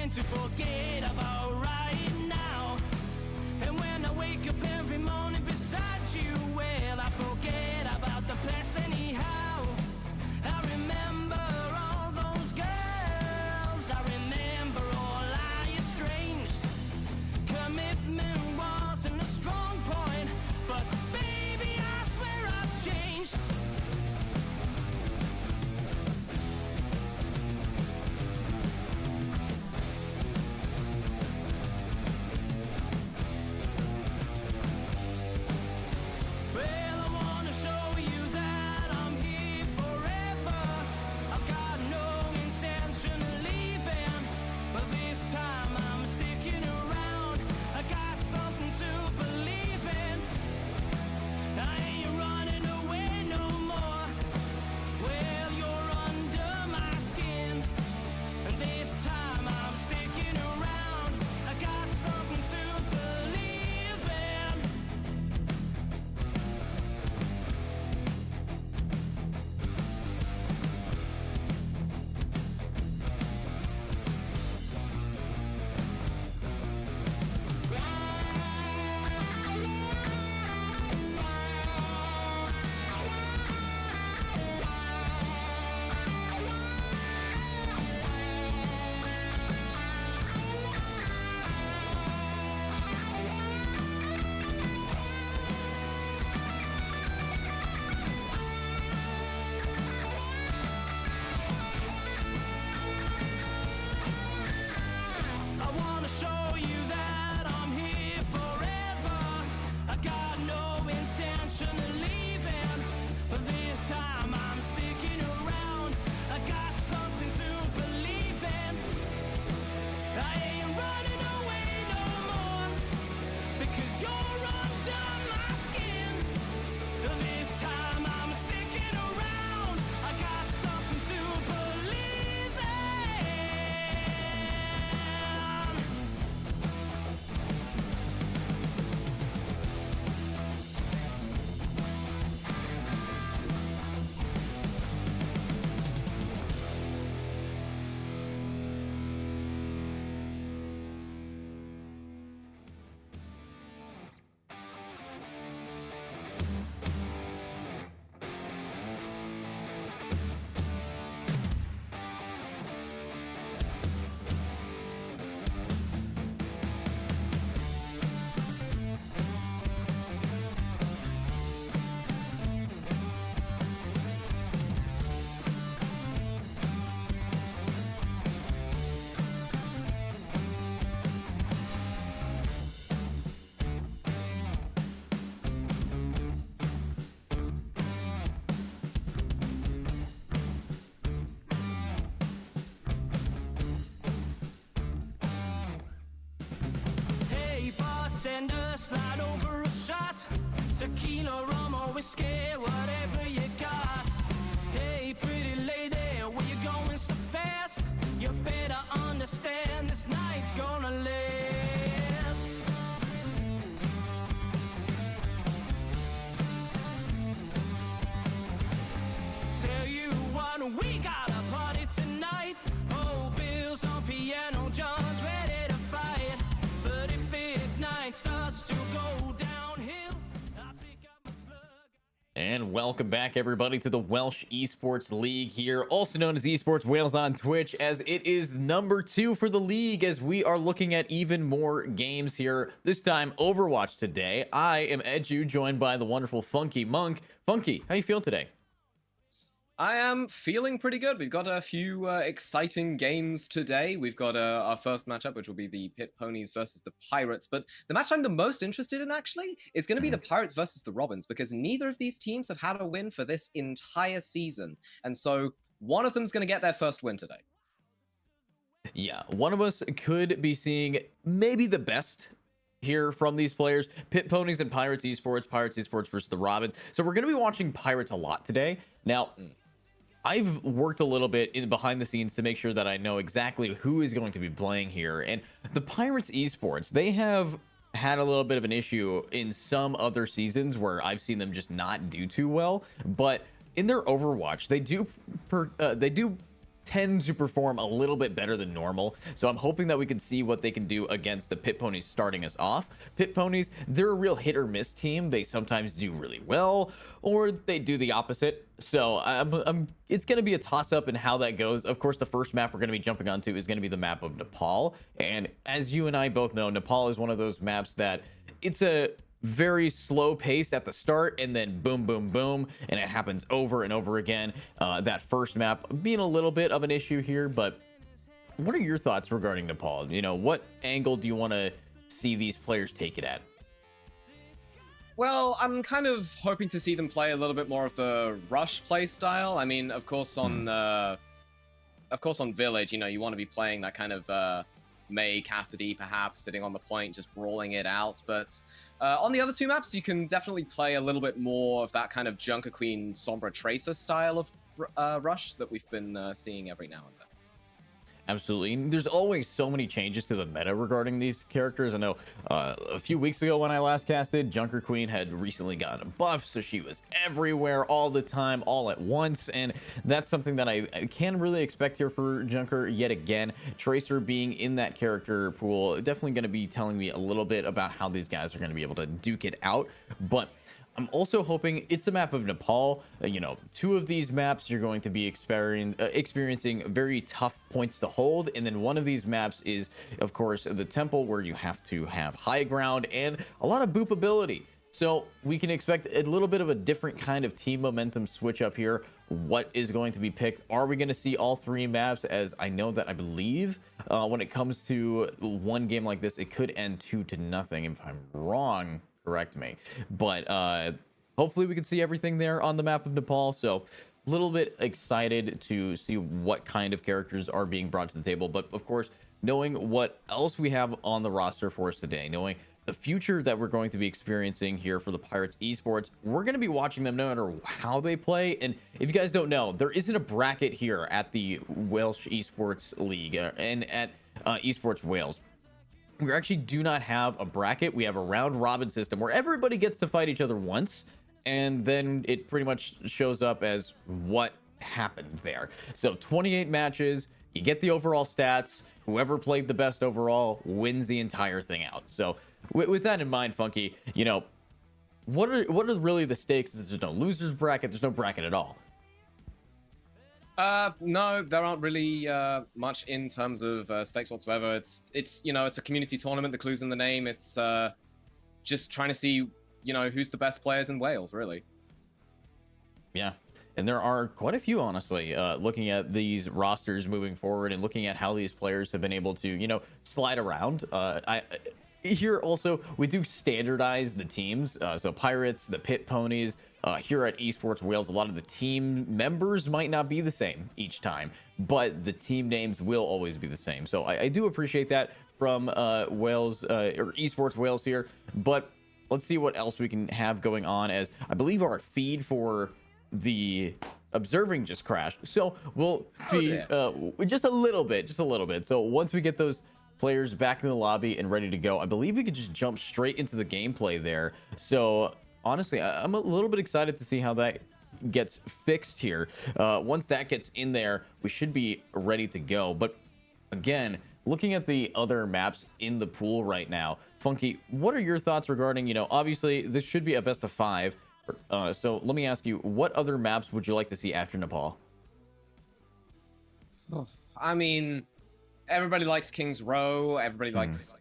trying to forget about right now. And when I wake up every morning beside you, well, I forget about the past anyhow. I remember all those girls, I remember all I estranged. Commitment wasn't a strong point, but baby, I swear I've changed. Well, I wanna show you that I'm here forever. I've got no intention of leaving, but this time I'm sticking around. I got something to believe in. I ain't running away no more. Well, you're under my skin, and this time I'm sticking around. I got something to believe in. I wanna show you that I'm here forever. I got no intention of leaving, but this time I'm sticking around. I got something to believe in. I ain't running away no more, because you're under my skin. This time I'm sticking around. I got something to believe in. Hey bartender, slide over a shot. Tequila, rum or whiskey, whatever you got. Hey pretty lady, where you going so fast? You better understand this night's gonna last. Tell you what, we got a party tonight. Oh, Bill's on piano, John's ready to fight. But if this night starts to go downhill, I'll take up my slug. And welcome back, everybody, to the Welsh Esports League here, also known as EsportsWales on Twitch, as it is number 2 for the league, as we are looking at even more games here. This time, Overwatch today. I am Edu, joined by the wonderful Funky Monk. Funky, how you feel today? I am feeling pretty good. We've got a few exciting games today. We've got our first matchup, which will be the Pit Ponies versus the Pirates. But the match I'm the most interested in, actually, is going to be the Pirates versus the Robins, because neither of these teams have had a win for this entire season. And so one of them's going to get their first win today. Yeah, one of us could be seeing maybe the best here from these players. Pit Ponies and Pirates Esports versus the Robins. So we're going to be watching Pirates a lot today. Now, I've worked a little bit in behind the scenes to make sure that I know exactly who is going to be playing here. And the Pirates Esports, they have had a little bit of an issue in some other seasons where I've seen them just not do too well. But in their Overwatch, they do tend to perform a little bit better than normal. So I'm hoping that we can see what they can do against the Pit Ponies starting us off. Pit Ponies, they're a real hit or miss team. They sometimes do really well, or they do the opposite. So it's going to be a toss up in how that goes. Of course, the first map we're going to be jumping onto is going to be the map of Nepal. And as you and I both know, Nepal is one of those maps that it's a very slow pace at the start, and then boom, boom, boom, and it happens over and over again. That first map being a little bit of an issue here, but what are your thoughts regarding Nepal? You know, what angle do you want to see these players take it at? Well, I'm kind of hoping to see them play a little bit more of the rush play style. I mean, of course on Village, you know, you want to be playing that kind of May Cassidy, perhaps sitting on the point, just brawling it out. But on the other two maps, you can definitely play a little bit more of that kind of Junker Queen Sombra Tracer style of rush that we've been seeing every now and then. Absolutely. And there's always so many changes to the meta regarding these characters. I know a few weeks ago when I last casted, Junker Queen had recently gotten a buff, so she was everywhere all the time, all at once. And that's something that I can really expect here for Junker yet again. Tracer being in that character pool, definitely going to be telling me a little bit about how these guys are going to be able to duke it out. But I'm also hoping it's a map of Nepal. You know, two of these maps you're going to be experiencing very tough points to hold. And then one of these maps is, of course, the temple, where you have to have high ground and a lot of boop ability. So we can expect a little bit of a different kind of team momentum switch up here. What is going to be picked? Are we going to see all three maps? As I know that I believe when it comes to one game like this, it could end 2-0. If I'm wrong, correct me, but hopefully we can see everything there on the map of Nepal. So a little bit excited to see what kind of characters are being brought to the table, but of course, knowing what else we have on the roster for us today, knowing the future that we're going to be experiencing here for the Pirates Esports, we're going to be watching them no matter how they play. And if you guys don't know, there isn't a bracket here at the Welsh Esports League and at Esports Wales. We actually do not have a bracket. We have a round robin system where everybody gets to fight each other once, and then it pretty much shows up as what happened there. So 28 matches, you get the overall stats. Whoever played the best overall wins the entire thing out. So with that in mind, Funky, you know, what are really the stakes? There's no losers bracket. There's no bracket at all. No, there aren't really much in terms of stakes whatsoever. It's you know, it's a community tournament. The clue's in the name. It's just trying to see, you know, who's the best players in Wales, really. Yeah, and there are quite a few, honestly, looking at these rosters moving forward and looking at how these players have been able to, you know, slide around. Here also, we do standardize the teams. So Pirates, the Pit Ponies, here at Esports Wales, a lot of the team members might not be the same each time, but the team names will always be the same. So I do appreciate that from Wales or Esports Wales here. But let's see what else we can have going on, as I believe our feed for the observing just crashed. So we'll feed just a little bit. So once we get those players back in the lobby and ready to go, I believe we could just jump straight into the gameplay there. So honestly, I'm a little bit excited to see how that gets fixed here. Once that gets in there, we should be ready to go. But again, looking at the other maps in the pool right now, Funky, what are your thoughts regarding, you know, obviously this should be a best of 5. So let me ask you, what other maps would you like to see after Nepal? I mean, everybody likes King's Row. Everybody likes,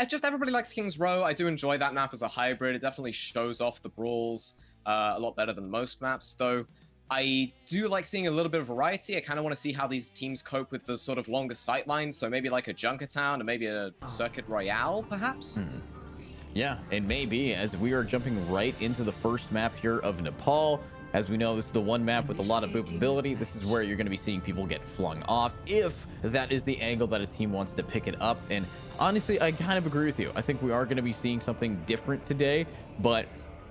just everybody likes King's Row. I do enjoy that map as a hybrid. It definitely shows off the brawls a lot better than most maps, though. I do like seeing a little bit of variety. I kind of want to see how these teams cope with the sort of longer sight lines. So maybe like a Junkertown and maybe a Circuit Royale, perhaps. Yeah, it may be, as we are jumping right into the first map here of Nepal. As we know, this is the one map with a lot of boop ability. This is where you're going to be seeing people get flung off, if that is the angle that a team wants to pick it up. And honestly, I kind of agree with you. I think we are going to be seeing something different today, but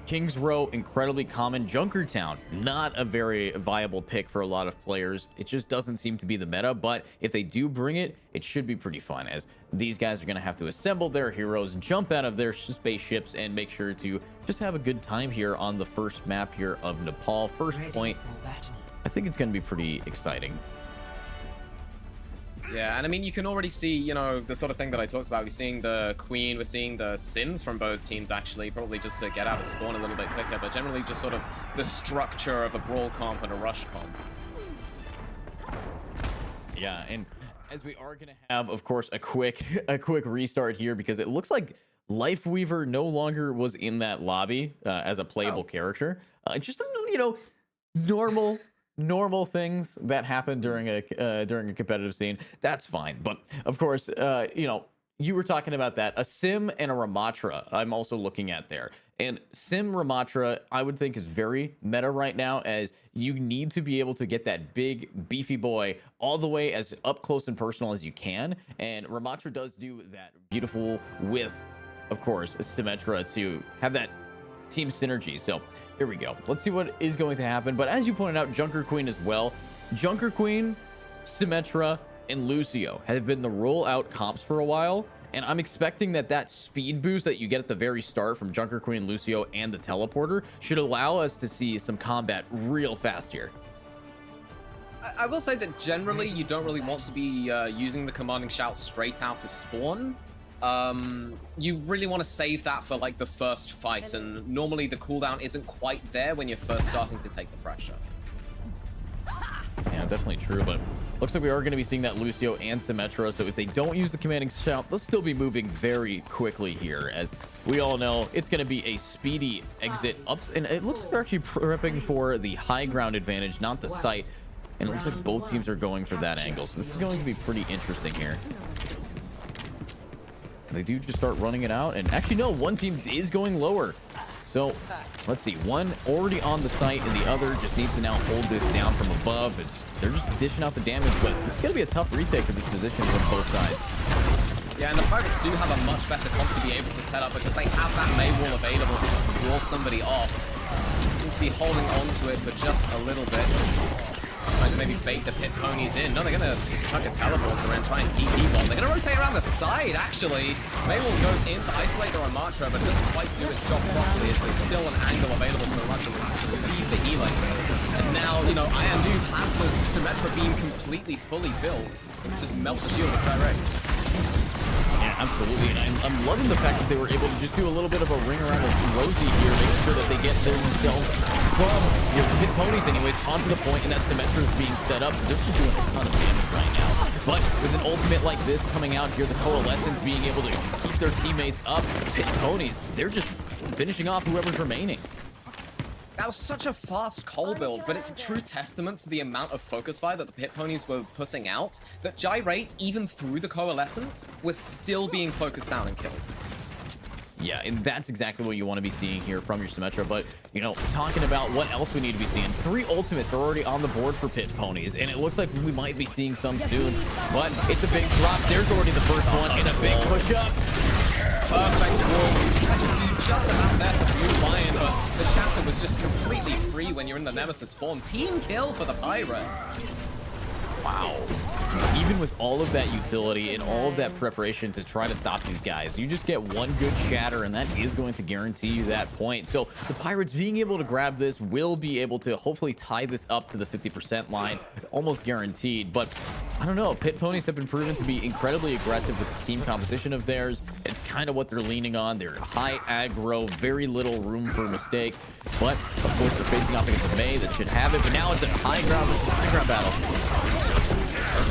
King's Row, incredibly common. Junkertown, not a very viable pick for a lot of players. It just doesn't seem to be the meta, but if they do bring it, it should be pretty fun, as these guys are going to have to assemble their heroes, jump out of their spaceships, and make sure to just have a good time here on the first map here of Nepal. First point, I think it's going to be pretty exciting. Yeah, and I mean, you can already see, you know, the sort of thing that I talked about. We're seeing the Queen, we're seeing the Sims from both teams, actually, probably just to get out of spawn a little bit quicker, but generally just sort of the structure of a brawl comp and a rush comp. Yeah, and as we are going to have, of course, a quick restart here, because it looks like Lifeweaver no longer was in that lobby as a playable character. Just, you know, normal things that happen during a competitive scene. That's fine. But of course, you know, you were talking about that. A Sim and a Ramatra I'm also looking at there. And Sim Ramatra, I would think, is very meta right now, as you need to be able to get that big, beefy boy all the way as up close and personal as you can. And Ramatra does do that beautiful with, of course, Symmetra to have that team synergy. So here we go. Let's see what is going to happen. But as you pointed out, Junker Queen as well. Junker Queen, Symmetra, and Lucio have been the rollout comps for a while, and I'm expecting that speed boost that you get at the very start from Junker Queen, Lucio, and the teleporter should allow us to see some combat real fast here. I will say that generally you don't really want to be using the commanding shout straight out of spawn. You really want to save that for like the first fight, and normally the cooldown isn't quite there when you're first starting to take the pressure. Yeah, definitely true, but looks like we are going to be seeing that Lucio and Symmetra, so if they don't use the commanding shout, they'll still be moving very quickly here. As we all know, it's going to be a speedy exit up, and it looks like they're actually prepping for the high ground advantage, not the site, and it looks like both teams are going for that angle, so this is going to be pretty interesting here. They do just start running it out, and actually no, one team is going lower. So let's see, one already on the site and the other just needs to now hold this down from above. They're just dishing out the damage, but this is going to be a tough retake of this position from both sides. Yeah, and the Pirates do have a much better comp to be able to set up, because they have that May wall available to just wall somebody off. Seem to be holding on to it for just a little bit. Trying to maybe bait the pit ponies in. No, they're going to just chuck a teleporter and try and TP one. They're going to rotate around the side, actually. Maywall goes in to isolate the Ramatra, but it doesn't quite do its job properly, as there's still an angle available for the Ramatra to receive the healing. And now, you know, Iandu has the Symmetra beam completely fully built. Just melt the shield with direct. Yeah, absolutely, and I'm loving the fact that they were able to just do a little bit of a ring around with Rosie here, making sure that they get themselves from your pit ponies anyways onto the point, and that Symmetra is being set up. So they're just doing a ton of damage right now. But with an ultimate like this coming out here, the Coalescence being able to keep their teammates up, pit ponies, they're just finishing off whoever's remaining. That was such a fast coal build, but it's a true testament to the amount of focus fire that the pit ponies were putting out, that Gyrates, even through the Coalescence, was still being focused down and killed. Yeah, and that's exactly what you want to be seeing here from your Symmetra. But, you know, talking about what else we need to be seeing, 3 ultimates are already on the board for pit ponies, and it looks like we might be seeing some soon. But it's a big drop. There's already the first one, and a big push up. Perfect wall. Just about there for Blue Lion, but the Shatter was just completely free when you're in the Nemesis form. Team kill for the Pirates. Wow. Even with all of that utility and all of that preparation to try to stop these guys, you just get one good shatter, and that is going to guarantee you that point. So the Pirates being able to grab this will be able to hopefully tie this up to the 50% line, almost guaranteed. But I don't know, pit ponies have been proven to be incredibly aggressive with the team composition of theirs. It's kind of what they're leaning on. They're high aggro, very little room for mistake. But of course, they're facing off against May that should have it. But now it's a high ground battle.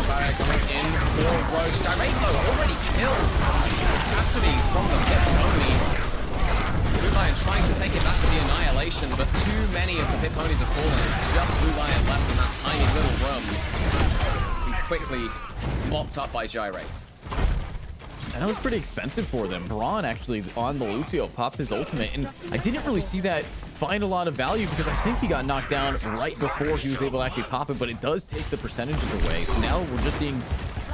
Fire coming in for Roach. Gyrate already kills Cassidy from the pit ponies. Blue Lion trying to take it back to the Annihilation, but too many of the pit ponies have fallen. Just Blue Lion left in that tiny little room. Be quickly mopped up by Gyrate. And that was pretty expensive for them. Braun actually on the Lucio popped his ultimate, and I didn't really see that find a lot of value because I think he got knocked down right before he was able to actually pop it, but it does take the percentages away. So now we're just seeing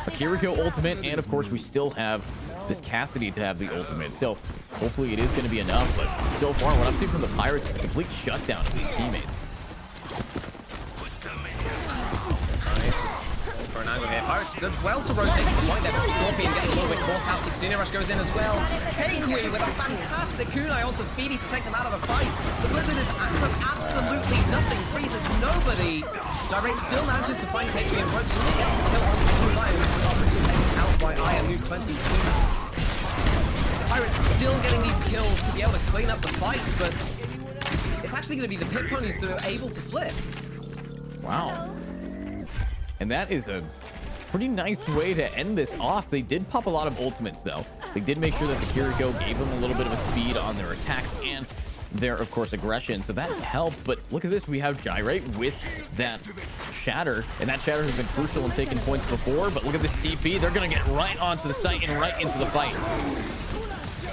a Kiriko ultimate, and of course we still have this Cassidy to have the ultimate. So hopefully it is going to be enough, but so far what I'm seeing from the Pirates is a complete shutdown of these teammates. It's just for an angle here. Pirates did well to rotate to the point there, but Scorpion getting a little bit caught out. Kitsune Rush goes in as well. K-Queen with a fantastic kunai onto Speedy to take them out of the fight. The Blizzard does absolutely nothing, freezes nobody. Gyrate still manages to find K-Queen and Roach, and gets the kill onto Blue Lion, which is not 22. Pirates still getting these kills to be able to clean up the fight, but it's actually going to be the Pit Ponies that are able to flip. Wow. And that is a pretty nice way to end this off. They did pop a lot of ultimates, though. They did make sure that the Kiriko gave them a little bit of a speed on their attacks and their, of course, aggression. So that helped. But look at this. We have Gyrate with that Shatter. And that Shatter has been crucial in taking points before. But look at this TP. They're going to get right onto the site and right into the fight.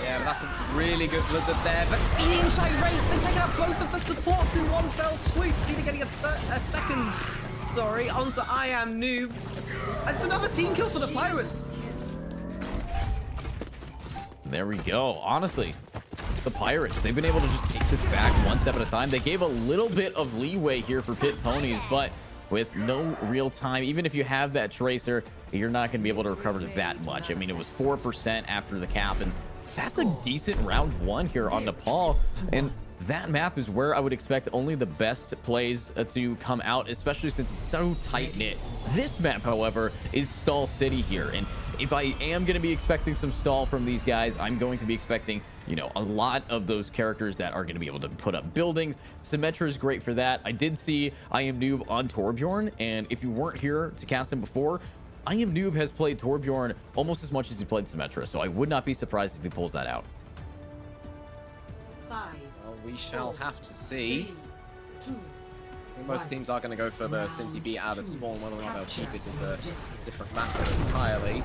Yeah, but that's a really good blizzard there. But Speedy and Gyrate, they've taken out both of the supports in one fell swoop. Speedy getting a second, onto I Am Noob. It's another team kill for the Pirates. There we go. Honestly, the Pirates, they've been able to just take this back one step at a time. They gave a little bit of leeway here for Pit Ponies, but with no real time, even if you have that Tracer, you're not going to be able to recover that much. I mean, it was 4% after the cap, and that's a decent round one here on Nepal. And that map is where I would expect only the best plays to come out, especially since it's so tight-knit. This map, however, is Stall City here. And if I am going to be expecting some stall from these guys, I'm going to be expecting, you know, a lot of those characters that are going to be able to put up buildings. Symmetra is great for that. I did see I Am Noob on Torbjorn, and if you weren't here to cast him before, I Am Noob has played Torbjorn almost as much as he played Symmetra, so I would not be surprised if he pulls that out. Well, we shall have to see. Both teams are going to go for the Cinti B out of spawn. Whether or not they'll keep it is a different matter entirely.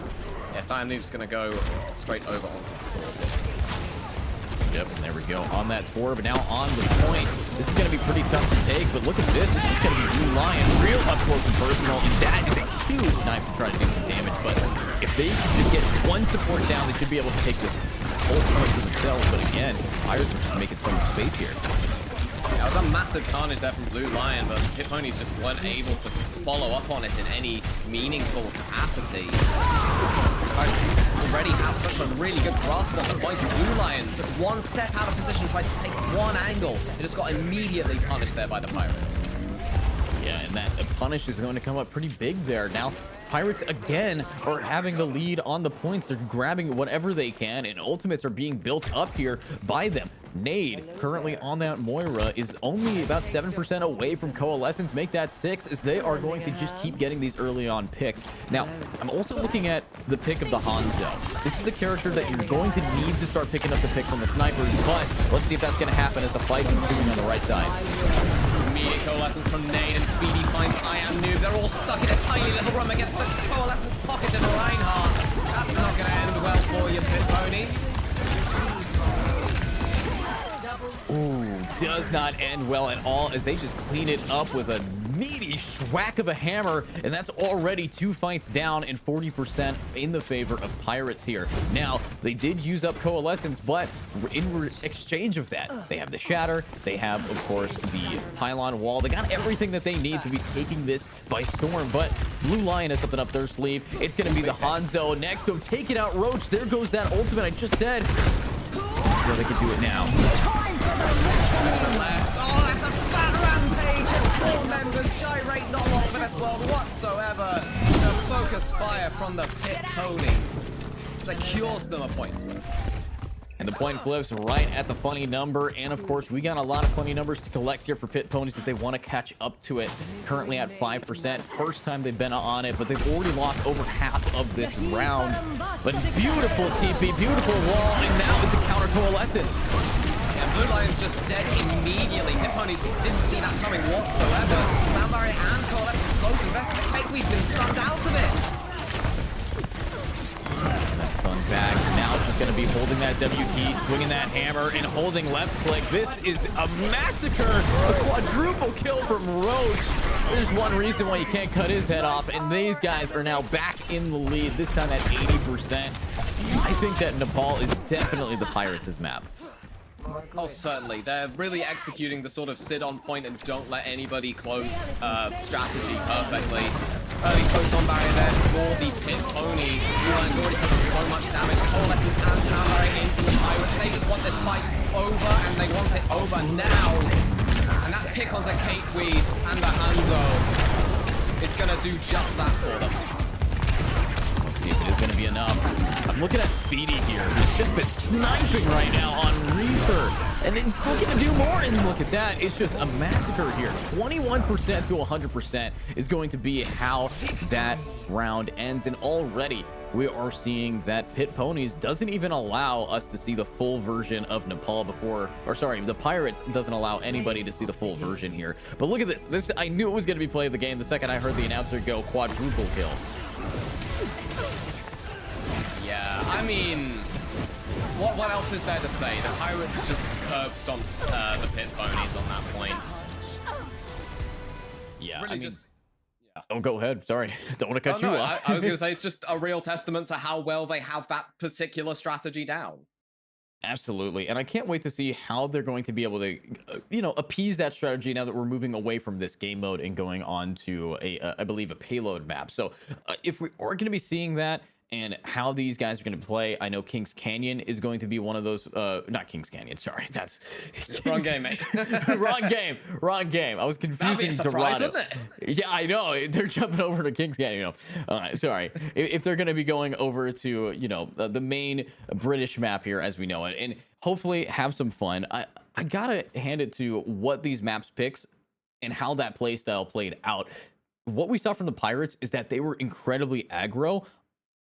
Yes, I Am Noob's going to go straight over onto the Torb. Yep, and there we go on that Torb. Now on the point. This is going to be pretty tough to take, but look at this. This is going to be Blue Lion, real up close and personal, and that is a huge knife to try to do some damage. But if they can just get one support down, they should be able to take this whole point to themselves. But again, Pirates are just making so much space here. That was a massive carnage there from Blue Lion, but Pit Ponies just weren't able to follow up on it in any meaningful capacity. Pirates already have such a really good grasp on the point. Blue Lion took one step out of position, tried to take one angle. It just got immediately punished there by the Pirates. Yeah, and that punish is going to come up pretty big there. Now, Pirates, again, are having the lead on the points. They're grabbing whatever they can, and ultimates are being built up here by them. Nade, currently on that Moira, is only about 7% away from Coalescence. Make that 6, as they are going to just keep getting these early on picks. Now, I'm also looking at the pick of the Hanzo. This is the character that you're going to need to start picking up the picks on the snipers, but let's see if that's going to happen as the fight is moving on the right side. Immediate Coalescence from Nade, and Speedy finds I Am Noob. They're all stuck in a tiny little room against the Coalescence pocket in Reinhardt. That's not going to end well for you, Pit Ponies. Ooh, does not end well at all, as they just clean it up with a meaty schwack of a hammer, and that's already 2 fights down and 40% in the favor of Pirates here. Now, they did use up Coalescence, but in exchange of that, they have the Shatter, they have, of course, the Pylon Wall. They got everything that they need to be taking this by storm, but Blue Lion has something up their sleeve. It's going to be the Hanzo next. Go take it out, Roach. There goes that ultimate I just said. So they can do it now. Left. Oh, that's a fat rampage. It's 4 members. Gyrate not long for this world whatsoever. The focus fire from the Pit Ponies secures them a point flip. And the point flips right at the funny number. And of course, we got a lot of funny numbers to collect here for Pit Ponies if they want to catch up to it. Currently at 5%. First time they've been on it, but they've already lost over half of this round. But beautiful TP, beautiful wall, and now it's a counter Coalescence. Yeah, Blue Lion's just dead immediately. Pit Ponies didn't see that coming whatsoever. Sandbarrier and Coalescence both invested. The Cakewee's been stunned out of it. That stun back. Now she's going to be holding that W key, swinging that hammer, and holding left click. This is a massacre. A quadruple kill from Roach. There's one reason why you can't cut his head off, and these guys are now back in the lead, this time at 80%. I think that Nepal is definitely the Pirates' map. Oh, certainly. They're really executing the sort of sit on point and don't let anybody close strategy perfectly. Early close on barrier there for the Pit Ponies. Blue Lion's already taken so much damage. Coalescence and sound barrier in from the Pirates. They just want this fight over, and they want it over now. And that pick onto Cakeweed and the Hanzo, it's going to do just that for them. Let's see if it is going to be enough. Speedy here, who's just been sniping right now on Reaper. And he's looking to do more. And look at that. It's just a massacre here. 21% to 100% is going to be how that round ends. And already we are seeing that Pit Ponies doesn't even allow us to see the full version of Nepal before, or sorry, the Pirates doesn't allow anybody to see the full version here. But look at this. I knew it was going to be play of the game the second I heard the announcer go quadruple kill. Yeah, I mean, what else is there to say? The Pirates just curb stomped the Pit Ponies on that point. Yeah, Really, I mean, just. oh, go ahead. Sorry, don't want to cut you off. I was going to say it's just a real testament to how well they have that particular strategy down. Absolutely. And I can't wait to see how they're going to be able to, appease that strategy now that we're moving away from this game mode and going on to I believe, a payload map. So if we are going to be seeing that, and how these guys are going to play, I know Kings Canyon is going to be one of those. Not Kings Canyon, sorry, that's wrong game, mate. wrong game. I was confusing. That'd be a surprise, wouldn't it? Yeah, I know. They're jumping over to Kings Canyon. Sorry. If they're going to be going over to the main British map here as we know it, and hopefully have some fun. I gotta hand it to what these maps picks and how that play style played out. What we saw from the Pirates is that they were incredibly aggro.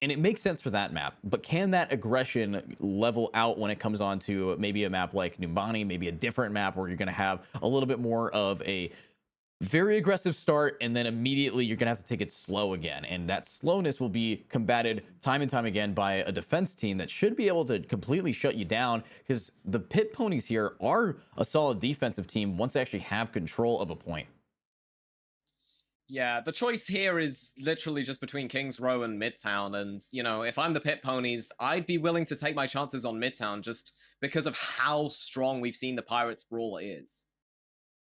And it makes sense for that map, but can that aggression level out when it comes on to maybe a map like Numbani, maybe a different map where you're going to have a little bit more of a very aggressive start, and then immediately you're going to have to take it slow again. And that slowness will be combated time and time again by a defense team that should be able to completely shut you down, because the Pit Ponies here are a solid defensive team once they actually have control of a point. Yeah, the choice here is literally just between Kings Row and Midtown. And, if I'm the Pit Ponies, I'd be willing to take my chances on Midtown just because of how strong we've seen the Pirates Brawl is.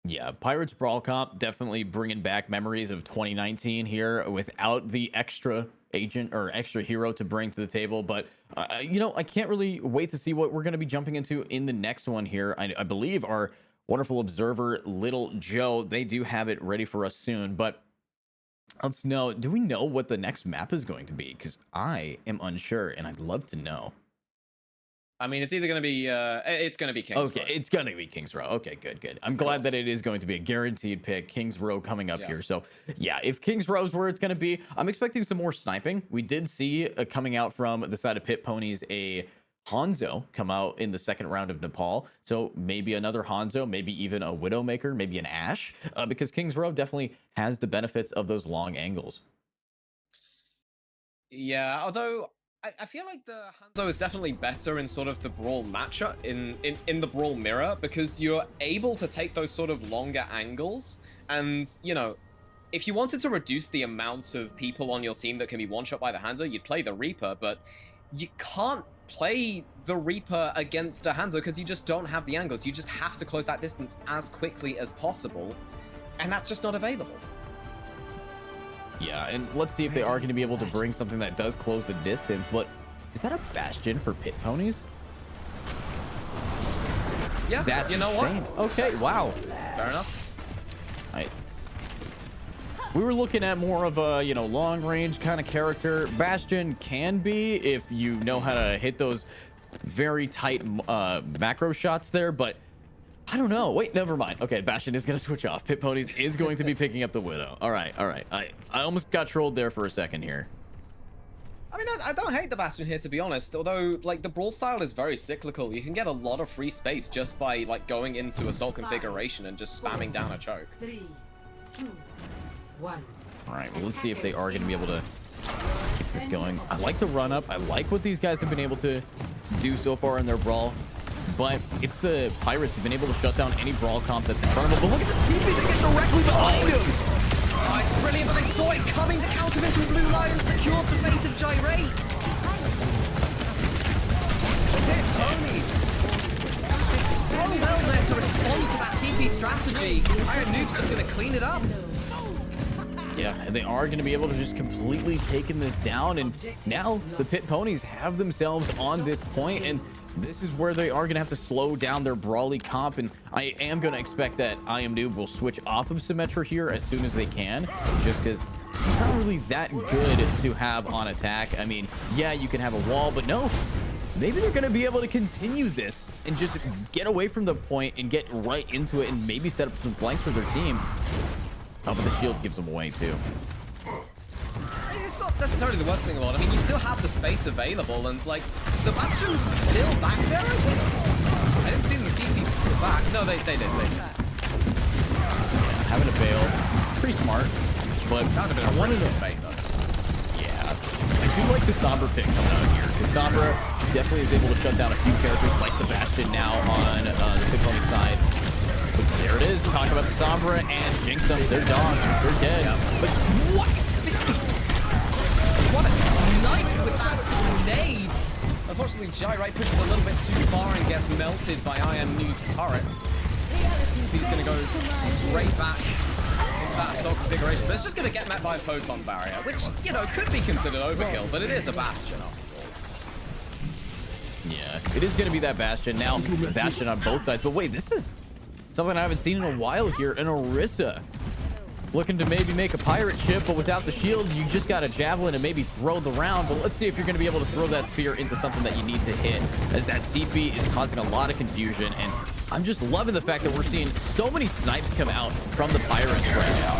Yeah, Pirates Brawl Comp definitely bringing back memories of 2019 here without the extra agent or extra hero to bring to the table. But, I can't really wait to see what we're going to be jumping into in the next one here. I believe our wonderful observer, Little Joe, they do have it ready for us soon. But let's know, do we know what the next map is going to be? Because I am unsure, and I'd love to know. I mean, it's either going to be, it's going to be Kings Row. Okay, it's going to be Kings Row. Okay, good. I'm glad that it is going to be a guaranteed pick. Kings Row coming up here. So, yeah, if Kings Row is where it's going to be, I'm expecting some more sniping. We did see coming out from the side of Pit Ponies a Hanzo come out in the second round of Nepal. So maybe another Hanzo, maybe even a Widowmaker, maybe an Ashe, because Kings Row definitely has the benefits of those long angles. Yeah, although I feel like the Hanzo is definitely better in sort of the Brawl matchup, in the Brawl mirror, because you're able to take those sort of longer angles. And, if you wanted to reduce the amount of people on your team that can be one-shot by the Hanzo, you'd play the Reaper, but you can't play the Reaper against a Hanzo because you just don't have the angles. You just have to close that distance as quickly as possible, and that's just not available. Yeah, and let's see if they are going to be able to bring something that does close the distance. But is that a Bastion for Pit Ponies? Yeah, that's you know insane. what? Okay, wow. Fair enough. We were looking at more of a, long range kind of character. Bastion can be if you know how to hit those very tight macro shots there, but I don't know. Wait, never mind. Okay, Bastion is going to switch off. Pit Ponies is going to be picking up the Widow. All right. I almost got trolled there for a second here. I mean, I don't hate the Bastion here, to be honest, although, the Brawl style is very cyclical. You can get a lot of free space just by, going into Assault configuration and just spamming down a choke. 3, 2, 1. All right, well, let's see if they are going to be able to keep this going. I like the run up. I like what these guys have been able to do so far in their Brawl, but it's the Pirates who've been able to shut down any Brawl comp that's in front of them. But look at this TP, they get directly behind him. Oh, it's brilliant, but they saw it coming. The counter miss from Blue Lion secures the fate of Gyrate. Pit Ponies. It's so well there to respond to that TP strategy. Iron Noob's just going to clean it up. Yeah, and they are going to be able to just completely taking this down. And now the Pit Ponies have themselves on this point, and this is where they are going to have to slow down their brawly comp. And I am going to expect that I Am Noob will switch off of Symmetra here as soon as they can, just because he's not really that good to have on attack. I mean, yeah, you can have a wall, but no, maybe they're going to be able to continue this and just get away from the point and get right into it and maybe set up some flanks for their team. Oh, but the shield gives them away too. It's not necessarily the worst thing about it. I mean, you still have the space available, and it's like, the Bastion's still back there, I think? I didn't see them TP back. No, they did. Yeah, having a bail, pretty smart, but I wanted to bait though. Yeah, I do like the Sombra pick coming out here, because Sombra definitely is able to shut down a few characters like the Bastion now on the Piconic side. But there it is, talk about the Sombra and Jinx them, they're dogs, they're dead. Yeah. But what? What a snipe with that grenade! Unfortunately, Gyrite pushes a little bit too far and gets melted by I Am Noob's turrets. He's going to go straight back into that assault configuration, but it's just going to get met by a photon barrier, which, you know, could be considered overkill, but it is a Bastion after all. Yeah, it is going to be that Bastion. Now, Bastion on both sides. But wait, this is something I haven't seen in a while here. An Orisa looking to maybe make a pirate ship, but without the shield, you just got a javelin and maybe throw the round. But let's see if you're going to be able to throw that spear into something that you need to hit, as that TP is causing a lot of confusion. And I'm just loving the fact that we're seeing so many snipes come out from the pirates right now.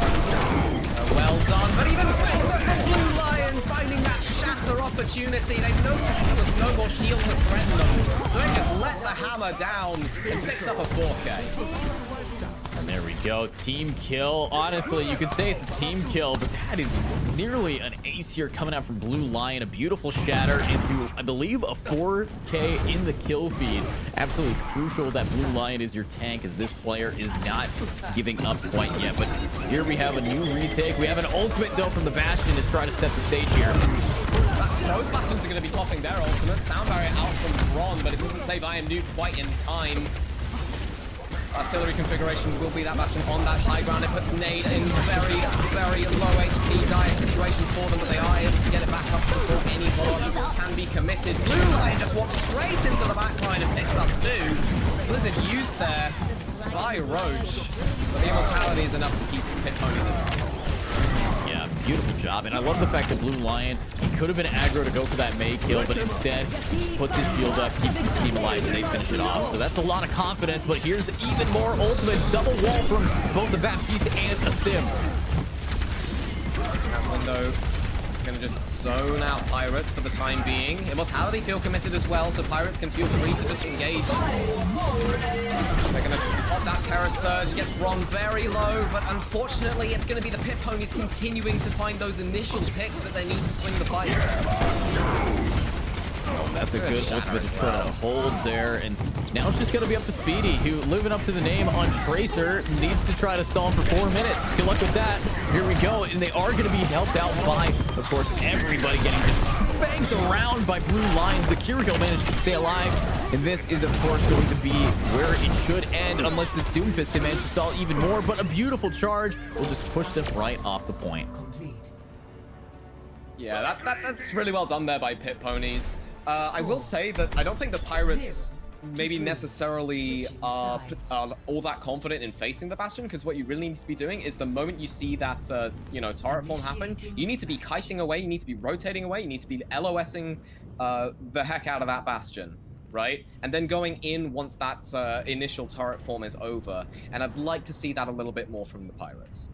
Well done, but even better from Blue Lion, finding that shatter opportunity. They noticed there was no more shield to threaten them, so they just let the hammer down and picks up a 4K. And there we go, team kill. Honestly, you could say it's a team kill, but that is nearly an ace here coming out from Blue Lion. A beautiful shatter into, I believe, a 4K in the kill feed. Absolutely crucial that Blue Lion is your tank, as this player is not giving up quite yet. But here we have a new retake. We have an ultimate, though, from the Bastion to try to set the stage here. Both Bastions are going to be popping their ultimate. Sound barrier out from Bron, but it doesn't save I Am Noob quite in time. Artillery configuration will be that Bastion on that high ground. It puts Nade in very, very low HP dire situation for them, but they are able to get it back up before any follow-up can be committed. Blue Lion just walks straight into the back line and picks up 2. Blizzard used there by Roach, but the immortality is enough to keep Pit Ponies in this. Yeah, beautiful job. And I love the fact that Blue Lion, he could have been aggro to go for that May kill, but instead puts his shield up, keeps his team alive, and they finish it off. So that's a lot of confidence, but here's even more ultimate double wall from both the Baptiste and a Sim. Window is going to just zone out Pirates for the time being. Immortality feel committed as well, so Pirates can feel free to just engage. They're going to pop that Terror Surge, gets Bron very low, but unfortunately it's going to be the Pit Ponies continuing to find those initial picks that they need to swing the fight. Oh, that's a good ultimate, just put a hold there, and now it's just going to be up to Speedy, who, living up to the name on Tracer, needs to try to stall for 4 minutes. Good luck with that. Here we go, and they are going to be helped out by, of course, everybody getting just spanked around by Blue Lion. The Kiriko managed to stay alive, and this is, of course, going to be where it should end, unless this Doomfist can manage to stall even more, but a beautiful charge will just push them right off the point. Yeah, that's really well done there by Pit Ponies. I will say that I don't think the Pirates maybe necessarily are all that confident in facing the Bastion, because what you really need to be doing is the moment you see that, you know, turret form happen, you need to be kiting away, you need to be rotating away, you need to be LOSing the heck out of that Bastion, right? And then going in once that initial turret form is over. And I'd like to see that a little bit more from the Pirates.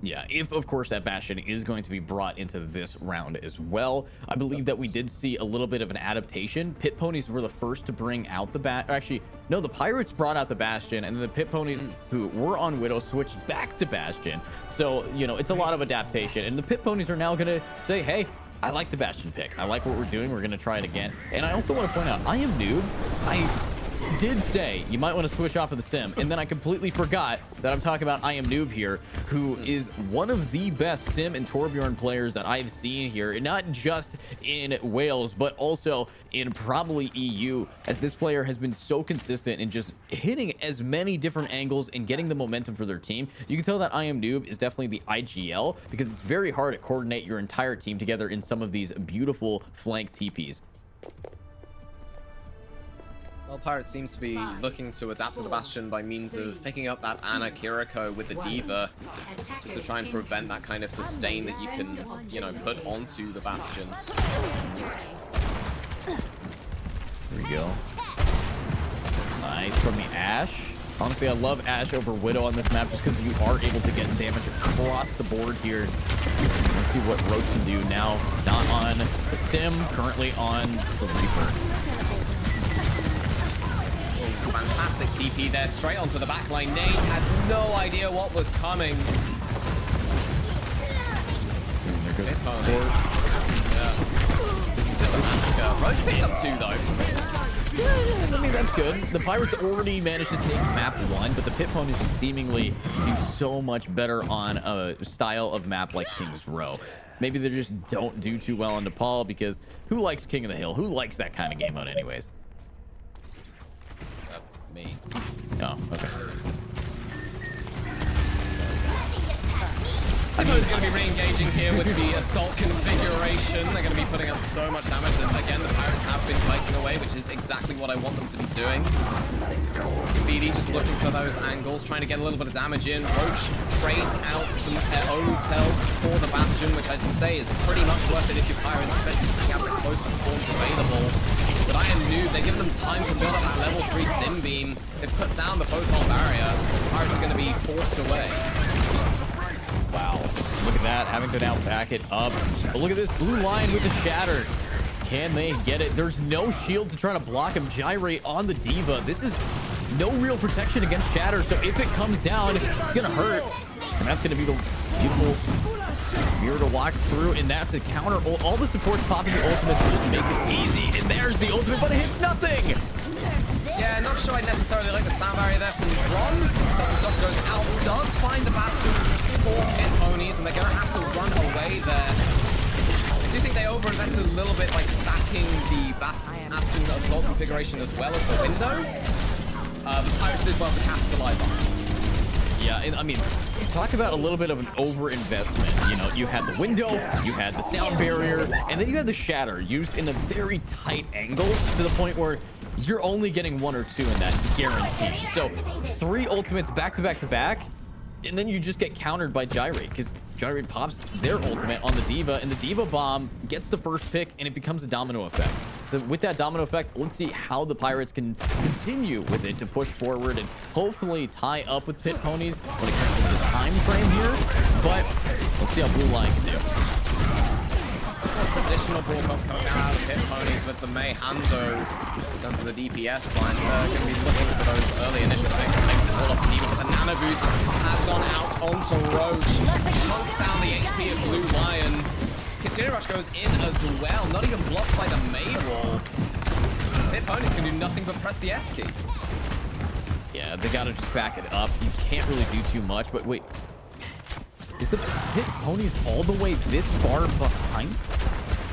Yeah, if of course that Bastion is going to be brought into this round as well. I believe that we did see a little bit of an adaptation. Pit Ponies were the first to bring out the actually, no, the Pirates brought out the Bastion, and then the Pit Ponies who were on Widow switched back to Bastion. So, you know, it's a lot of adaptation, and the Pit Ponies are now going to say, hey, I like the Bastion pick. I like what we're doing. We're going to try it again. And I also want to point out, I Am Noob. I did say you might want to switch off of the Sim, and then I completely forgot that I'm talking about I Am Noob here, who is one of the best Sim and Torbjorn players that I've seen here, not just in Wales but also in probably EU, as this player has been so consistent in just hitting as many different angles and getting the momentum for their team. You can tell that I Am Noob is definitely the IGL, because it's very hard to coordinate your entire team together in some of these beautiful flank TPs. Well, Pirates seems to be looking to adapt to the Bastion by means of picking up that Ana Kiriko with the D.Va, just to try and prevent that kind of sustain that you can, you know, put onto the Bastion. There we go. Nice from the Ashe. Honestly, I love Ashe over Widow on this map just because you are able to get damage across the board here. Let's see what Roach can do now. Not on the Sim, currently on the Reaper. Oh, fantastic TP there, straight onto the backline. Nate had no idea what was coming. There goes the support. Yeah. Just a massacre. Roach picks up 2 though. Yeah, I mean, that's good. The Pirates already managed to take map 1, but the Pit Ponies seemingly do so much better on a style of map like King's Row. Maybe they just don't do too well on Nepal because who likes King of the Hill? Who likes that kind of game mode anyways? Me. Oh, okay. I know it's going to be re-engaging here with the assault configuration. They're going to be putting out so much damage. And again, the Pirates have been fighting away, which is exactly what I want them to be doing. Speedy just looking for those angles, trying to get a little bit of damage in. Roach trades out their own selves for the Bastion, which I can say is pretty much worth it if you're Pirates, especially if you have the closest spawns available. But I am new. They're giving them time to build up that level 3 Sim Beam. They've put down the photon barrier. The Pirates are going to be forced away. Wow, look at that, having to now back it up. But look at this blue line with the shatter. Can they get it? There's no shield to try to block him. Gyrate on the D.Va. This is no real protection against shatter, so if it comes down, it's gonna hurt. And that's gonna be the beautiful mirror to walk through, and that's a counter. All the supports popping the ultimates to just make this easy. And there's the ultimate, but it hits nothing. Yeah, not sure I necessarily like the sound barrier there from Ron. Stop goes out, does find the Bastion for Pit Ponies, and they're going to have to run away there. I do think they overinvested a little bit by stacking the Bastion assault configuration as well as the window. The Pirates did well to capitalize on it. Yeah, and I mean, you talk about a little bit of an overinvestment. You know, you had the window, you had the sound barrier, and then you had the shatter used in a very tight angle to the point where you're only getting 1 or 2 in that guaranteed. So 3 ultimates back to back to back, and then you just get countered by Gyrate because Gyrate pops their ultimate on the D.Va, and the D.Va bomb gets the first pick, and it becomes a domino effect. So with that domino effect, let's see how the Pirates can continue with it to push forward and hopefully tie up with Pit Ponies when it comes to the time frame here. But let's see how Blue Line can do. Traditional brawl coming out of the Pit Ponies with the Mei Hanzo in terms of the DPS lines. They're going to be looking for those early initial picks. Maybe to call up the D.Va, but the Nano Boost has gone out onto Roach. Chunks down the HP of Blue Lion. Kitsune Rush goes in as well, not even blocked by the Mei wall. Pit Ponies can do nothing but press the S key. Yeah, they gotta just back it up. You can't really do too much, but wait. Is the Pit Ponies all the way this far behind?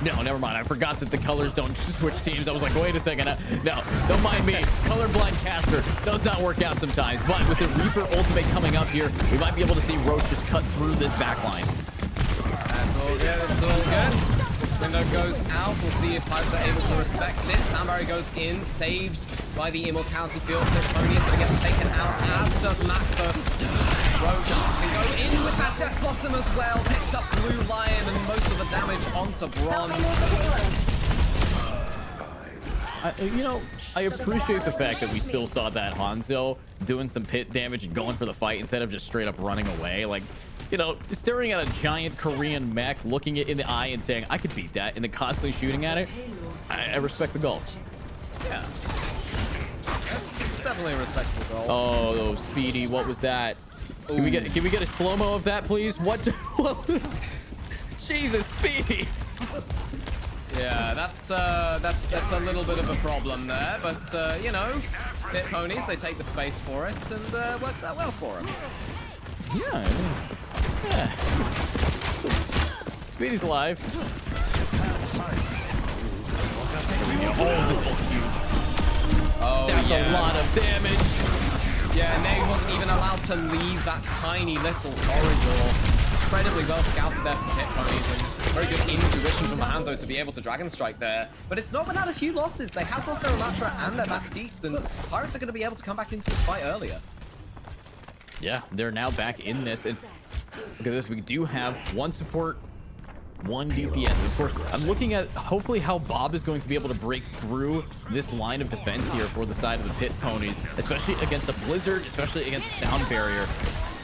No, never mind. I forgot that the colors don't switch teams. I was like, wait a second. No, don't mind me. Colorblind caster does not work out sometimes. But with the Reaper ultimate coming up here, we might be able to see Roach just cut through this backline. That's all good. It's all good. Window goes out. We'll see if Pirates are able to respect it. Soundbarrier goes in, saved by the Immortality Field. Pit Pony is going to get taken out, as does Maxus. Roach can go in with that Death Blossom as well. Picks up Blue Lion and most of the damage onto Bron. You know, I appreciate the fact that we still saw that Hanzo doing some pit damage and going for the fight instead of just straight up running away. Like, you know, staring at a giant Korean mech, looking it in the eye and saying, I could beat that, and then constantly shooting at it. I respect the goal. Yeah. It's definitely a respectable goal. Oh, Speedy, what was that? Can we get a slow-mo of that, please? What? Jesus, Speedy. Yeah, that's a little bit of a problem there, but you know, Pit Ponies, they take the space for it, and works out well for them. Yeah. Speedy's alive. Oh, this ult's huge. Oh, that's yeah. a lot of damage. Yeah, Nate wasn't even allowed to leave that tiny little corridor. Incredibly well scouted there from Pit Ponies, and Very good intuition from the Hanzo to be able to Dragon Strike there. But it's not without a few losses. They have lost their Ramatra and their Baptiste, and Pirates are going to be able to come back into this fight earlier. Yeah, they're now back in this. And look at this. We do have one support, one DPS. Of course, I'm looking at hopefully how Bob is going to be able to break through this line of defense here for the side of the Pit Ponies, especially against the Blizzard, especially against the Sound Barrier.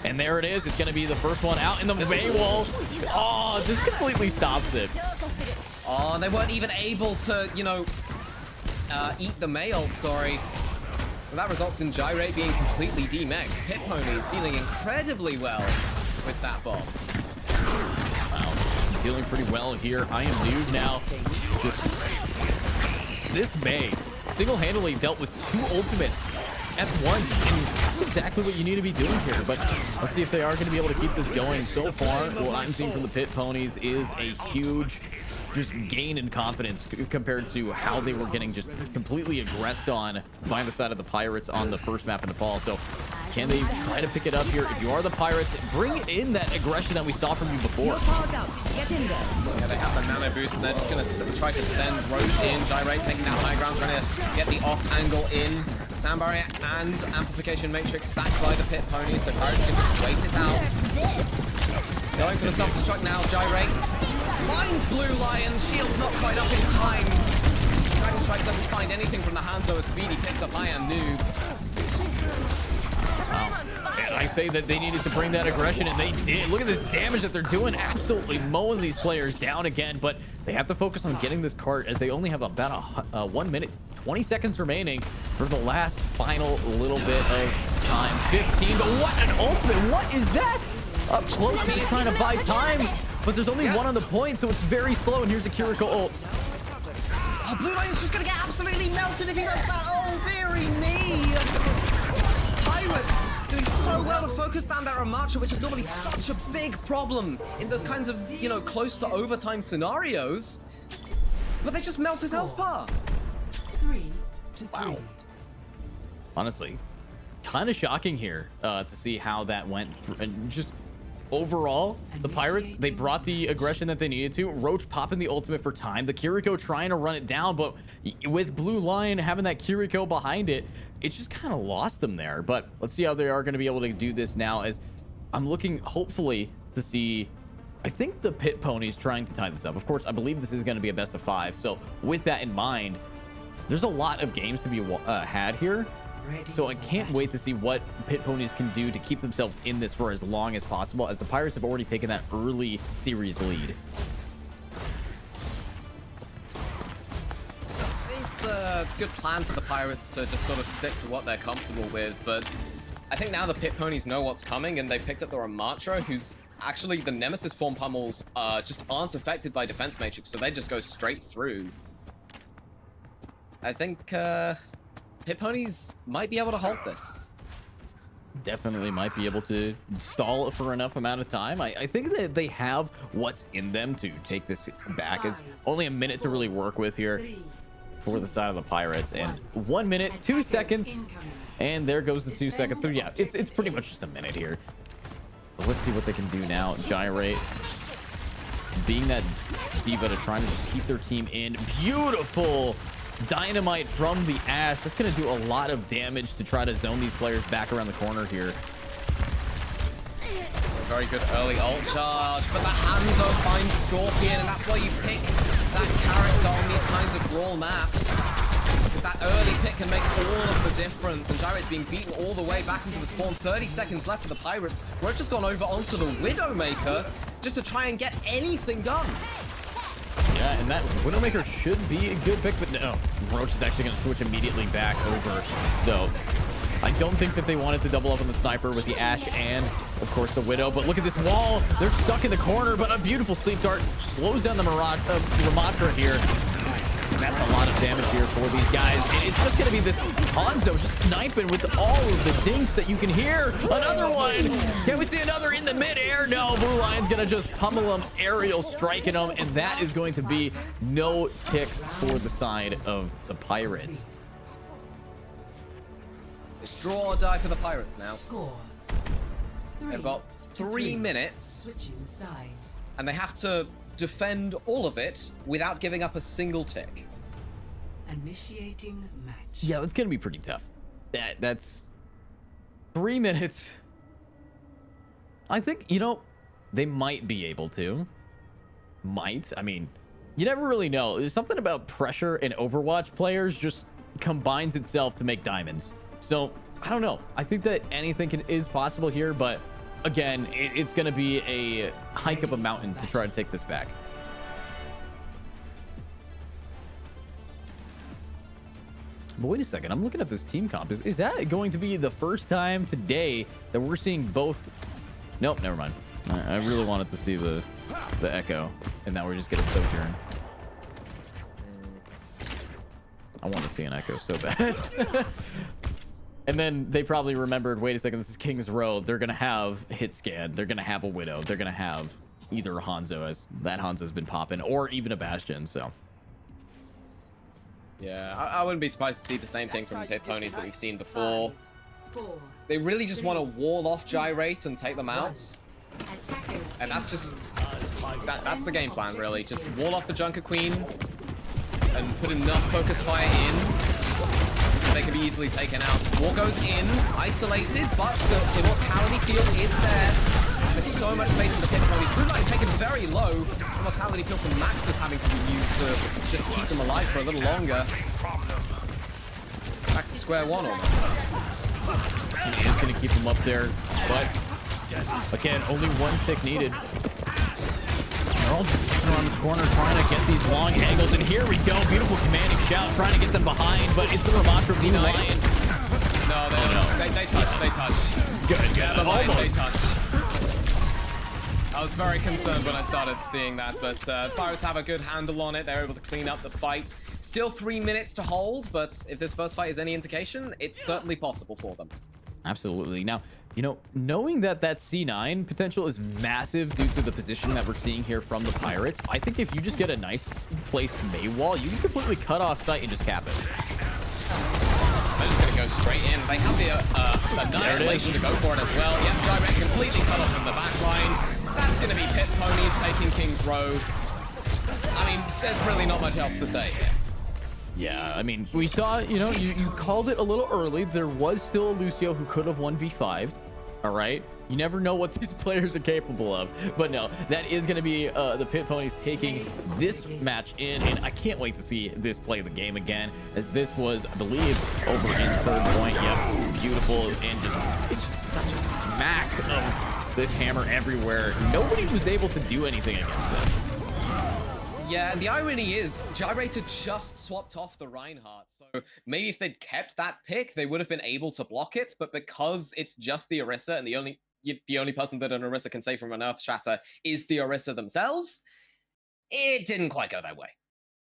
And there it is. It's going to be the first one out in the May wall. Oh, just completely stops it. Oh, they weren't even able to, you know, eat the May ult, sorry. So that results in Gyrate being completely demexed. Pit Ponies dealing incredibly well with that bomb. Wow, dealing pretty well here. I am Nude now. Just this May single-handedly dealt with 2 ultimates at once, and that's exactly what you need to be doing here. But let's see if they are going to be able to keep this going. So far, what I'm seeing from the Pit Ponies is a huge just gain in confidence compared to how they were getting just completely aggressed on by the side of the Pirates on the first map in Nepal. So can they try to pick it up here? If you are the Pirates, bring in that aggression that we saw from you before. Yeah, they have the nano boost, and they're just going to try to send Roach in. Gyrate taking that high ground, trying to get the off angle in. Sound Barrier and Amplification Matrix stacked by the Pit Ponies, so Pirates can just wait it out. Going for the self-destruct now, Gyrate finds Blue Lion, shield not quite up in time. Dragon Strike doesn't find anything from the Hanzo as Speedy picks up I Am Noob. Wow. And I say that they needed to bring that aggression, and they did. Look at this damage that they're doing, absolutely mowing these players down again, but they have to focus on getting this cart as they only have about 1 minute 20 seconds remaining for the last final little bit of time. 15, but what an ultimate. What is that? Up close, he's trying to buy time, but there's only one on the point, so it's very slow. And here's a Kiriko ult. Oh, Blue Lion's just gonna get absolutely melted if he does that. Oh, dearie me. Pirates doing so well to focus down that Ramatra, which is normally such a big problem in those kinds of, you know, close to overtime scenarios. But they just melt his health bar. 3-3. Wow. Honestly, kind of shocking here to see how that went through. And just overall, the Pirates, they brought the aggression that they needed to. Roach popping the ultimate for time. The Kiriko trying to run it down, but with Blue Lion having that Kiriko behind it, it just kind of lost them there. But let's see how they are going to be able to do this now, as I'm looking hopefully to see. I think the Pit Ponies trying to tie this up. Of course, I believe this is going to be a best of 5. So with that in mind, there's a lot of games to be had here. So I can't wait to see what Pit Ponies can do to keep themselves in this for as long as possible, as the Pirates have already taken that early series lead. It's a good plan for the Pirates to just sort of stick to what they're comfortable with, but I think now the Pit Ponies know what's coming, and they picked up the Ramatra, who's actually the Nemesis form pummels just aren't affected by Defense Matrix, so they just go straight through. I think Pit Ponies might be able to halt this. Definitely might be able to stall for enough amount of time. I think that they have what's in them to take this back. As only a minute to really work with here for the side of the Pirates, and 1 minute 2 seconds, and there goes the 2 seconds. So yeah, it's pretty much just a minute here. So let's see what they can do now. Gyrate being that diva to try to just keep their team in. Beautiful dynamite from the Ash. That's going to do a lot of damage to try to zone these players back around the corner here. Very good early ult charge, but the Hanzo finds Scorpion, and that's why you pick that character on these kinds of brawl maps. Because that early pick can make all of the difference, and Gyrate's being beaten all the way back into the spawn. 30 seconds left for the Pirates. Roach has gone over onto the Widowmaker just to try and get anything done. Yeah, and that Widowmaker should be a good pick, but no. Roach is actually going to switch immediately back over. So I don't think that they wanted to double up on the sniper with the Ash and, of course, the Widow. But look at this wall. They're stuck in the corner, but a beautiful sleep dart slows down the Ramatra here. And that's a lot of damage here for these guys. And it's just going to be this Hanzo just sniping with all of the dinks that you can hear. Another one. Can we see another in the midair? No, Blue Lion's going to just pummel him, aerial striking him. And that is going to be no ticks for the side of the Pirates. Draw or die for the Pirates now. Score. They've got 3 minutes. Switching sides. And they have to defend all of it without giving up a single tick. Initiating match. Yeah, that's gonna be pretty tough. That's 3 minutes. I think, you know, they might be able to. I mean, you never really know. There's something about pressure in Overwatch players just combines itself to make diamonds. So I don't know. I think that anything is possible here, but again, it's going to be a hike up a mountain to try to take this back. But wait a second, I'm looking at this team comp. Is that going to be the first time today that we're seeing both? Nope, never mind. I really wanted to see the Echo, and now we're just getting Sojourn. I want to see an Echo so bad. And then they probably remembered, wait a second, this is King's Row. They're going to have hit scan. They're going to have a Widow. They're going to have either a Hanzo, as that Hanzo's been popping, or even a Bastion, so. Yeah, I wouldn't be surprised to see the same thing from the Pit Ponies that we've seen before. They really just want to wall off Gyrate and take them out. And that's just... That's the game plan, really. Just wall off the Junker Queen and put enough focus fire in so they can be easily taken out. War goes in, isolated, but the Immortality field is there. There's so much space for the Pit Ponies. Blue Light taken very low. Immortality field from Max is having to be used to just keep them alive for a little longer. Back to square one almost. He is going to keep him up there, but again, only one tick needed. They're all just around this corner trying to get these long angles, and here we go. Beautiful commanding shout, trying to get them behind, but it's the Ramatra Blue Lion. No, they touch. Good, Never mind, they almost. touch. I was very concerned when I started seeing that, but Pirates have a good handle on it. They're able to clean up the fight. Still 3 minutes to hold, but if this first fight is any indication, it's certainly possible for them. Absolutely. Now, you know, knowing that C9 potential is massive due to the position that we're seeing here from the Pirates, I think if you just get a nice placed May wall, you can completely cut off sight and just cap it. They're just going to go straight in. They have the Annihilation to go for it as well. Yep, Gyrate completely cut off from the back line. That's going to be Pit Ponies taking King's Row. I mean, there's really not much else to say here. Yeah, I mean, we saw, you know, you called it a little early. There was still a Lucio who could have 1v5'd. All right. You never know what these players are capable of. But no, that is going to be the Pit Ponies taking this match in. And I can't wait to see this play the game again, as this was, I believe, over in third point. Yep. Beautiful. And it's just such a smack of this hammer everywhere. Nobody was able to do anything against this. Yeah, and the irony is, Gyrate had just swapped off the Reinhardt, so maybe if they'd kept that pick, they would have been able to block it, but because it's just the Orisa, and the only person that an Orisa can save from an Earth Shatter is the Orisa themselves, it didn't quite go their way.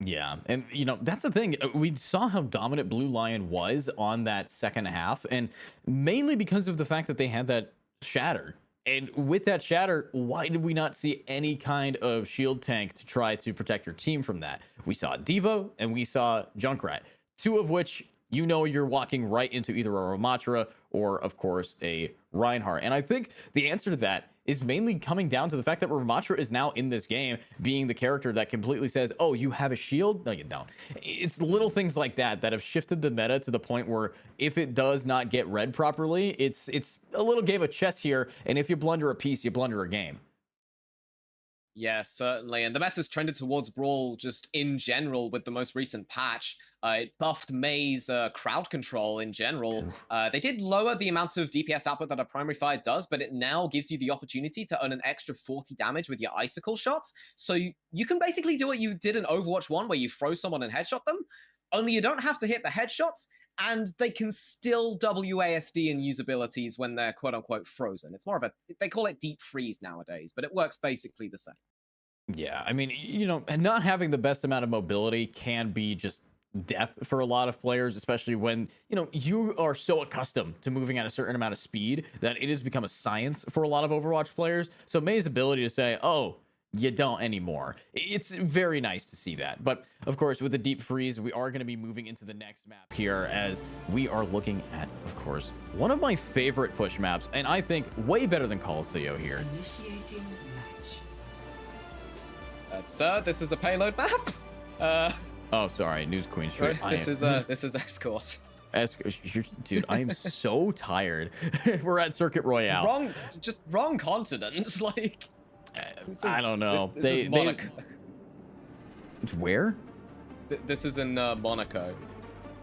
Yeah, and you know, that's the thing. We saw how dominant Blue Lion was on that second half, and mainly because of the fact that they had that shatter. And with that shatter, why did we not see any kind of shield tank to try to protect your team from that? We saw Devo and we saw Junkrat, two of which, you know, you're walking right into either a Ramatra or, of course, a Reinhardt. And I think the answer to that is mainly coming down to the fact that Ramatra is now in this game being the character that completely says, oh, you have a shield? No, you don't. It's little things like that that have shifted the meta to the point where if it does not get read properly, it's a little game of chess here. And if you blunder a piece, you blunder a game. Yeah, certainly. And the meta's trended towards Brawl just in general with the most recent patch. It buffed May's crowd control in general. They did lower the amount of DPS output that a primary fire does, but it now gives you the opportunity to earn an extra 40 damage with your icicle shots. So you can basically do what you did in Overwatch 1 where you throw someone and headshot them, only you don't have to hit the headshots, and they can still WASD and use abilities when they're quote-unquote frozen. It's more of they call it deep freeze nowadays, but it works basically the same. Yeah, I mean, you know, and not having the best amount of mobility can be just death for a lot of players, especially when, you know, you are so accustomed to moving at a certain amount of speed that it has become a science for a lot of Overwatch players. So May's ability to say, oh, you don't anymore. It's very nice to see that. But of course, with the deep freeze, we are going to be moving into the next map here as we are looking at, of course, one of my favorite push maps, and I think way better than Coliseum here. Initiating match. This is a payload map. Oh, sorry, News Queen Street. This is escort. Dude, I am so tired. We're at Circuit Royale. Just wrong continent. Like, I don't know. This is Monaco. It's where? This is in Monaco.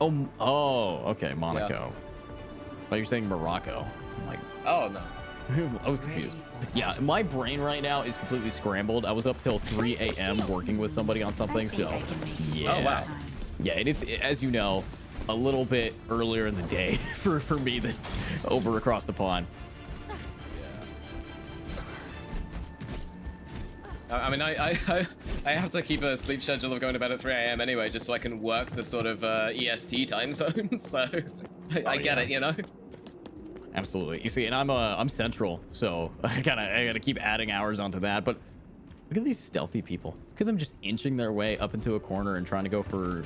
Oh, okay, Monaco. But you're saying Morocco. I'm like, oh no. I was confused. Yeah, my brain right now is completely scrambled. I was up till 3 a.m. working with somebody on something, so yeah. Oh wow. Yeah, and it's, as you know, a little bit earlier in the day for me than over across the pond. I mean, I have to keep a sleep schedule of going to bed at 3 a.m. anyway, just so I can work the sort of EST time zone. So I get it, you know. Absolutely. You see, and I'm central, so I gotta keep adding hours onto that. But look at these stealthy people. Look at them just inching their way up into a corner and trying to go for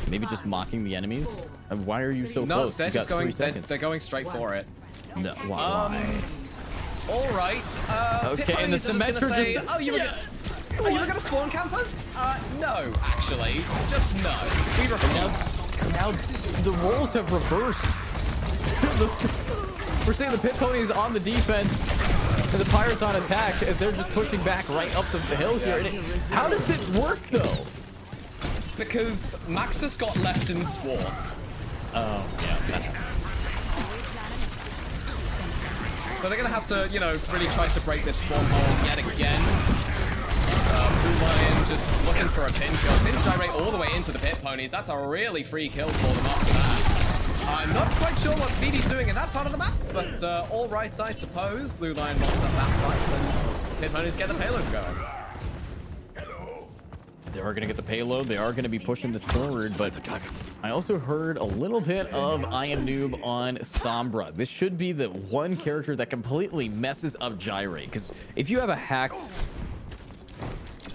maybe just mocking the enemies. Why are you so no, close? they're just going. They're going straight for it. No, why? All right. Okay, and the Symmetra say, oh, you were gonna spawn campers? No, actually, just no. We refuse. Now the roles have reversed. We're seeing the Pit Ponies on the defense and the Pirates on attack as they're just pushing back right up the hill here. And how does it work though? Because Maxus got left in spawn. Oh, yeah. So they're gonna have to, you know, really try to break this spawn hole yet again. Blue Lion just looking for a pin kill. Pins gyrate all the way into the Pit Ponies. That's a really free kill for them after that. I'm not quite sure what Speedy's doing in that part of the map, but all right, I suppose. Blue Lion locks up that fight, and Pit Ponies get the payload going. They are going to get the payload. They are going to be pushing this forward, but I also heard a little bit of I Am Noob on Sombra. This should be the one character that completely messes up Gyrate, because if you have a hacked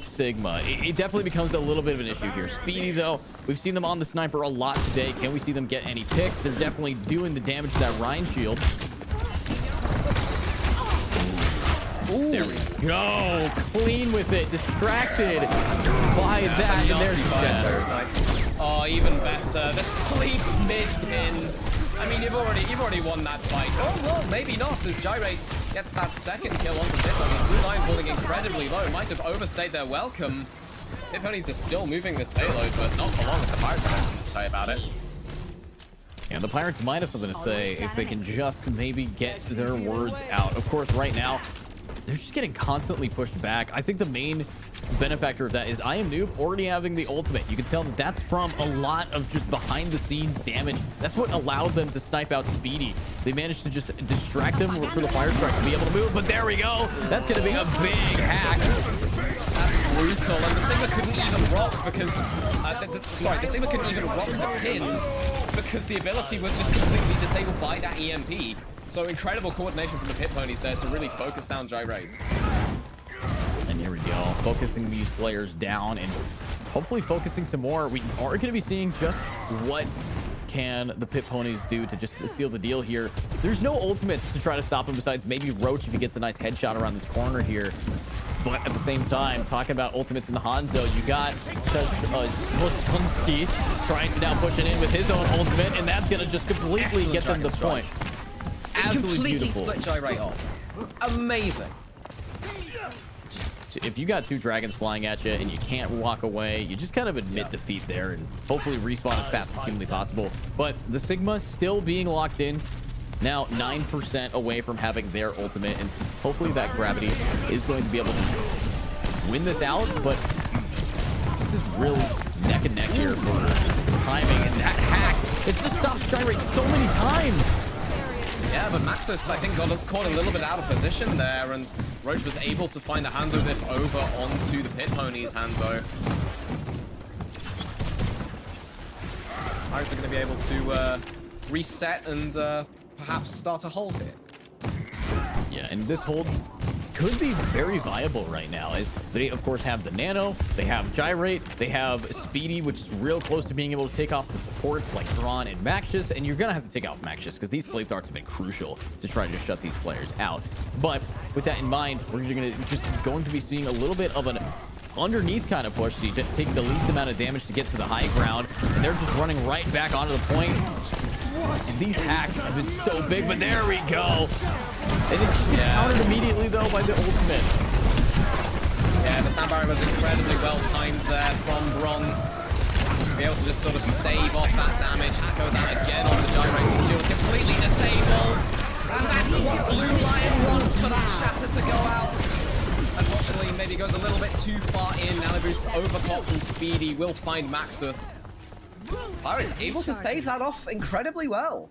Sigma, it definitely becomes a little bit of an issue here. Speedy, though, we've seen them on the sniper a lot today. Can we see them get any picks? They're definitely doing the damage to that Rhine shield. Ooh. There we go. Clean with it. Distracted by that. And there's death. Oh, even better. The sleep mid-pin. I mean, you've already won that fight. Oh, well, maybe not, as Gyrate gets that second kill onto Pit Ponies. Blue Line falling incredibly low. Might have overstayed their welcome. Pit Ponies are still moving this payload, but not for long if the Pirates have anything to say about it. Yeah, the Pirates might have something to say if they can just maybe get their words out. Of course, right now, they're just getting constantly pushed back. I think the main benefactor of that is I Am Noob already having the ultimate. You can tell that that's from a lot of just behind the scenes damage. That's what allowed them to snipe out Speedy. They managed to just distract them for the fire strike to be able to move, but there we go. That's going to be a big hack. That's brutal, and the Sigma couldn't even rock because the Sigma couldn't even rock the pin because the ability was just completely disabled by that EMP. So incredible coordination from the Pit Ponies there to really focus down Gyrate. And here we go, focusing these players down and hopefully focusing some more. We are going to be seeing just what can the Pit Ponies do to just seal the deal here. There's no ultimates to try to stop him besides maybe Roach if he gets a nice headshot around this corner here. But at the same time, talking about ultimates in the Hanzo, you got Sposkunski trying to now push it in with his own ultimate, and that's going to just completely get them the point. Absolutely completely beautiful. Split Gyrate off. Amazing. If you got two dragons flying at you and you can't walk away, you just kind of admit defeat there and hopefully respawn as fast as humanly possible. But the Sigma still being locked in, now 9% away from having their ultimate, and hopefully that gravity is going to be able to win this out. But this is really neck and neck here for timing, and that hack, it just stops Gyrate so many times. Yeah, but Maxus, I think, got caught a little bit out of position there, and Roach was able to find the Hanzo diff over onto the Pit Ponies Hanzo. Pirates are going to be able to reset and perhaps start a hold here. Yeah, and this hold could be very viable right now, as they of course have the Nano, they have Gyrate, they have Speedy, which is real close to being able to take off the supports like Thrawn and Maxus, and you're gonna have to take off Maxus because these slave darts have been crucial to try to shut these players out. But with that in mind, we're going to be seeing a little bit of an underneath kind of push. So you take the least amount of damage to get to the high ground, and they're just running right back onto the point. And these hacks have been so big, but there we go. And it's countered immediately though by the ultimate. Yeah, the sound barrier was incredibly well timed there from Bron to be able to just sort of stave off that damage. Hack goes out again on the gyrating shield, completely disabled. And that's what Blue Lion wants, for that shatter to go out. Unfortunately, maybe goes a little bit too far in. Now the boost overclock from Speedy will find Maxus. Pirates able to stave that off incredibly well.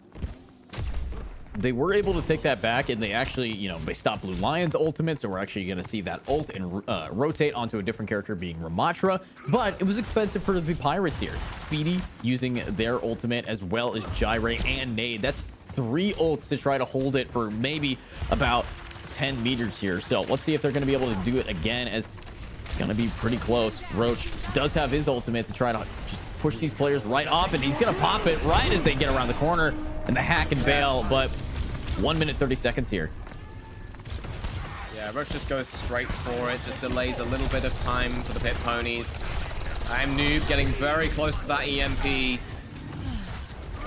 They were able to take that back, and they actually, they stopped Blue Lion's ultimate, so we're actually going to see that ult and rotate onto a different character being Ramatra, but it was expensive for the Pirates here. Speedy using their ultimate as well as Gyrate and Nade. That's 3 ults to try to hold it for maybe about 10 meters here. So let's see if they're going to be able to do it again, as it's going to be pretty close. Roach does have his ultimate to try to just push these players right off, and he's going to pop it right as they get around the corner, and the hack and bail, but 1 minute 30 seconds here. Yeah, Roach just goes straight for it, just delays a little bit of time for the Pit Ponies. I'm Noob getting very close to that EMP.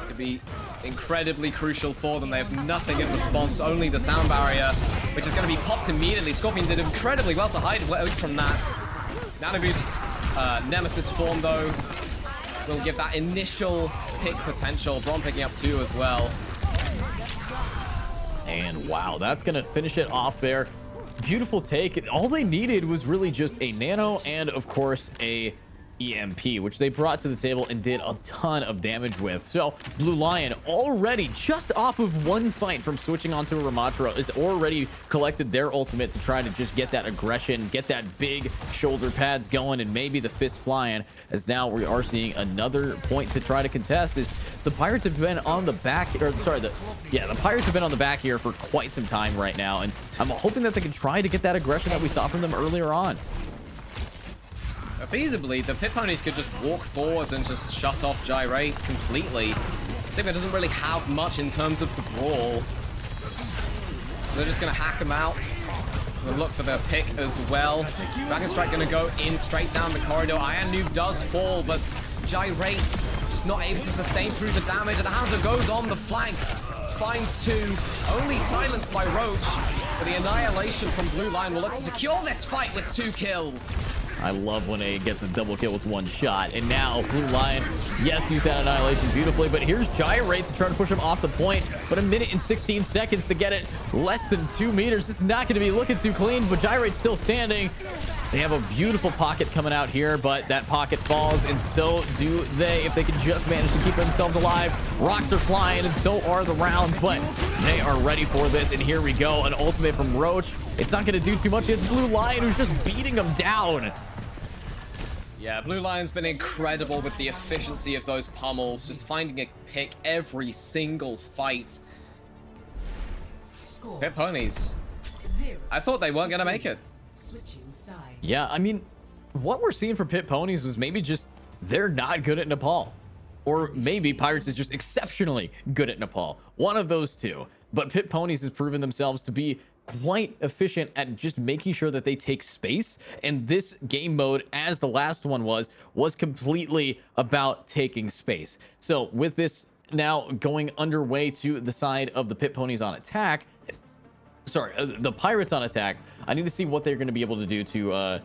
Could be incredibly crucial for them. They have nothing in response, only the sound barrier, which is going to be popped immediately. Scorpion did incredibly well to hide away from that. Nano Boost, Nemesis form though, will give that initial pick potential. Bron picking up 2 as well. And wow, that's going to finish it off there. Beautiful take. All they needed was really just a nano and, of course, a EMP, which they brought to the table and did a ton of damage with. So Blue Lion already just off of 1 fight from switching onto a Ramatra is already collected their ultimate to try to just get that aggression, get that big shoulder pads going, and maybe the fist flying, as now we are seeing another point to try to contest. Is the Pirates have been on the back, or sorry, the Pirates have been on the back here for quite some time right now, and I'm hoping that they can try to get that aggression that we saw from them earlier on. Feasibly, the Pit Ponies could just walk forwards and just shut off Gyrate completely. Sigma doesn't really have much in terms of the brawl. So they're just going to hack them out. We'll look for the pick as well. Dragon Strike going to go in straight down the corridor. Iron Noob does fall, but Gyrate just not able to sustain through the damage. And the Houndsdog goes on the flank. Finds 2. Only silenced by Roach. But the Annihilation from Blue Lion will look to secure this fight with 2 kills. I love when A gets a double kill with 1 shot. And now Blue Lion, yes, used that Annihilation beautifully, but here's Gyrate to try to push him off the point. But 1 minute and 16 seconds to get it less than 2 meters. This is not going to be looking too clean, but Gyrate's still standing. They have a beautiful pocket coming out here, but that pocket falls, and so do they. If they can just manage to keep themselves alive. Rocks are flying, and so are the rounds, but they are ready for this. And here we go, an ultimate from Roach. It's not going to do too much. It's Blue Lion who's just beating them down. Yeah, Blue Lion's been incredible with the efficiency of those pummels, just finding a pick every single fight. Pit Ponies. I thought they weren't going to make it. Yeah, I mean, what we're seeing from Pit Ponies was maybe just they're not good at Nepal. Or maybe Pirates is just exceptionally good at Nepal. One of those two. But Pit Ponies has proven themselves to be quite efficient at just making sure that they take space, and this game mode, as the last one was completely about taking space. So with this now going underway to the side of the Pit Ponies on attack, the Pirates on attack, I need to see what they're going to be able to do to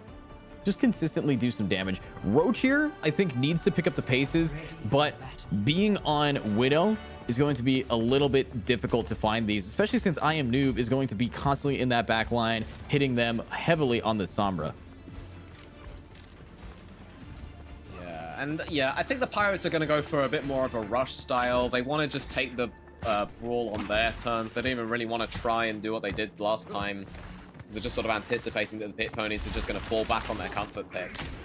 just consistently do some damage. Roach here, I think, needs to pick up the paces, but being on Widow is going to be a little bit difficult to find these, especially since I Am Noob is going to be constantly in that back line, hitting them heavily on the Sombra. Yeah, I think the Pirates are going to go for a bit more of a rush style. They want to just take the brawl on their terms. They don't even really want to try and do what they did last time, because they're just sort of anticipating that the Pit Ponies are just going to fall back on their comfort picks.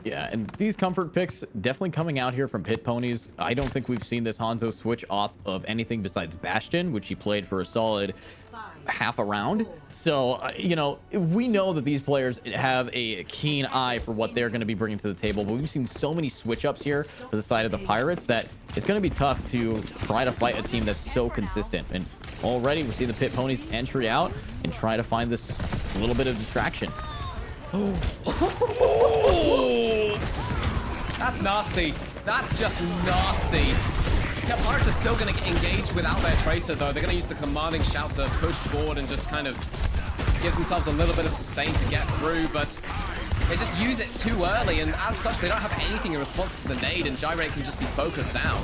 Yeah, and these comfort picks definitely coming out here from Pit Ponies. I don't think we've seen this Hanzo switch off of anything besides Bastion, which he played for a solid half a round. So, you know, we know that these players have a keen eye for what they're going to be bringing to the table, but we've seen so many switch ups here for the side of the Pirates that it's going to be tough to try to fight a team that's so consistent. And already we're seeing the Pit Ponies entry out and try to find this little bit of distraction. That's nasty. That's just nasty. Yeah, Pirates are still going to engage without their Tracer, though. They're going to use the commanding shout to push forward and just kind of give themselves a little bit of sustain to get through, but they just use it too early, and as such, they don't have anything in response to the nade, and Gyrate can just be focused down.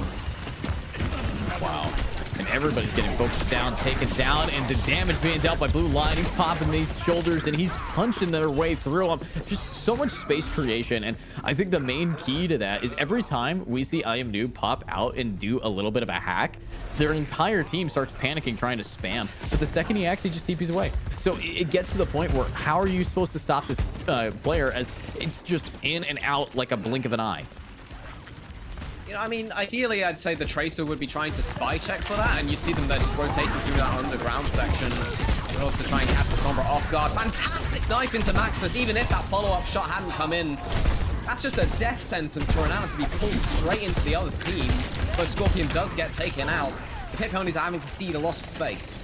Wow. And everybody's getting focused down, taken down, and the damage being dealt by Blue Line. He's popping these shoulders and he's punching their way through them. Just so much space creation. And I think the main key to that is every time we see I Am Noob pop out and do a little bit of a hack, their entire team starts panicking, trying to spam. But the second he actually just TPs away. So it gets to the point where how are you supposed to stop this player as it's just in and out like a blink of an eye? You know, I mean, ideally, I'd say the Tracer would be trying to spy check for that, and you see them there just rotating through that underground section in order to try and catch the Sombra off guard. Fantastic knife into Maxus, even if that follow-up shot hadn't come in. That's just a death sentence for an Alan to be pulled straight into the other team. Though Scorpion does get taken out, the Pit Ponies are having to cede a lot of space.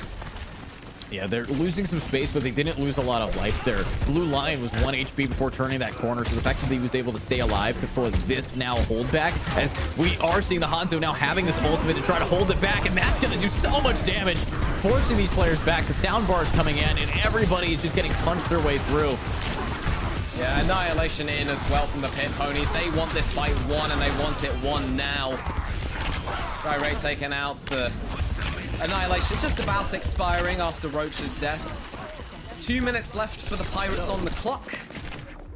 Yeah, they're losing some space, but they didn't lose a lot of life there. Blue Lion was 1 HP before turning that corner, so the fact that he was able to stay alive for this now holdback, as we are seeing the Hanzo now having this ultimate to try to hold it back, and that's going to do so much damage, forcing these players back. The sound bar is coming in, and everybody is just getting punched their way through. Yeah, Annihilation in as well from the Pit Ponies. They want this fight won, and they want it won now. Gyrate taken out. The Annihilation just about expiring after Roach's death. 2 minutes left for the Pirates on the clock.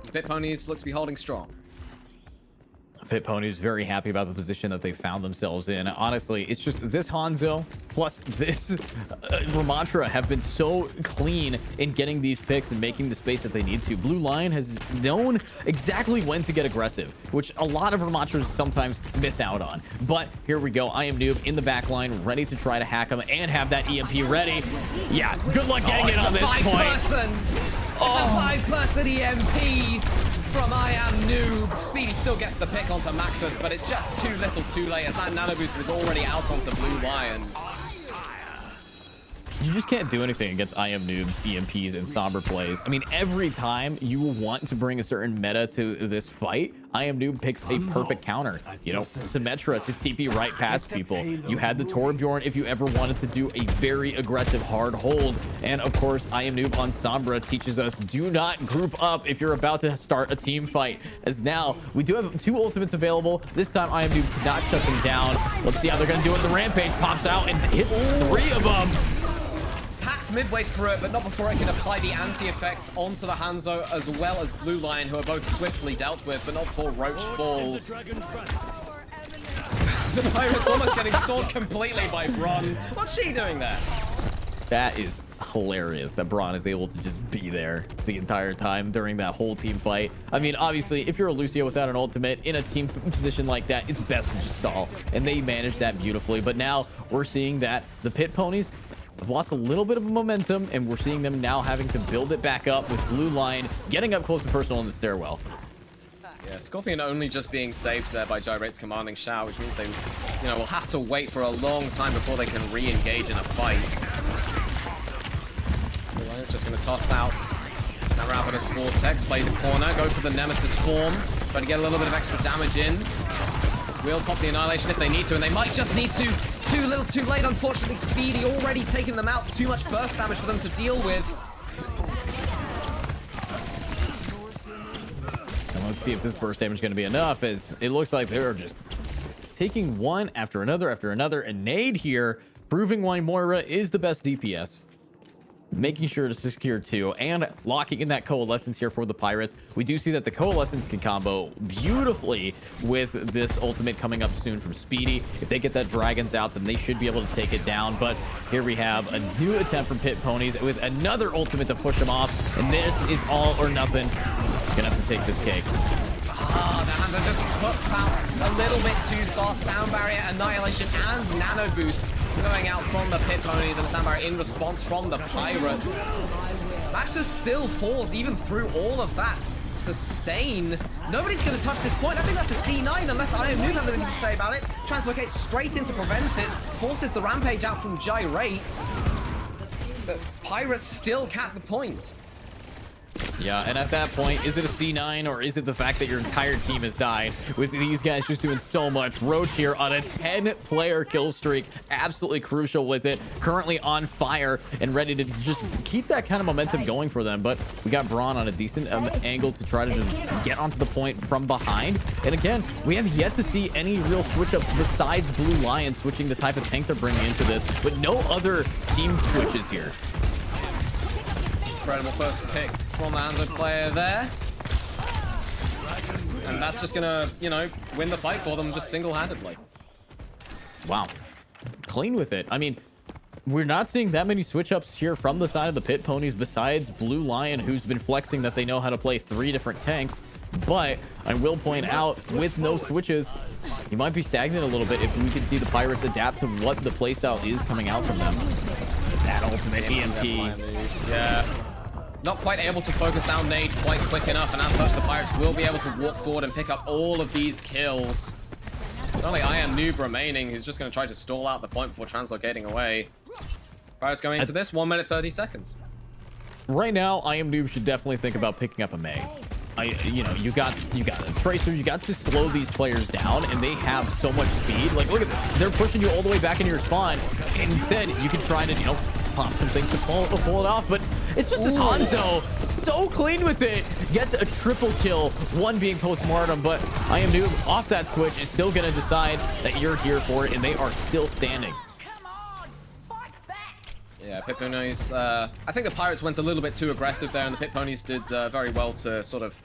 The Pit Ponies look to be holding strong. Pit Ponies very happy about the position that they found themselves in. Honestly, it's just this Hanzo plus this Ramantra have been so clean in getting these picks and making the space that they need to. Blue Lion has known exactly when to get aggressive, which a lot of Ramantras sometimes miss out on. But here we go. I Am Noob in the back line, ready to try to hack him and have that EMP ready. Yeah, good luck getting it on this point. It's a five-person EMP from I Am Noob. Speedy still gets the pick onto Maxus, but it's just too little too late as that nano boost was already out onto Blue Lion. You just can't do anything against I Am Noob's EMPs and Sombra plays. I mean, every time you want to bring a certain meta to this fight, I Am Noob picks a perfect counter. You know, Symmetra to TP right past people. You had the Torbjorn if you ever wanted to do a very aggressive hard hold. And of course, I Am Noob on Sombra teaches us do not group up if you're about to start a team fight. As now, we do have 2 ultimates available. This time, I Am Noob could not shut them down. Let's see how they're going to do it. The Rampage pops out and hits 3 of them. Packed midway through it, but not before it can apply the anti-effect onto the Hanzo as well as Blue Lion, who are both swiftly dealt with, but not before Roach falls. The Pirates almost getting stalled completely by Bron. What's she doing there? That is hilarious that Braun is able to just be there the entire time during that whole team fight. I mean, obviously, if you're a Lucio without an ultimate in a team position like that, it's best to just stall. And they managed that beautifully. But now we're seeing that the Pit Ponies have lost a little bit of momentum, and we're seeing them now having to build it back up with Blue Line getting up close and personal in the stairwell. Yeah, Scorpion only just being saved there by Gyrate's commanding shout, which means they, you know, will have to wait for a long time before they can re-engage in a fight. Blue Line's just going to toss out that Ravenous Vortex, play the corner, go for the Nemesis form, try to get a little bit of extra damage in. Will pop the Annihilation if they need to, and they might just need to. Too little, too late. Unfortunately, Speedy already taking them out. Too much burst damage for them to deal with. And let's see if this burst damage is going to be enough, as it looks like they're just taking one after another, and Nade here proving why Moira is the best DPS. Making sure to secure 2 and locking in that Coalescence here for the Pirates. We do see that the Coalescence can combo beautifully with this ultimate coming up soon from Speedy. If they get that Dragons out, then they should be able to take it down. But here we have a new attempt from Pit Ponies with another ultimate to push them off. And this is all or nothing. Gonna have to take this cake. Hanzo just hooked out a little bit too fast. Sound barrier, annihilation, and nano boost going out from the Pit Ponies, and a sound barrier in response from the Pirates. Maxus still falls even through all of that sustain. Nobody's going to touch this point. I think that's a C9 unless Iron Noob has anything to say about it. Translocates straight in to prevent it. Forces the rampage out from Gyrate. But Pirates still cap the point. Yeah, and at that point, is it a C9 or is it the fact that your entire team has died with these guys just doing so much? Roach here on a 10-player kill streak, absolutely crucial with it, currently on fire and ready to just keep that kind of momentum going for them. But we got Braun on a decent angle to try to just get onto the point from behind. And again, we have yet to see any real switch up besides Blue Lion switching the type of tank they're bringing into this, but no other team switches here. Incredible first pick from the Hanzo player there. And that's just gonna, you know, win the fight for them just single-handedly. Wow. Clean with it. I mean, we're not seeing that many switch ups here from the side of the Pit Ponies besides Blue Lion, who's been flexing that they know how to play 3 different tanks. But I will point out, with no switches, you might be stagnant a little bit if we can see the Pirates adapt to what the playstyle is coming out from them. That ultimate EMP. Yeah. Not quite able to focus down Nade quite quick enough, and as such, the Pirates will be able to walk forward and pick up all of these kills. It's only I Am Noob remaining, who's just going to try to stall out the point before translocating away. Pirates going into this 1 minute 30 seconds. Right now, I Am Noob should definitely think about picking up a Mei. You know, you got a Tracer, you got to slow these players down, and they have so much speed. Like, look at this. They're pushing you all the way back into your spawn, and instead, you can try to, you know, pop some things to pull it off, but it's just this Hanzo so clean with it. Gets a triple kill, one being postmortem, but I Am Noob off that switch is still going to decide that you're here for it, and they are still standing. Yeah, Pit Ponies, I think the Pirates went a little bit too aggressive there, and the Pit Ponies did very well to sort of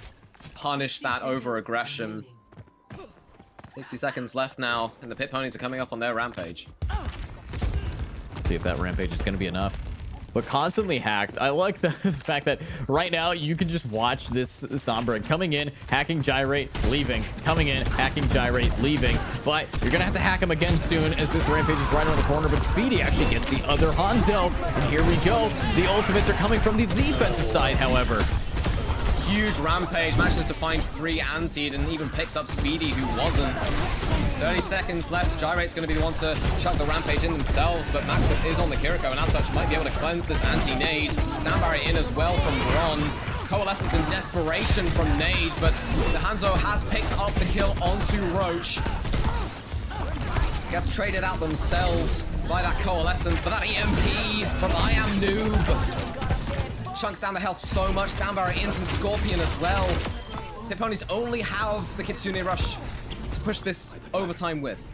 punish that over-aggression. 60 seconds left now, and the Pit Ponies are coming up on their rampage. See if that rampage is going to be enough. But constantly hacked. I like the fact that right now you can just watch this Sombra coming in, hacking Gyrate, leaving, coming in, hacking Gyrate, leaving. But you're gonna have to hack him again soon as this rampage is right around the corner. But Speedy actually gets the other Hanzo, and here we go. The ultimates are coming from the defensive side, however. Huge rampage, manages to find 3 antied and even picks up Speedy, who wasn't. 30 seconds left. Gyrate's going to be the one to chuck the rampage in themselves, but Maxus is on the Kiriko, and as such might be able to cleanse this anti-nade. Sound barrier in as well from Bron. Coalescence in desperation from Nade, but the Hanzo has picked up the kill onto Roach. Gets traded out themselves by that Coalescence, but that EMP from I Am Noob chunks down the health so much. Sound barrier in from Scorpion as well. Pit Ponies only have the Kitsune Rush to push this overtime with.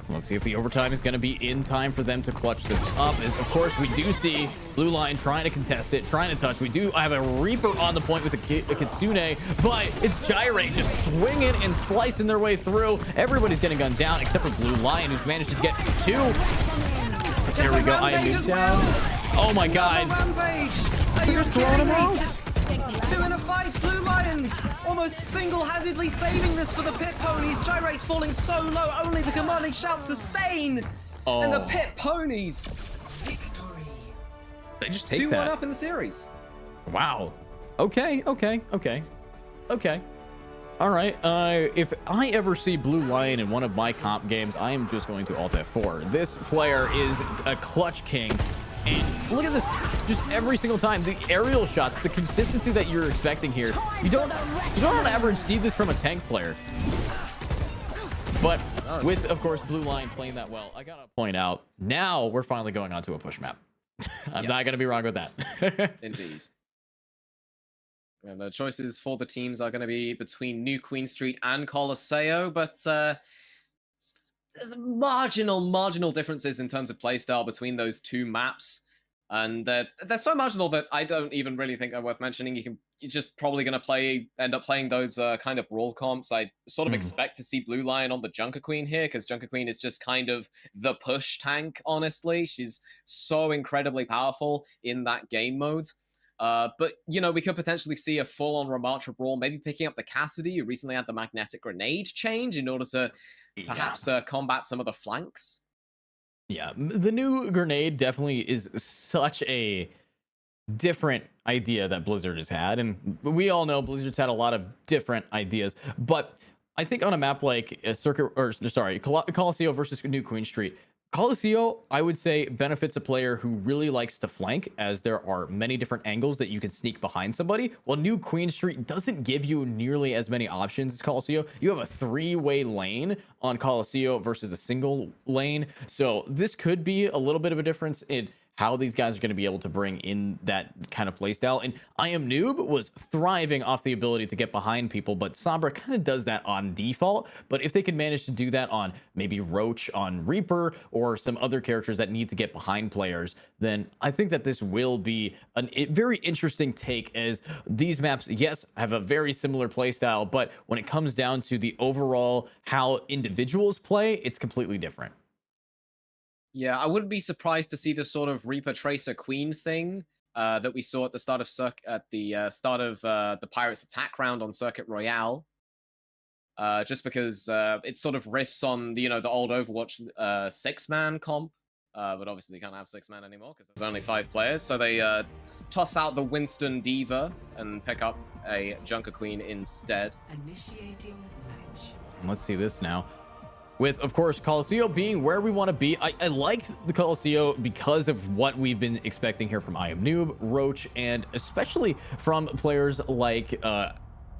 Let's see if the overtime is going to be in time for them to clutch this up. As, of course, we do see Blue Line trying to contest it, trying to touch. We do have a Reaper on the point with a Kitsune, but it's Gyrate just swinging and slicing their way through. Everybody's getting gunned down except for Blue Lion, who's managed to get 2. There we go. I am down. Oh my god. Rampage! Are you kidding me? 2 in a fight. Blue Lion almost single-handedly saving this for the Pit Ponies. Gyrate's falling so low, only the commanding shout sustain. Oh. And the Pit Ponies. They just take 2-1 that. up in the series. Wow. Okay. All right. If I ever see Blue Lion in one of my comp games, I am just going to alt F4. This player is a clutch king. And look at this, just every single time, the aerial shots, the consistency that you're expecting here. You don't on average see this from a tank player. But with, of course, Blue Lion playing that well, I gotta point out, now we're finally going on to a push map. I'm not gonna be wrong with that. Indeed. And the choices for the teams are going to be between New Queen Street and Colosseo, but there's marginal differences in terms of playstyle between those 2 maps, and they're so marginal that I don't even really think they're worth mentioning. You're just probably going to end up playing those kind of brawl comps. I sort of expect to see Blue Lion on the Junker Queen here, because Junker Queen is just kind of the push tank, honestly. She's so incredibly powerful in that game mode. But, you know, we could potentially see a full-on Ramattra Brawl, maybe picking up the Cassidy, who recently had the Magnetic Grenade change in order to perhaps combat some of the flanks. Yeah, the new grenade definitely is such a different idea that Blizzard has had, and we all know Blizzard's had a lot of different ideas, but I think on a map like a Circuit, or sorry, Colosseo versus New Queen Street, Colosseo, I would say, benefits a player who really likes to flank, as there are many different angles that you can sneak behind somebody. While New Queen Street doesn't give you nearly as many options as Colosseo. You have a three-way lane on Colosseo versus a single lane. So this could be a little bit of a difference in how these guys are going to be able to bring in that kind of playstyle. And I Am Noob was thriving off the ability to get behind people, but Sombra kind of does that on default. But if they can manage to do that on maybe Roach on Reaper or some other characters that need to get behind players, then I think that this will be a very interesting take, as these maps, yes, have a very similar playstyle, but when it comes down to the overall how individuals play, it's completely different. Yeah, I wouldn't be surprised to see the sort of Reaper Tracer Queen thing that we saw at the start of the Pirates attack round on Circuit Royale. Just because it sort of riffs on the old Overwatch 6-man comp, but obviously you can't have 6-man anymore because there's only 5 players. So they toss out the Winston Diva and pick up a Junker Queen instead. Initiating match. Let's see this now. With, of course, Colosseo being where we want to be. I like the Colosseo because of what we've been expecting here from I Am Noob, Roach, and especially from players like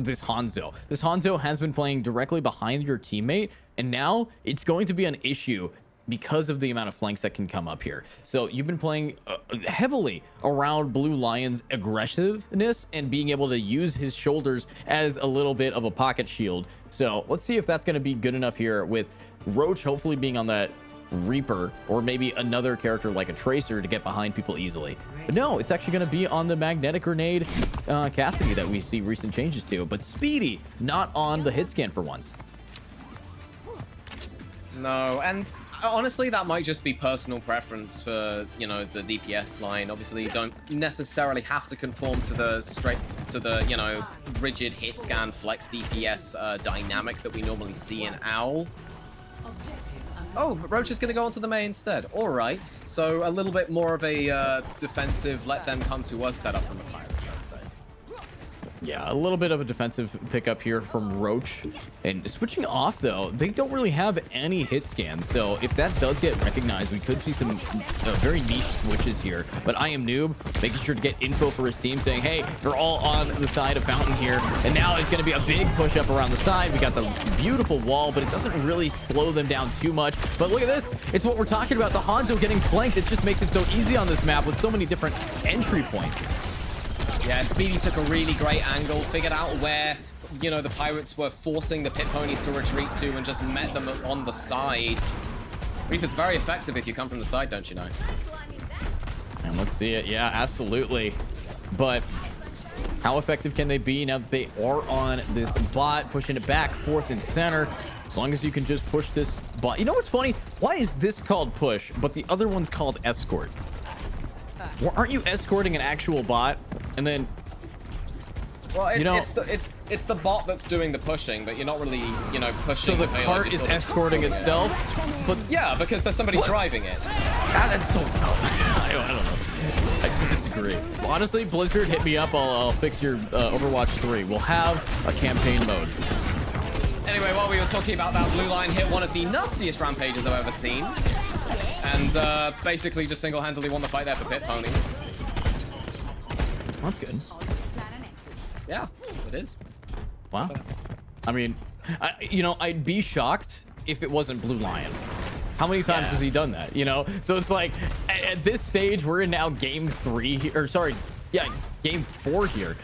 this Hanzo. This Hanzo has been playing directly behind your teammate, and now it's going to be an issue because of the amount of flanks that can come up here. So you've been playing heavily around Blue Lion's aggressiveness and being able to use his shoulders as a little bit of a pocket shield. So let's see if that's going to be good enough here, with Roach hopefully being on that Reaper, or maybe another character like a Tracer to get behind people easily. But no, it's actually going to be on the Magnetic Grenade Cassidy that we see recent changes to, but Speedy not on the hit scan for once. No, and honestly, that might just be personal preference for, the DPS line. Obviously, you don't necessarily have to conform to the rigid hit scan flex DPS dynamic that we normally see in OWL. Oh, but Roach is going to go onto the May instead. All right, so a little bit more of a defensive, let them come to us setup from the Pirates, I'd say. Yeah, a little bit of a defensive pickup here from Roach. And switching off, though, they don't really have any hit scans. So if that does get recognized, we could see some very niche switches here. But I Am Noob making sure to get info for his team, saying, hey, they're all on the side of Fountain here. And now it's going to be a big push up around the side. We got the beautiful wall, but it doesn't really slow them down too much. But look at this. It's what we're talking about. The Hanzo getting flanked. It just makes it so easy on this map with so many different entry points. Yeah, Speedy took a really great angle, figured out where, the Pirates were forcing the Pit Ponies to retreat to, and just met them on the side. Reaper's very effective if you come from the side, don't you know? And let's see it. Yeah, absolutely. But how effective can they be now that they are on this bot, pushing it back, fourth and center? As long as you can just push this bot. You know what's funny? Why is this called push, but the other one's called escort? Well, aren't you escorting an actual bot? And then, well, it's the bot that's doing the pushing, but you're not really, pushing. So the cart is escorting itself, but yeah, because there's somebody driving it. That's so dumb. I don't know. I just disagree. Honestly, Blizzard, hit me up. I'll fix your Overwatch 3. We'll have a campaign mode. Anyway, while we were talking about that, Blue Line hit one of the nastiest rampages I've ever seen, and basically just single-handedly won the fight there for Pit Ponies. That's good. Yeah, it is. Wow. I mean, I'd be shocked if it wasn't Blue Lion. How many times has he done that? So it's like at this stage, we're in now game 3, or sorry, game 4 here.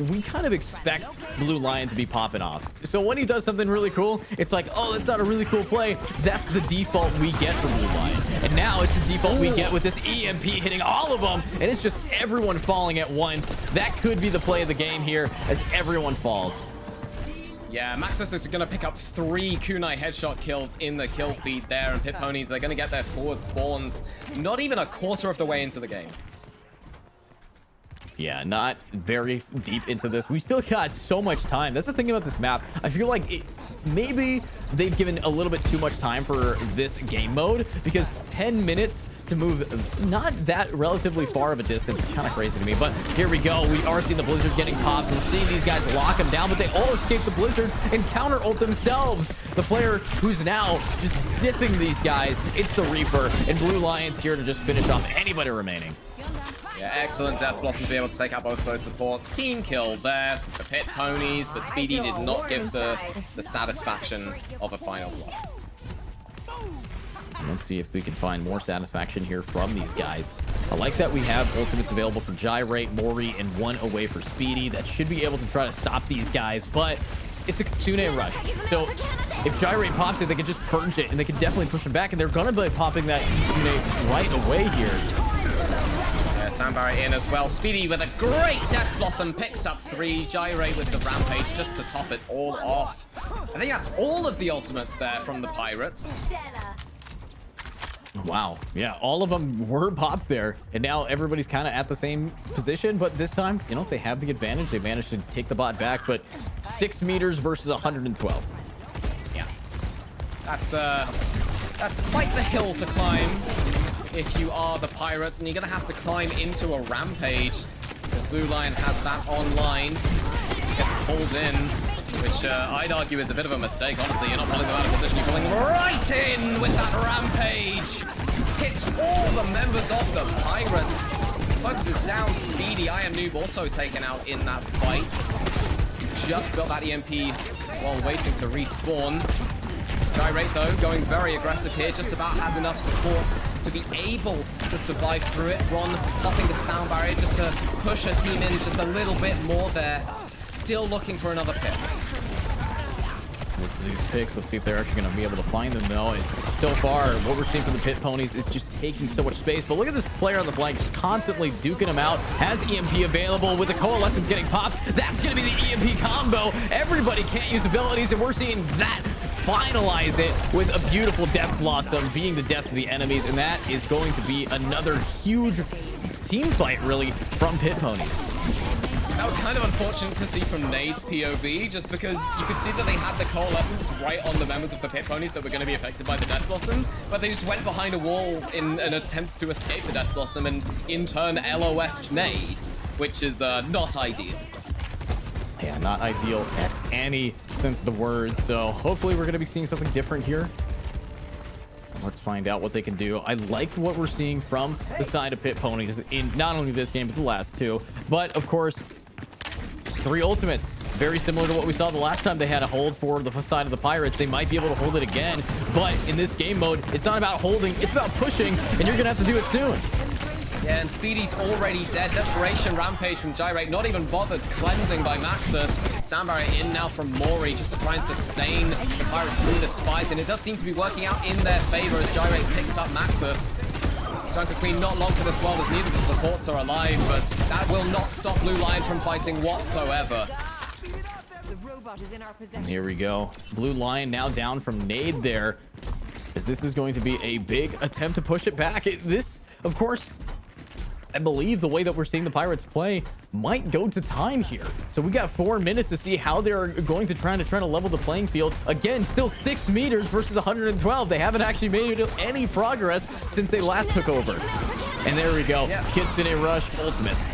We kind of expect Blue Lion to be popping off. So when he does something really cool, it's like, oh, that's not a really cool play. That's the default we get from Blue Lion. And now it's the default we get with this EMP hitting all of them. And it's just everyone falling at once. That could be the play of the game here as everyone falls. Yeah, Maxis is going to pick up 3 kunai headshot kills in the kill feed there. And Pit Ponies, they're going to get their forward spawns not even a quarter of the way into the game. Yeah, not very deep into this. We still got so much time. That's the thing about this map. I feel like maybe they've given a little bit too much time for this game mode, because 10 minutes to move not that relatively far of a distance is kind of crazy to me. But here we go. We are seeing the blizzard getting popped. We're seeing these guys lock them down, but they all escape the blizzard and counter ult themselves. The player who's now just dipping these guys, it's the Reaper, and Blue Lion's here to just finish off anybody remaining. Yeah, excellent Death Blossom to be able to take out both those supports. Team kill there for the Pit Ponies, but Speedy did not give the satisfaction of a final blow. Let's see if we can find more satisfaction here from these guys. I like that we have ultimates available for Gyrate, Mori, and one away for Speedy. That should be able to try to stop these guys, but it's a Kitsune rush. So if Gyrate pops it, they can just purge it, and they can definitely push him back, and they're going to be popping that Kitsune right away here. Sandbar in as well. Speedy with a great Death Blossom picks up 3. Gyrate with the Rampage just to top it all off. I think that's all of the ultimates there from the Pirates. Wow. Yeah, all of them were popped there, and now everybody's kind of at the same position, but this time, you know, they have the advantage. They managed to take the bot back, but 6 meters versus 112. Yeah. That's quite the hill to climb if you are the Pirates, and you're going to have to climb into a Rampage, because Blue Lion has that online. Gets pulled in, which I'd argue is a bit of a mistake. Honestly, you're not pulling them out of position. You're pulling them right in with that Rampage. Hits all the members of the Pirates. Focuses down Speedy. I Am Noob also taken out in that fight. Just built that EMP while waiting to respawn. Gyrate, though, going very aggressive here. Just about has enough supports to be able to survive through it. Ron popping the sound barrier just to push her team in just a little bit more there. Still looking for another pick. Look for these picks. Let's see if they're actually going to be able to find them, though. And so far, what we're seeing from the Pit Ponies is just taking so much space. But look at this player on the flank, just constantly duking him out. Has EMP available with the Coalescence getting popped. That's going to be the EMP combo. Everybody can't use abilities, and we're seeing that finalize it with a beautiful Death Blossom being the death of the enemies. And that is going to be another huge team fight, really, from Pit Ponies. That was kind of unfortunate to see from Nade's POV, just because you could see that they had the Coalescence right on the members of the Pit Ponies that were going to be affected by the Death Blossom, but they just went behind a wall in an attempt to escape the Death Blossom and in turn LOS'd Nade, which is not ideal. Yeah, not ideal at any sense of the word. So hopefully we're going to be seeing something different here. Let's find out what they can do. I like what we're seeing from the side of Pit Ponies in not only this game, but the last two. But of course, 3 ultimates. Very similar to what we saw the last time they had a hold for the side of the Pirates. They might be able to hold it again. But in this game mode, it's not about holding. It's about pushing. And you're going to have to do it soon. Yeah, and Speedy's already dead. Desperation Rampage from Gyrate, not even bothered. Cleansing by Maxus. Soundbarrier in now from Mori, just to try and sustain the Pirates through this fight. And it does seem to be working out in their favor as Gyrate picks up Maxus. Junker Queen not long for this world as neither of the supports are alive, but that will not stop Blue Lion from fighting whatsoever. The robot is in our possession. And here we go. Blue Lion now down from Nade there, as this is going to be a big attempt to push it back. This, of course, I believe the way that we're seeing the Pirates play might go to time here. So we got 4 minutes to see how they're going to try to level the playing field. Again, still 6 meters versus 112. They haven't actually made any progress since they last took over. And there we go. Yeah. Kitsune Rush ultimates.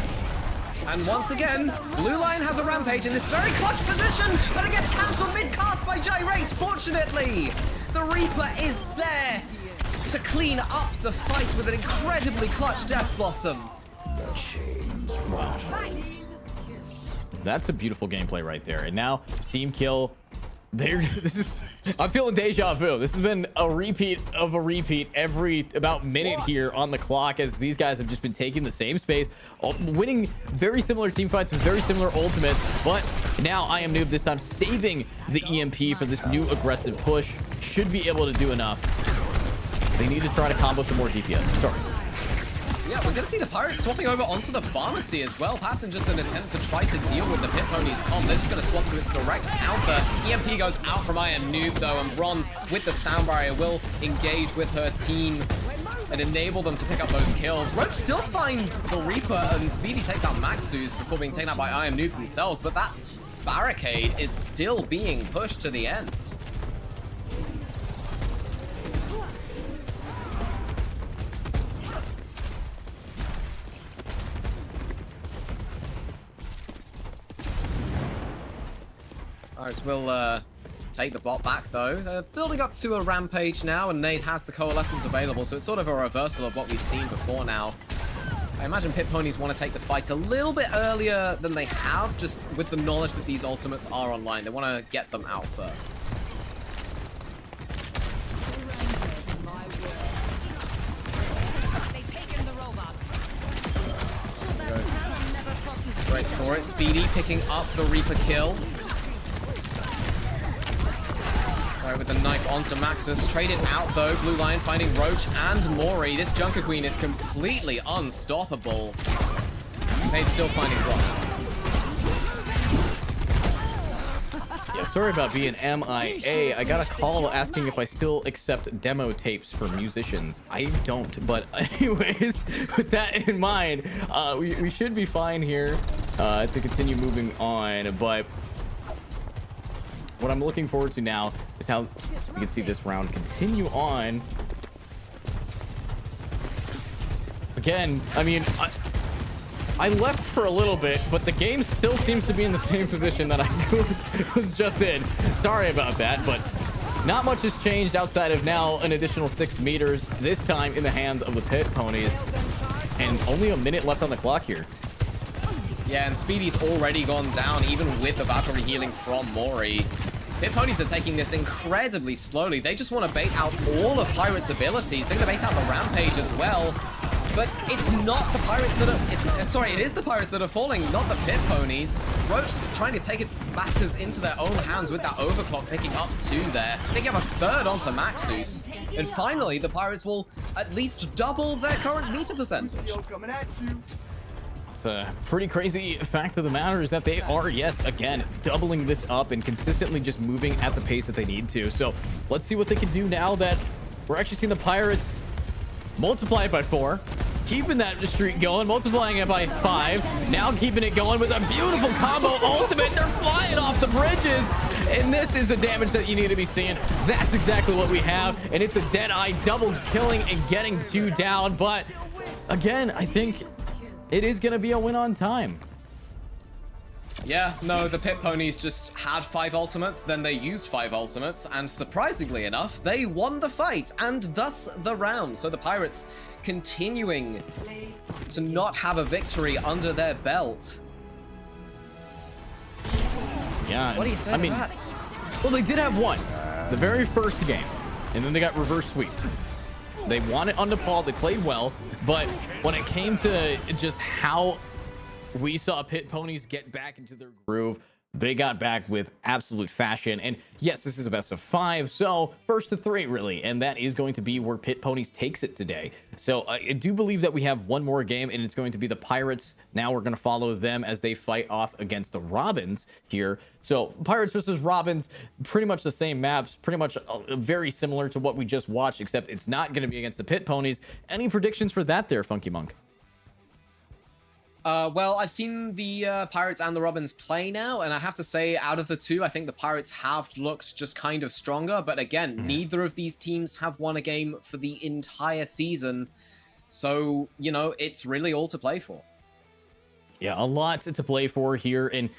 And once again, Blue Lion has a Rampage in this very clutch position, but it gets cancelled mid-cast by Gyrate, fortunately. The Reaper is there to clean up the fight with an incredibly clutch Death Blossom. Wow. That's a beautiful gameplay right there. And now team kill. I'm feeling deja vu. This has been a repeat of a repeat every about minute here on the clock, as these guys have just been taking the same space, winning very similar team fights with very similar ultimates. But now I Am Noob this time saving the EMP for this new aggressive push. Should be able to do enough. They need to try to combo some more DPS. Sorry. Yeah, we're going to see the Pirates swapping over onto the Pharmacy as well, perhaps in just an attempt to try to deal with the Pit Ponies comp. They're just going to swap to its direct counter. EMP goes out from I Am Noob, though, and Ron, with the sound barrier, will engage with her team. and enable them to pick up those kills. Roach still finds the Reaper, and Speedy takes out Maxus before being taken out by Iron Noob themselves, but that barricade is still being pushed to the end. Alright, we'll take the bot back though. They're building up to a rampage now, and Nade has the coalescence available, so it's sort of a reversal of what we've seen before now. I imagine Pit Ponies want to take the fight a little bit earlier than they have, just with the knowledge that these ultimates are online. They want to get them out first. Straight for it. Speedy picking up the Reaper kill. With the knife onto Maxus. Traded out though. Blue Lion finding Roach and Mori. This Junker Queen is completely unstoppable. Nade's still finding Rock. Yeah, sorry about being MIA. I got a call asking if I still accept demo tapes for musicians. I don't, but anyways, with that in mind, we should be fine here to continue moving on, but what I'm looking forward to now is how we can see this round continue on. Again, I mean, I left for a little bit, but the game still seems to be in the same position that I was just in. Sorry about that, but not much has changed outside of now an additional 6 meters, this time in the hands of the Pit Ponies. And only a minute left on the clock here. Yeah, and Speedy's already gone down, even with the Valkyrie healing from Mori. Pit Ponies are taking this incredibly slowly. They just want to bait out all of Pirate's abilities. They're going to bait out the Rampage as well. But it's not the Pirates that are... it is the Pirates that are falling, not the Pit Ponies. Roach trying to take matters into their own hands with that overclock picking up 2 there. They have a third onto Maxus. And finally, the Pirates will at least double their current meter percentage. It's a pretty crazy fact of the matter is that they are, yes, again, doubling this up and consistently just moving at the pace that they need to. So let's see what they can do now that we're actually seeing the Pirates multiply it by 4, keeping that streak going, multiplying it by 5, now keeping it going with a beautiful combo ultimate. They're flying off the bridges, and this is the damage that you need to be seeing. That's exactly what we have, and it's a Deadeye double killing and getting 2 down. But again, I think it is going to be a win on time. Yeah, no, the Pit Ponies just had 5 ultimates, then they used 5 ultimates, and surprisingly enough, they won the fight, and thus the round. So the Pirates continuing to not have a victory under their belt. Yeah. What do you say to that? Well, they did have one, the very first game, and then they got reverse sweep. They won it on Nepal, they played well, but when it came to just how we saw Pit Ponies get back into their groove, they got back with absolute fashion. And yes, this is a best of 5, so first to 3 really, and that is going to be where Pit Ponies takes it today. So I do believe that we have one more game, and it's going to be the Pirates. Now we're going to follow them as they fight off against the Robins here. So Pirates versus Robins, pretty much the same maps, pretty much very similar to what we just watched, except it's not going to be against the Pit Ponies. Any predictions for that there, Funky Monk? Well, I've seen the Pirates and the Robins play now, and I have to say, out of the 2, I think the Pirates have looked just kind of stronger. But again, neither of these teams have won a game for the entire season. So, you know, it's really all to play for. Yeah, a lot to play for here. And,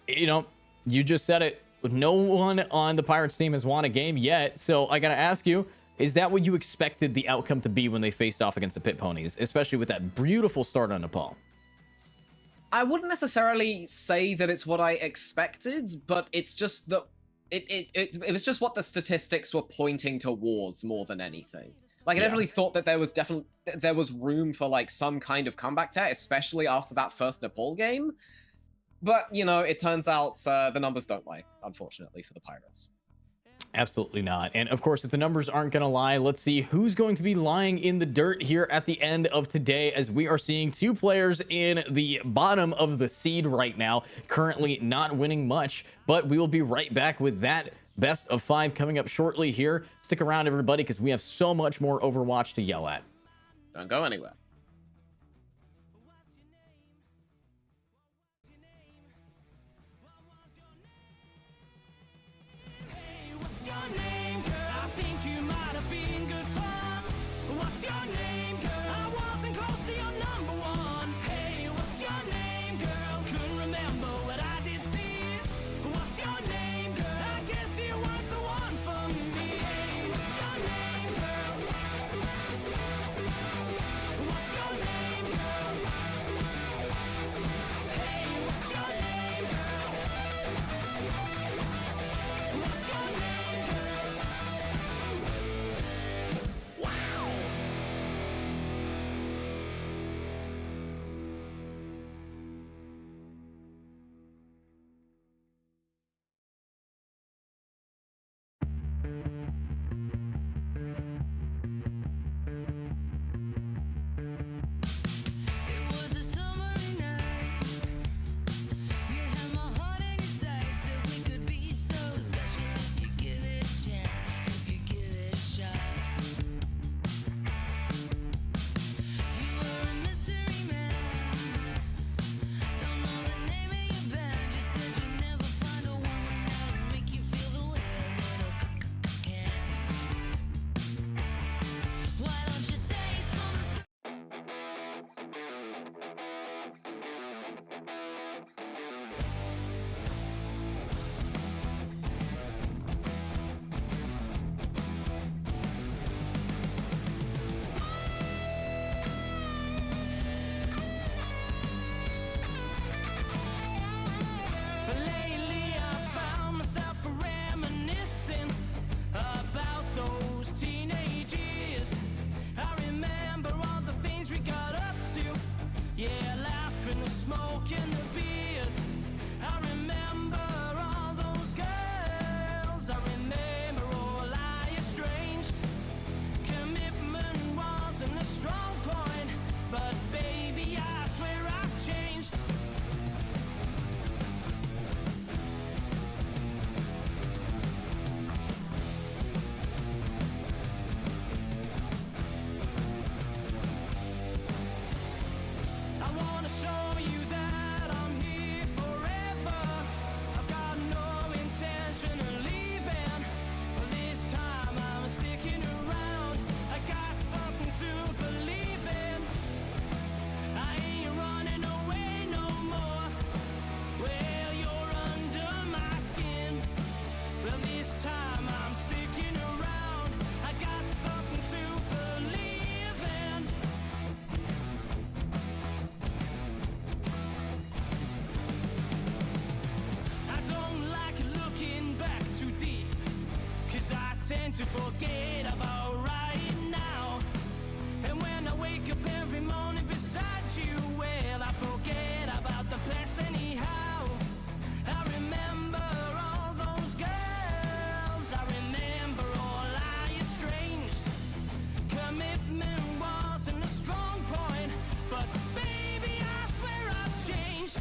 you know, you just said it. No one on the Pirates team has won a game yet. So I got to ask you, is that what you expected the outcome to be when they faced off against the Pit Ponies, especially with that beautiful start on Nepal? I wouldn't necessarily say that it's what I expected, but it's just that it was just what the statistics were pointing towards more than anything. Like, I definitely thought that there was room for like some kind of comeback there, especially after that first Nepal game. But, you know, it turns out the numbers don't lie, unfortunately, for the Pirates. Absolutely not. And of course, if the numbers aren't going to lie, let's see who's going to be lying in the dirt here at the end of today, as we are seeing 2 players in the bottom of the seed right now, currently not winning much. But we will be right back with that best of 5 coming up shortly here. Stick around, everybody, because we have so much more Overwatch to yell at. Don't go anywhere. Hey, what's your name, girl? I think you might have been good fun. What's your name, girl? I wasn't close to your number one. Hey, what's your name, girl? Couldn't remember what I did see. What's your name, girl? I guess you weren't the one for me. Hey, what's your name, girl? What's your name, girl? Hey, what's your name, girl? What's your name, girl? Wow! It was a summery night. You had my heart in your sights. Said we could be so special if you give it a chance, if you give it a shot. You were a mystery man. Don't know the name of your band. You said you'd never find a woman that would make you feel the way a little can. Why don't you say something? Lately I found myself reminiscing about those teenage years. I remember all the things we got up to. Yeah, laughing, the smoke and the beers. I remember all those girls. I remember all I estranged. Commitment wasn't a strong point, but baby, I swear I've changed. I wanna show you that I'm here forever. I've got no intention of leaving, but this time I'm sticking around. I got something to believe in. I ain't running away no more. Well, you're under my skin. Well, this time I'm sticking around. I got something to believe in. I don't like looking back too deep, 'cause I tend to forget about right now. And when I wake up every morning beside you, well, I forget about the past anyhow. I remember all those girls. I remember all I estranged. Commitment wasn't a strong point, but baby, I swear I've changed.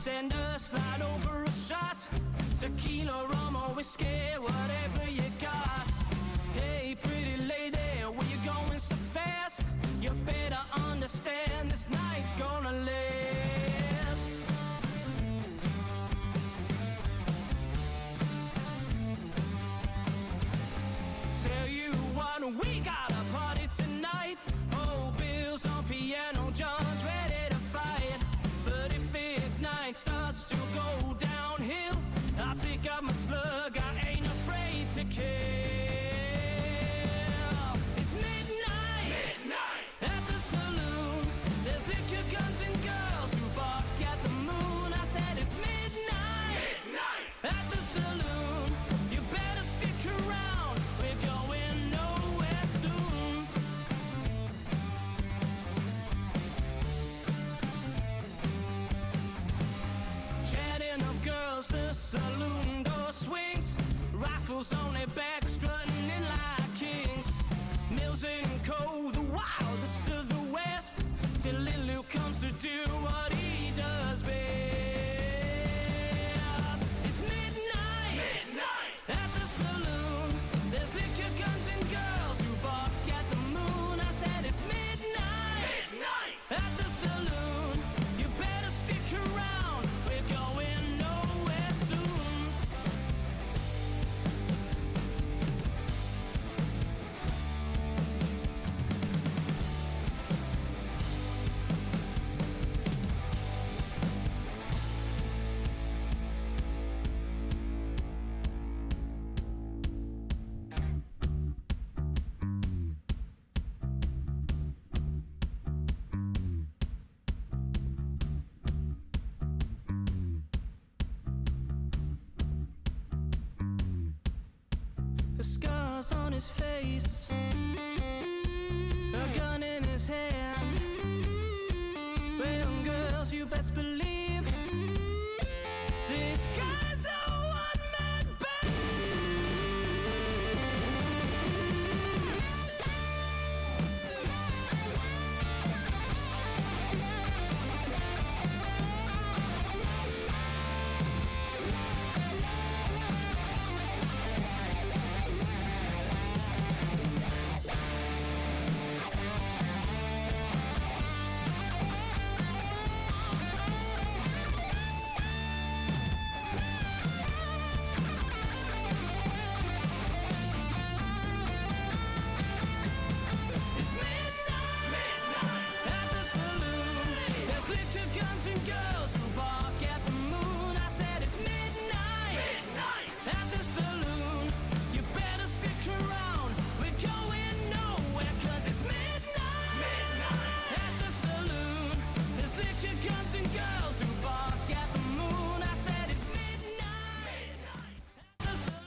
Send a slide over a shot. Tequila, rum, or whiskey, whatever you got. Hey, pretty lady, where you going so fast? You better understand this night's gonna last. Tell you what, we got a party tonight. Oh, Bill's on piano, John's ready to fight. But if this night starts to go downhill, I'll take out my slug, I ain't afraid to kill. It's midnight at the saloon. There's liquor, guns, and girls who bark at the moon. I said it's midnight at the saloon. You better stick around, we're going nowhere soon. Chatting of girls, the saloon door swings. Rifles on their back, strutting in like kings. Mills and Co, the wildest of the West. Till Lil comes to do what he does best. It's midnight at the saloon. There's liquor, guns, and girls who bark at the moon. I said it's midnight at the saloon. You better stick around, we're going nowhere soon. The scars on his face, a gun in his hand. Well, girls, you best believe this guy's a one-man band. It's midnight at the saloon. There's liquor, guns, and girls who bark at the moon. I said it's midnight at the saloon. You better stick around, we're going nowhere, 'cause it's midnight at the saloon. There's liquor, guns, and girls who bark at the moon. I said it's midnight at the saloon.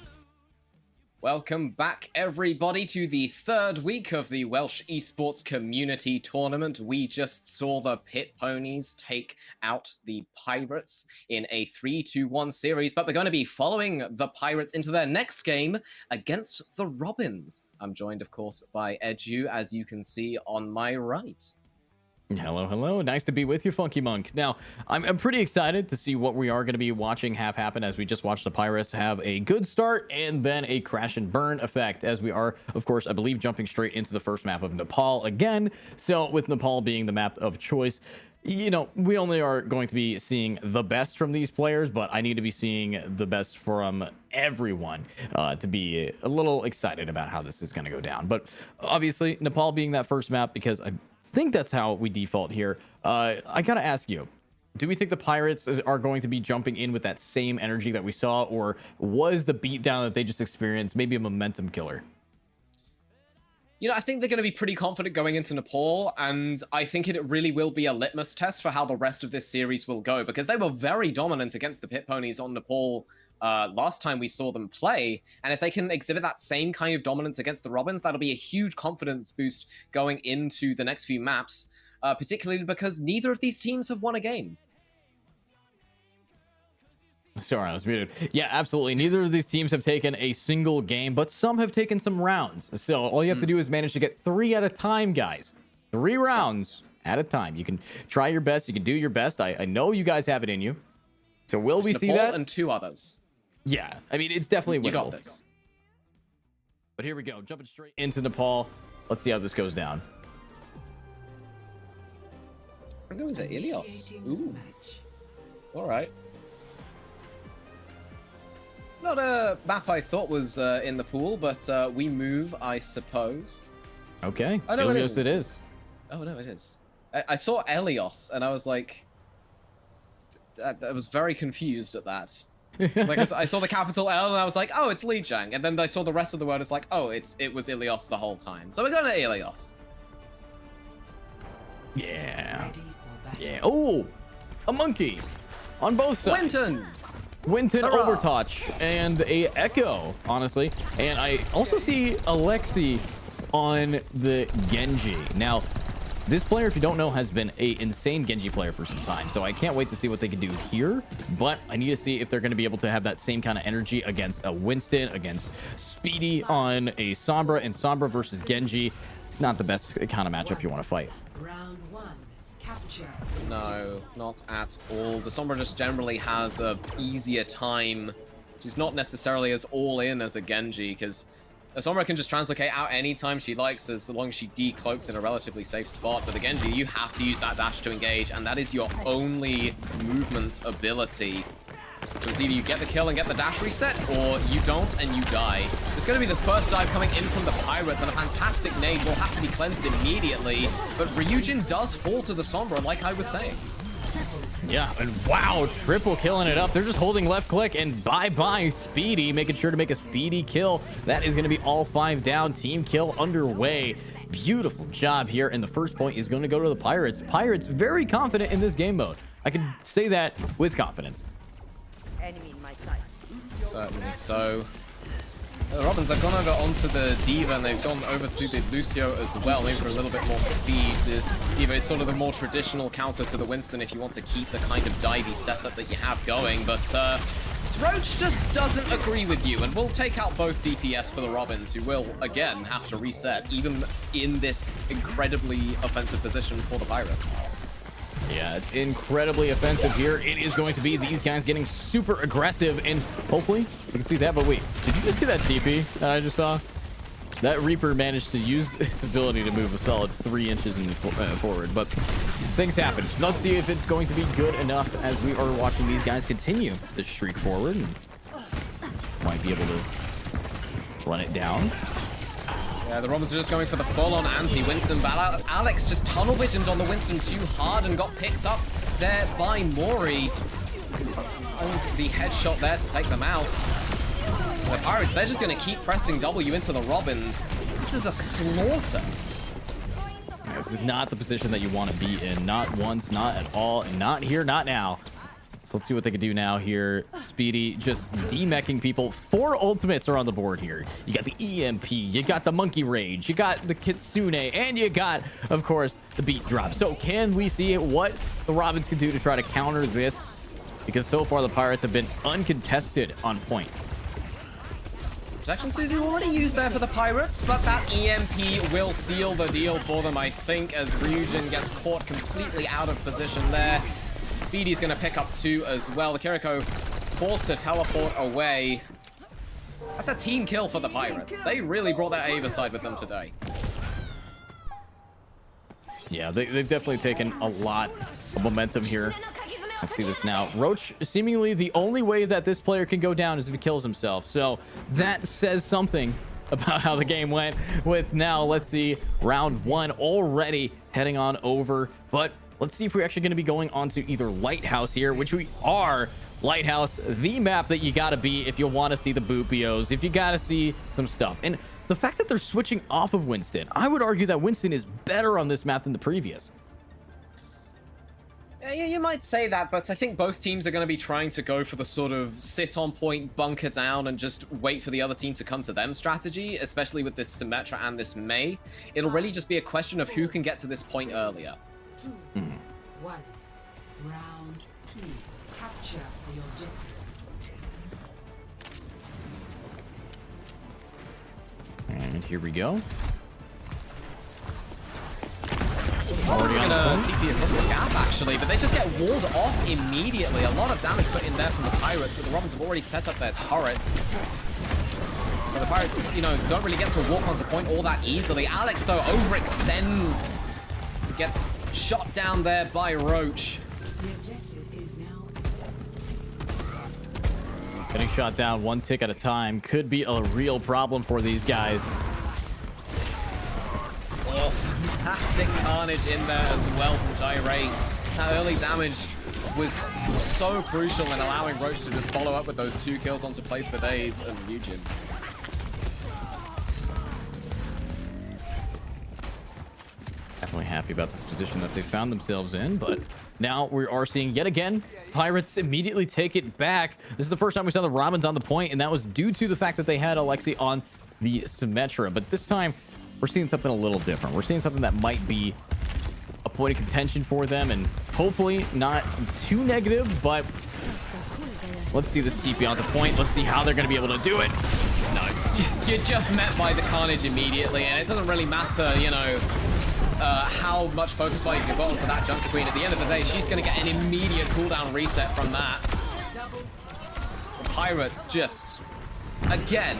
Welcome back, everybody, to the third week of the Welsh Esports Community Tournament. We just saw the Pit Ponies take out the Pirates in a 3-1 series, but we're going to be following the Pirates into their next game against the Robins. I'm joined, of course, by Edu, as you can see on my right. Hello. Nice to be with you, Funky Monk. Now, I'm pretty excited to see what we are going to be watching have happen, as we just watched the Pirates have a good start and then a crash and burn effect, as we are, of course, I believe, jumping straight into the first map of Nepal again. So with Nepal being the map of choice, you know, we only are going to be seeing the best from these players, but I need to be seeing the best from everyone to be a little excited about how this is going to go down. But obviously, Nepal being that first map, because I think that's how we default here. I gotta ask you, do we think the Pirates are going to be jumping in with that same energy that we saw, or was the beatdown that they just experienced maybe a momentum killer? You know, I think they're going to be pretty confident going into Nepal, and I think it really will be a litmus test for how the rest of this series will go, because they were very dominant against the Pit Ponies on Nepal last time we saw them play, and if they can exhibit that same kind of dominance against the Robins, that'll be a huge confidence boost going into the next few maps, particularly because neither of these teams have won a game. Sorry, I was muted. Yeah, absolutely. Neither of these teams have taken a single game, but some have taken some rounds. So all you have to do is manage to get 3 at a time, guys. 3 rounds at a time. You can try your best. You can do your best. I know you guys have it in you. So will we see that? And 2 others. Yeah, I mean, it's definitely winnable. You got this. But here we go, jumping straight into Nepal. Let's see how this goes down. I'm going to Ilios. Ooh. All right. Not a map I thought was in the pool, but we move, I suppose. Okay. Oh, no, Ilios it is. Oh, no, it is. I saw Ilios, and I was like... I was very confused at that. Like, I saw the capital L, and I was like, oh, it's Lijiang. And then I saw the rest of the word, it's like, oh, it was Ilios the whole time. So we're going to Ilios. Yeah. Yeah. Oh, a monkey on both sides. Winton Hurrah. Overtouch and a Echo, honestly. And I also see Alexi on the Genji. Now, this player, if you don't know, has been a insane Genji player for some time. So I can't wait to see what they can do here. But I need to see if they're going to be able to have that same kind of energy against a Winston, against Speedy on a Sombra, and Sombra versus Genji. It's not the best kind of matchup you want to fight. Round 1. Capture. No, not at all. The Sombra just generally has a easier time. She's not necessarily as all in as a Genji, because a Sombra can just translocate out anytime she likes, as long as she decloaks in a relatively safe spot. But the Genji, you have to use that dash to engage, and that is your only movement ability. So it's either you get the kill and get the dash reset, or you don't and you die. It's going to be the first dive coming in from the Pirates, and a fantastic nade will have to be cleansed immediately. But Ryujin does fall to the Sombra, like I was saying. Yeah, and wow, triple killing it up. They're just holding left click, and bye-bye Speedy, making sure to make a speedy kill. That is going to be all 5 down. Team kill underway. Beautiful job here, and the first point is going to go to the Pirates. Pirates very confident in this game mode. I can say that with confidence. Enemy in my sight. Certainly so. The Robins, they've gone over onto the Diva, and they've gone over to the Lucio as well, maybe for a little bit more speed. The Diva is sort of the more traditional counter to the Winston if you want to keep the kind of divey setup that you have going, but Roach just doesn't agree with you, and will take out both DPS for the Robins, who will, again, have to reset, even in this incredibly offensive position for the Pirates. Yeah, it's incredibly offensive here. It is going to be these guys getting super aggressive, and hopefully you can see that. But wait, did you just see that TP that I just saw? That Reaper managed to use his ability to move a solid 3 inches in forward, but things happen. Let's see if it's going to be good enough as we are watching these guys continue the streak forward. And might be able to run it down. Yeah, the Robins are just going for the full-on anti-Winston battle. Alex just tunnel visioned on the Winston too hard and got picked up there by Mori. And the headshot there to take them out. The Pirates, they're just going to keep pressing W into the Robins. This is a slaughter. This is not the position that you want to be in. Not once, not at all, and not here, not now. So let's see what they can do now here. Speedy just demeching people. 4 ultimates are on the board here. You got the EMP, you got the Monkey Rage, you got the Kitsune, and you got, of course, the Beat Drop. So can we see what the Robins can do to try to counter this? Because so far the Pirates have been uncontested on point. Protection Susie already used there for the Pirates, but that EMP will seal the deal for them, I think, as Ryujin gets caught completely out of position there. Speedy's going to pick up 2 as well. The Kiriko forced to teleport away. That's a team kill for the Pirates. They really brought that Ava side with them today. Yeah, they've definitely taken a lot of momentum here. Let's see this now. Roach, seemingly the only way that this player can go down is if he kills himself. So that says something about how the game went with now, let's see, round 1 already heading on over. But let's see if we're actually going to be going on to either Lighthouse here, which we are. Lighthouse, the map that you got to be if you want to see the Boopios, if you got to see some stuff. And the fact that they're switching off of Winston, I would argue that Winston is better on this map than the previous. Yeah, you might say that, but I think both teams are going to be trying to go for the sort of sit on point, bunker down, and just wait for the other team to come to them strategy, especially with this Symmetra and this Mei. It'll really just be a question of who can get to this point earlier. 2, 1. Round 2. Capture the objective. And here we go. Already on the gonna point. TP across the gap actually, but they just get walled off immediately. A lot of damage put in there from the Pirates, but the Robins have already set up their turrets. So the Pirates, you know, don't really get to walk onto point all that easily. Alex, though, overextends. He gets shot down there by Roach. The objective is now Getting shot down one tick at a time could be a real problem for these guys. Oh, fantastic carnage in there as well from Gyrate. That early damage was so crucial in allowing Roach to just follow up with those 2 kills onto Place for Days of Eugen. Definitely happy about this position that they found themselves in, but now we are seeing yet again Pirates immediately take it back. This is the first time we saw the Robins on the point, and that was due to the fact that they had Alexi on the Symmetra. But this time we're seeing something a little different. We're seeing something that might be a point of contention for them, and hopefully not too negative, but let's see this TP onto point. Let's see how they're going to be able to do it. No, you're just met by the carnage immediately, and it doesn't really matter, you know, how much focus fire you can put onto that Junker Queen. At the end of the day, she's going to get an immediate cooldown reset from that. The Pirates just, again,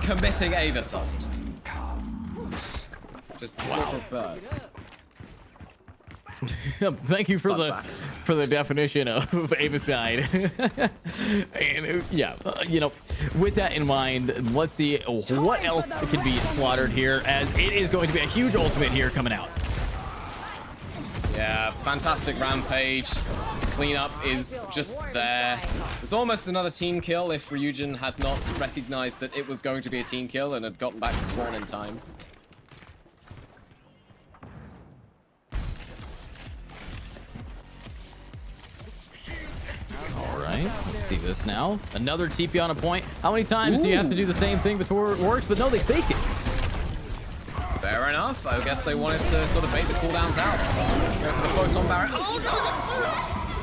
committing Avasalt. Just the slaughter of birds. Thank you for Fun the definition of Avicide. And yeah, you know, with that in mind, let's see what else can be slaughtered here, as it is going to be a huge ultimate here coming out. Yeah, fantastic rampage. Cleanup is just there. It's almost another team kill if Ryujin had not recognized that it was going to be a team kill and had gotten back to spawn in time. All right, let's see this now. Another TP on a point. How many times do you have to do the same thing before it works? But no, they fake it. Fair enough. I guess they wanted to sort of bait the cooldowns out. Go for the photon barrier. Oh no!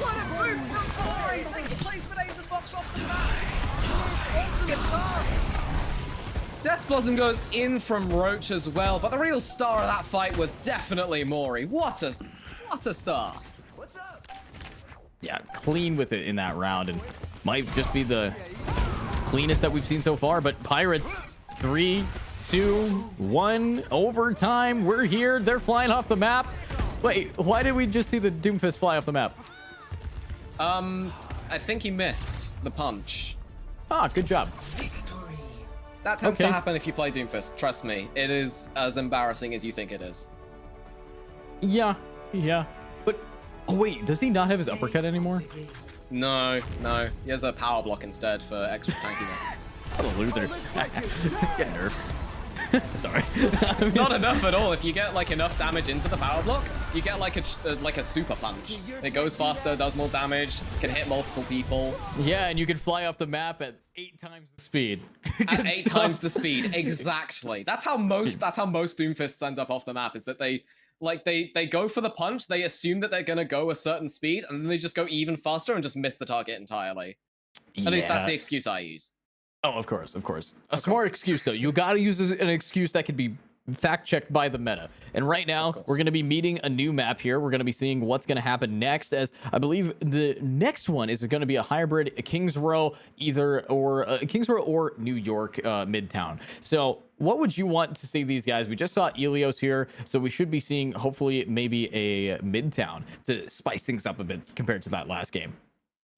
What a move from Corey! Takes place with Aiden box off the back. Ultimate blast. Death Blossom goes in from Roach as well, but the real star of that fight was definitely Mori. What a star. Yeah, clean with it in that round, and might just be the cleanest that we've seen so far. But Pirates, 3, 2, 1, overtime. We're here. They're flying off the map. Wait, why did we just see the Doomfist fly off the map? I think he missed the punch. Ah, good job. That tends to happen if you play Doomfist. Trust me, it is as embarrassing as you think it is. Yeah. But, oh wait, does he not have his uppercut anymore? No. He has a power block instead for extra tankiness. What a loser. Get nerfed. Sorry. It's not enough at all. If you get like enough damage into the power block, you get like a super punch. It goes faster, does more damage, can hit multiple people. Yeah, and you can fly off the map at 8 times the speed. At 8 times the speed, exactly. That's how most Doomfists end up off the map. Is that they go for the punch, they assume that they're gonna go a certain speed, and then they just go even faster and just miss the target entirely. At least that's the excuse I use. Oh, of course. A smart excuse, though. You got to use an excuse that can be fact-checked by the meta. And right now, we're going to be meeting a new map here. We're going to be seeing what's going to happen next, as I believe the next one is going to be a hybrid Kings Row, Kings Row or New York Midtown. So what would you want to see these guys? We just saw Ilios here, so we should be seeing, hopefully, maybe a Midtown to spice things up a bit compared to that last game.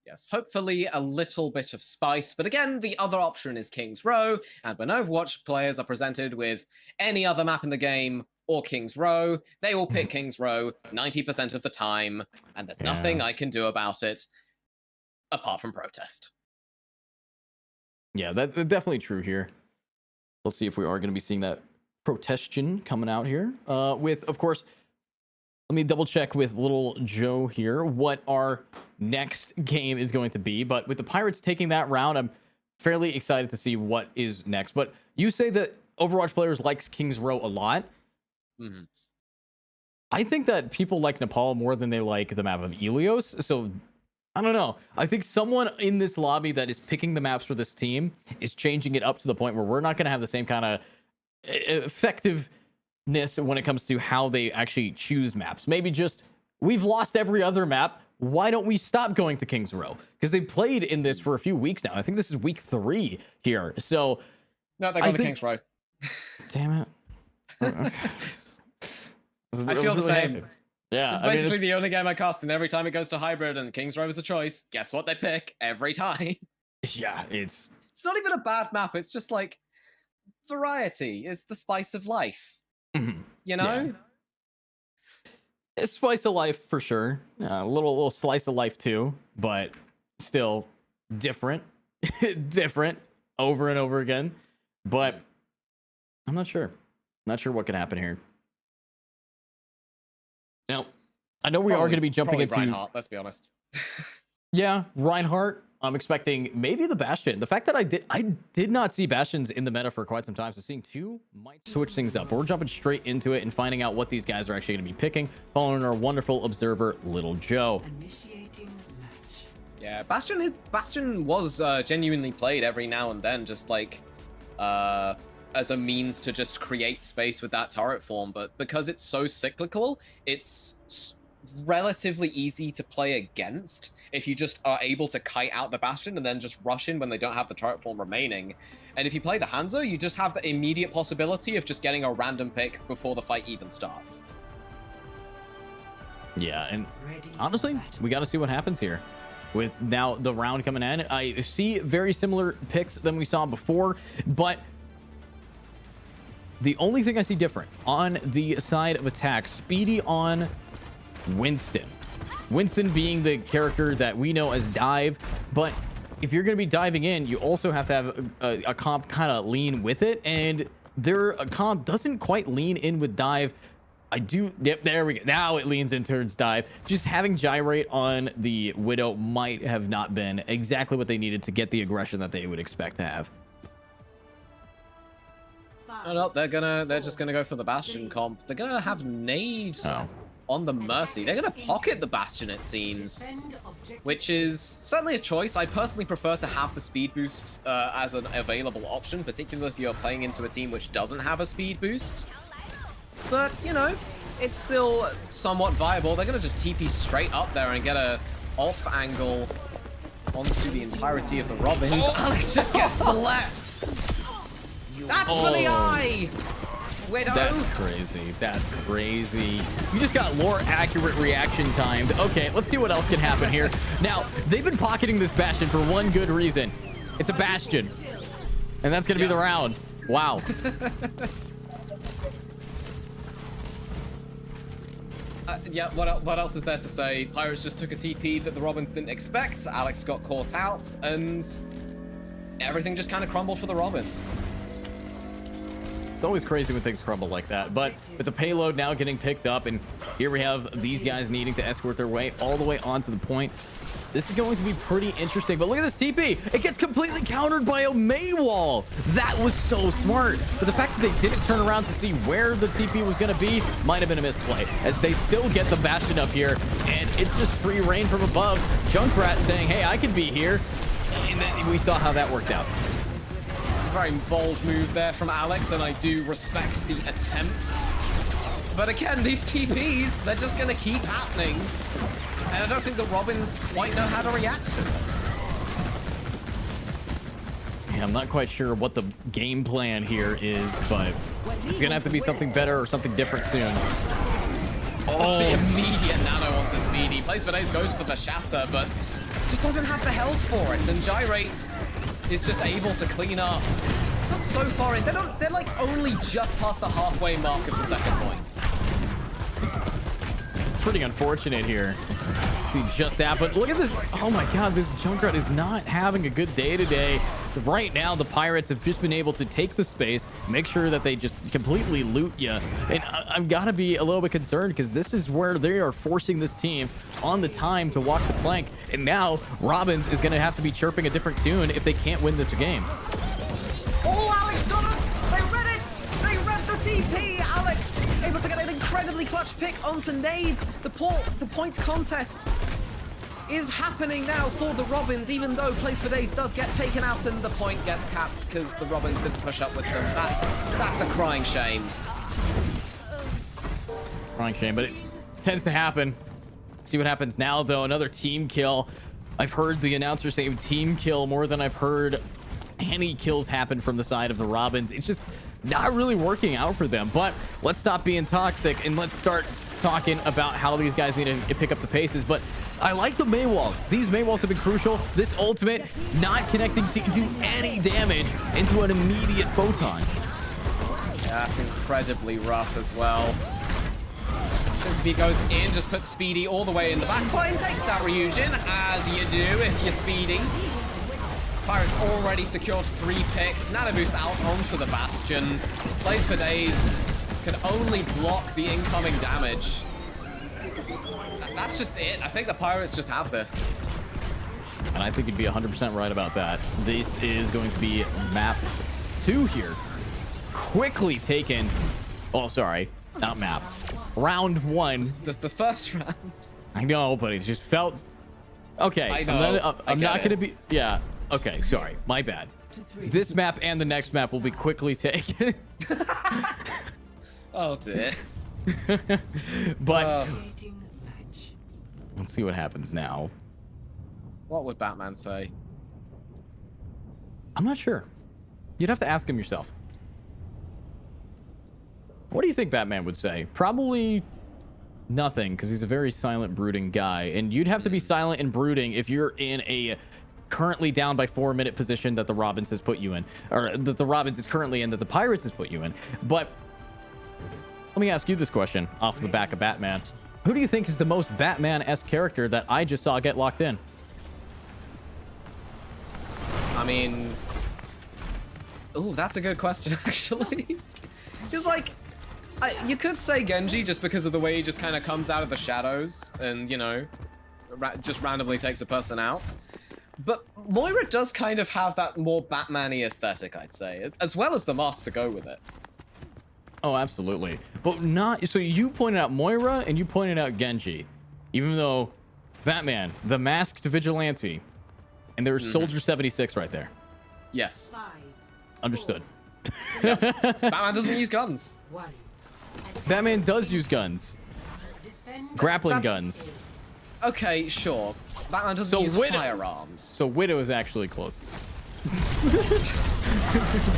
Yes, hopefully a little bit of spice, but again, the other option is King's Row, and when Overwatch players are presented with any other map in the game or King's Row, they will pick King's Row 90% of the time, and there's nothing I can do about it apart from protest. Yeah, that's definitely true here. Let's see if we are going to be seeing that protestion coming out here. With, of course, let me double check with little Joe here what our next game is going to be. But with the Pirates taking that round, I'm fairly excited to see what is next. But you say that Overwatch players likes King's Row a lot. Mm-hmm. I think that people like Nepal more than they like the map of Ilios. So I don't know. I think someone in this lobby that is picking the maps for this team is changing it up to the point where we're not going to have the same kind of effective when it comes to how they actually choose maps. Maybe just, we've lost every other map. Why don't we stop going to King's Row? Because they played in this for a few weeks now. I think this is week 3 here. So No, they're going to King's Row. Damn it. I feel the same. Yeah. It's basically the only game I cast, and every time it goes to hybrid and King's Row is a choice, guess what they pick every time? Yeah, it's not even a bad map. It's just like variety is the spice of life. You know? Yeah. It's slice of life for sure. A little slice of life too, but still different. Different over and over again. But I'm not sure. Not sure what can happen here. Now, I know we are going to be jumping into Reinhardt, let's be honest. Yeah, Reinhardt. I'm expecting maybe the Bastion. The fact that I did not see Bastions in the meta for quite some time, so seeing 2 might switch things up. But we're jumping straight into it and finding out what these guys are actually going to be picking, following our wonderful observer, Little Joe. Initiating match. Yeah, Bastion was genuinely played every now and then, just like as a means to just create space with that turret form. But because it's so cyclical, it's relatively easy to play against if you just are able to kite out the Bastion and then just rush in when they don't have the turret form remaining. And if you play the Hanzo, you just have the immediate possibility of just getting a random pick before the fight even starts. Yeah, and honestly, we got to see what happens here. With now the round coming in, I see very similar picks than we saw before, but the only thing I see different on the side of attack, Speedy on Winston. Winston being the character that we know as Dive, but if you're going to be diving in, you also have to have a comp kind of lean with it, and their comp doesn't quite lean in with Dive. Yep, there we go. Now it leans in towards Dive. Just having Gyrate on the Widow might have not been exactly what they needed to get the aggression that they would expect to have. Oh, no, they're just gonna go for the Bastion comp. They're gonna have nade on the Mercy. They're gonna pocket the Bastion, it seems, which is certainly a choice. I personally prefer to have the speed boost as an available option, particularly if you're playing into a team which doesn't have a speed boost. But, you know, it's still somewhat viable. They're gonna just TP straight up there and get a off angle onto the entirety of the Robins. Oh. Alex just gets slept. That's for the eye! Widow. That's crazy. That's crazy. You just got more accurate reaction timed. Okay, let's see what else can happen here. Now, they've been pocketing this Bastion for one good reason. It's a Bastion. And that's going to be the round. Wow. Yeah, what else is there to say? Pirates just took a TP that the Robins didn't expect. Alex got caught out, and everything just kind of crumbled for the Robins. It's always crazy when things crumble like that, but with the payload now getting picked up, and here we have these guys needing to escort their way all the way onto the point. This is going to be pretty interesting, but look at this TP. It gets completely countered by a Maywall. That was so smart. But the fact that they didn't turn around to see where the TP was going to be might have been a misplay, as they still get the Bastion up here, and it's just free reign from above. Junkrat saying, hey, I can be here. And then we saw how that worked out. Very bold move there from Alex, and I do respect the attempt. But again, these TPs, they're just going to keep happening. And I don't think the Robins quite know how to react to it. Yeah, I'm not quite sure what the game plan here is, but it's going to have to be something better or something different soon. Oh, the immediate nano onto Speedy. Plays for days, goes for the shatter, but just doesn't have the health for it. And Gyrate is just able to clean up. It's not so far in. They're like only just past the halfway mark of the second point. Pretty unfortunate here. See just that, but look at this. Oh my god, this Junkrat is not having a good day today. Right now, the Pirates have just been able to take the space, make sure that they just completely loot you. And I've got to be a little bit concerned, because this is where they are forcing this team on the time to walk the plank. And now Robins is going to have to be chirping a different tune if they can't win this game. Oh, Alex got it! They read it! They read the TP! Alex able to get an incredibly clutch pick onto nades. The points contest is happening now for the Robins, even though Place for Days does get taken out and the point gets capped because the Robins didn't push up with them. That's a crying shame. Crying shame, but it tends to happen. See what happens now, though. Another team kill. I've heard the announcer say team kill more than I've heard any kills happen from the side of the Robins. It's just not really working out for them. But let's stop being toxic and let's start talking about how these guys need to pick up the paces. But I like the Maywalls. These Maywalls have been crucial. This ultimate not connecting to do any damage into an immediate photon. Yeah, that's incredibly rough as well. Since if he goes in, just puts Speedy all the way in the back line, takes out Ryujin, as you do if you're Speedy. Pirates already secured 3 picks. Nano boost out onto the Bastion. Plays for days. Can only block the incoming damage. That's just it. I think the Pirates just have this. And I think you'd be 100% right about that. This is going to be map 2 here. Quickly taken. Oh, sorry. Not map. Round 1. The first round. I know, but it just felt... Okay. I know. I'm not going to be... Yeah. Okay, sorry. My bad. This map and the next map will be quickly taken. Oh, dear. But... Initiating match. Let's see what happens now. What would Batman say? I'm not sure. You'd have to ask him yourself. What do you think Batman would say? Probably nothing, because he's a very silent, brooding guy. And you'd have to be silent and brooding if you're in a currently down by 4-minute position that the Robins has put you in. Or that the Robins is currently in, that the Pirates has put you in. But let me ask you this question off the back of Batman. Who do you think is the most Batman-esque character that I just saw get locked in? I mean... Ooh, that's a good question, actually. Because, like... you could say Genji just because of the way he just kind of comes out of the shadows and, you know, just randomly takes a person out. But Moira does kind of have that more Batman-y aesthetic, I'd say, as well as the mask to go with it. Oh, absolutely. But not... So you pointed out Moira and you pointed out Genji. Even though Batman, the masked vigilante, and there's Soldier 76 right there. Yes. 5, Understood. Batman doesn't use guns. 1. Batman does use guns. Defend. Grappling That's- guns. Okay, sure. Batman doesn't use firearms. So Widow is actually close.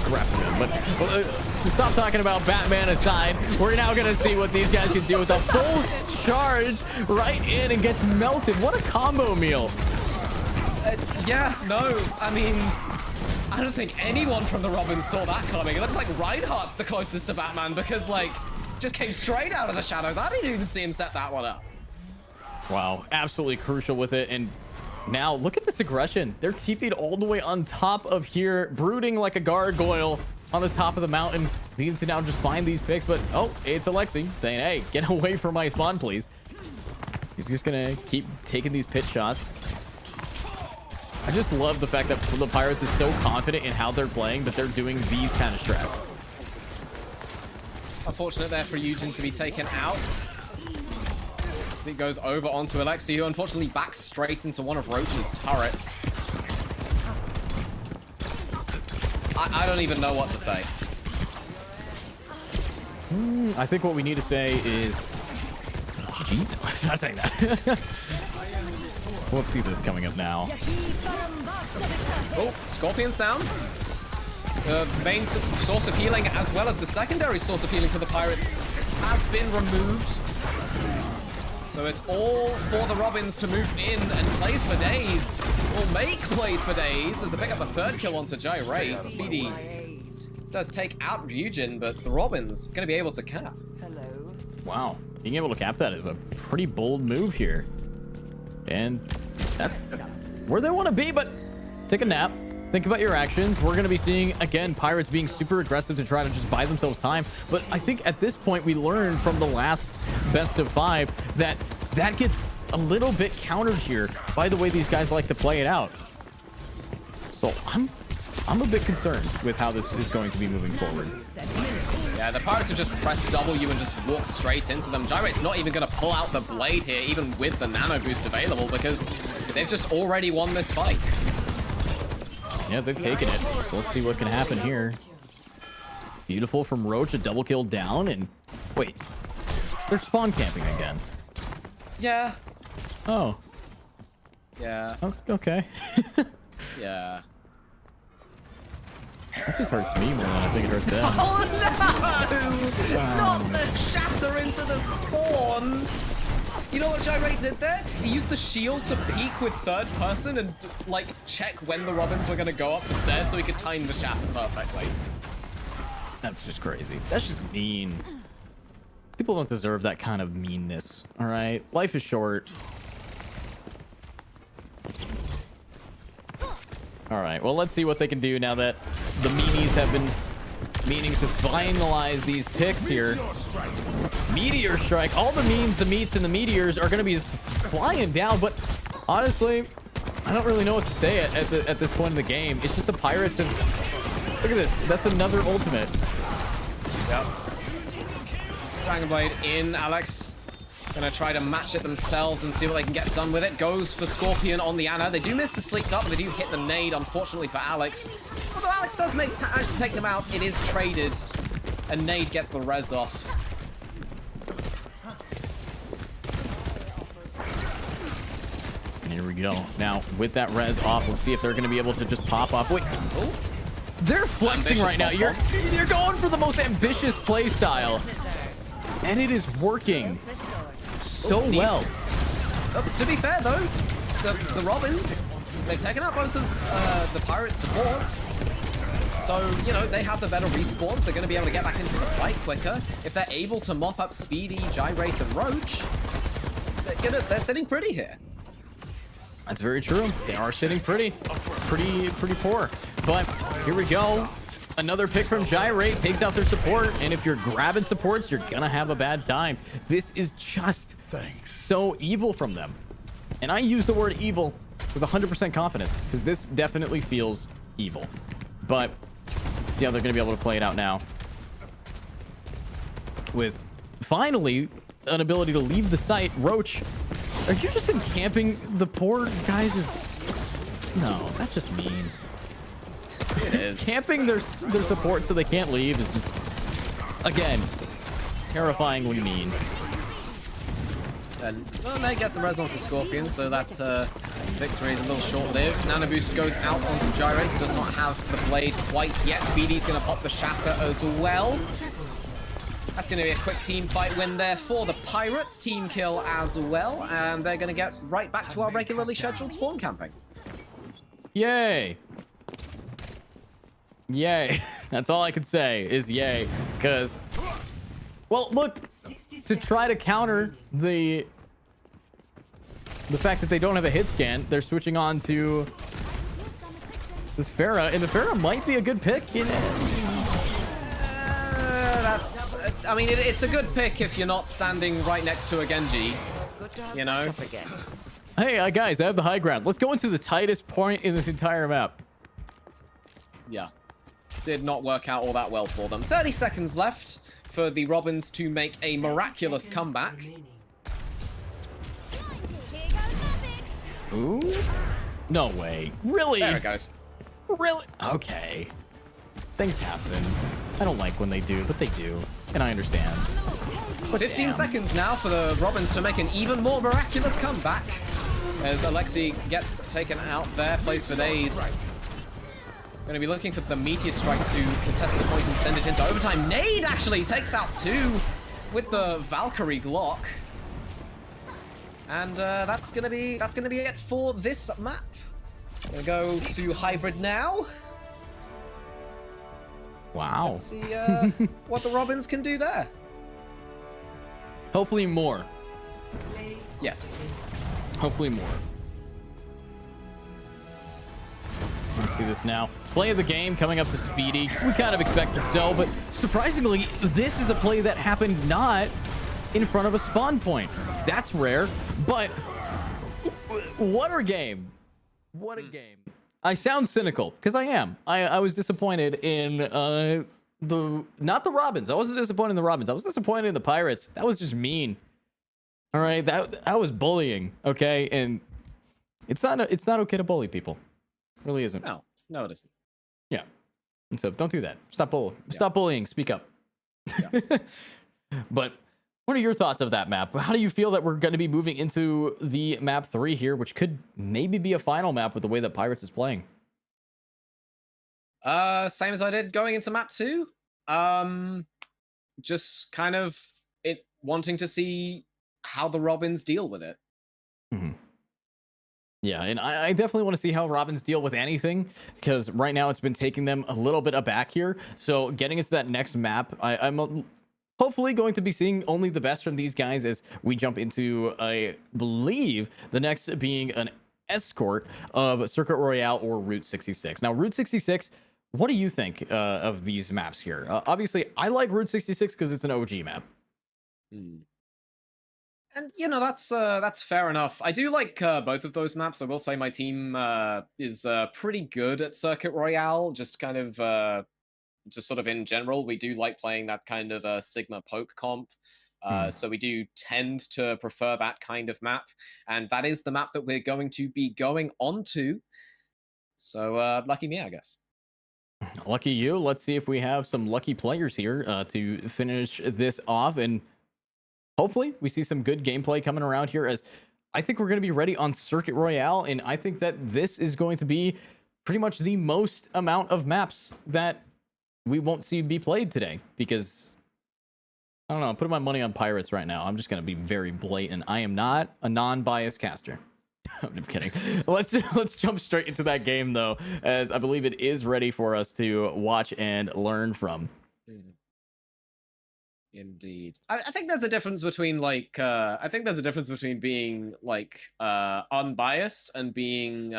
Grappling gun. But stop talking about Batman aside. We're now going to see what these guys can do with a full charge right in and gets melted. What a combo meal. Yeah, no, I mean... I don't think anyone from the Robins saw that coming. It looks like Reinhardt's the closest to Batman because, like, just came straight out of the shadows. I didn't even see him set that one up. Wow, absolutely crucial with it. And now look at this aggression. They're TP'd all the way on top of here, brooding like a gargoyle on the top of the mountain, needing to now just find these picks. But oh, it's Alexi saying, hey, get away from my spawn, please. He's just gonna keep taking these pit shots. I just love the fact that the Pirates is so confident in how they're playing that they're doing these kind of strats. Unfortunate there for Eugen to be taken out. He goes over onto Alexi, who unfortunately backs straight into one of Roach's turrets. I don't even know what to say. I think what we need to say is... GG? I'm not saying that. Let's see this coming up now. Oh, Scorpion's down. The main source of healing, as well as the secondary source of healing for the Pirates, has been removed. So it's all for the Robins to move in and plays for days. Will make plays for days as they pick up the 3rd kill onto Gyrate. Speedy does take out Ryujin, but the Robins going to be able to cap. Hello. Wow. Being able to cap that is a pretty bold move here. And that's where they want to be, but take a nap. Think about your actions. We're going to be seeing, again, Pirates being super aggressive to try to just buy themselves time. But I think at this point, we learned from the last best of 5 that that gets a little bit countered here by the way these guys like to play it out. So I'm a bit concerned with how this is going to be moving forward. Yeah, the Pirates have just pressed W and just walked straight into them. Gyrate's not even going to pull out the blade here, even with the nano boost available, because they've just already won this fight. Yeah, they've taken it. So let's see what can happen here. Beautiful from Roach, a double kill down, and wait. They're spawn camping again. Yeah. Oh. Yeah. Okay. Yeah. That just hurts me more than I think it hurts them. Oh no! Not the shatter into the spawn! You know what Gyrate did there? He used the shield to peek with third person and like check when the Robins were gonna go up the stairs so he could time the shatter perfectly. That's just crazy. That's just mean. People don't deserve that kind of meanness. All right, life is short. All right, well, let's see what they can do now that the meanies have been meaning to finalize these picks here. Meteor strike. All the memes, the meats, and the meteors are going to be flying down, but honestly, I don't really know what to say at this point in the game. It's just the Pirates have... Look at this. That's another ultimate. Yep. Dragon Blade in, Alex. Gonna try to match it themselves and see what they can get done with it. Goes for Scorpion on the Ana. They do miss the sleep up, but they do hit the nade, unfortunately for Alex. Although Alex does manage to take them out, it is traded. And nade gets the res off. And here we go. Now, with that res off, let's see if they're going to be able to just pop off. Wait. Oh. They're flexing right now. You're going for the most ambitious play style. And it is working so well. To be fair, though, the Robins, they've taken out both of the Pirate supports. So, you know, they have the better respawns. They're going to be able to get back into the fight quicker. If they're able to mop up Speedy, Gyrate, and Roach, they're sitting pretty here. That's very true. They are sitting pretty poor. But here we go. Another pick from Gyrate takes out their support, and if you're grabbing supports, you're gonna have a bad time. This is just so evil from them. And I use the word evil with 100% confidence, because this definitely feels evil. But let's see how they're gonna be able to play it out now. With finally an ability to leave the site. Roach, are you just been camping the poor guys? No, that's just mean. It is. Camping their support so they can't leave is just, again, terrifyingly mean. And well, Nate gets the res onto Scorpion, so that victory is a little short-lived. Nano Boost goes out onto Gyrate, who does not have the blade quite yet. Speedy's going to pop the shatter as well. That's going to be a quick team fight win there for the Pirates. Team kill as well, and they're going to get right back to our regularly scheduled spawn camping. Yay. Yay. That's all I can say is yay, because, well, look, to try to counter the fact that they don't have a hit scan, they're switching on to this Pharah, and the Pharah might be a good pick. I mean, it's a good pick if you're not standing right next to a Genji, you know? Hey, guys, I have the high ground. Let's go into the tightest point in this entire map. Yeah. Did not work out all that well for them. 30 seconds left for the Robins to make a miraculous comeback. Ooh. No way. Really? There it goes. Really? Okay. Things happen. I don't like when they do, but they do. And I understand. But 15 seconds now for the Robins to make an even more miraculous comeback. As Alexi gets taken out there, plays for days. Going to be looking for the Meteor Strike to contest the point and send it into overtime. Nade actually takes out two with the Valkyrie Glock. And that's gonna be it for this map. Gonna go to hybrid now. Wow. Let's see what the Robins can do there. Hopefully more. Yes. Hopefully more. Let's see this now. Play of the game coming up to Speedy. We kind of expected so, but surprisingly, this is a play that happened not in front of a spawn point. That's rare, but what a game. What a game. I sound cynical, because I am. I was disappointed in not the Robins. I wasn't disappointed in the Robins. I was disappointed in the Pirates. That was just mean. All right, that was bullying, okay? And it's not okay to bully people. It really isn't. No, it isn't. Yeah. And so don't do that. Stop bullying. Speak up. Yeah. But What are your thoughts of that map? How do you feel that we're going to be moving into the map 3 here, which could maybe be a final map with the way that Pirates is playing? Same as I did going into map 2. Just kind of it wanting to see how the Robins deal with it. Mm-hmm. Yeah, and I definitely want to see how Robins deal with anything, because right now it's been taking them a little bit aback here. So getting into that next map, I'm hopefully going to be seeing only the best from these guys as we jump into, I believe, the next being an escort of Circuit Royale or Route 66. Now, Route 66, what do you think of these maps here? Obviously, I like Route 66 because it's an OG map. Hmm. And that's fair enough. I do like both of those maps. I will say my team is pretty good at Circuit Royale. Just kind of just sort of in general, we do like playing that kind of Sigma poke comp. So we do tend to prefer that kind of map, and that is the map that we're going to be going on to. So lucky me, I guess. Lucky you. Let's see if we have some lucky players here to finish this off, and hopefully we see some good gameplay coming around here, as I think we're going to be ready on Circuit Royale, and I think that this is going to be pretty much the most amount of maps that we won't see be played today, because I don't know, I'm putting my money on Pirates right now. I'm just going to be very blatant. I am not a non-biased caster. I'm kidding. Let's jump straight into that game though, as I believe it is ready for us to watch and learn from. Indeed. I think there's a difference between being like unbiased and being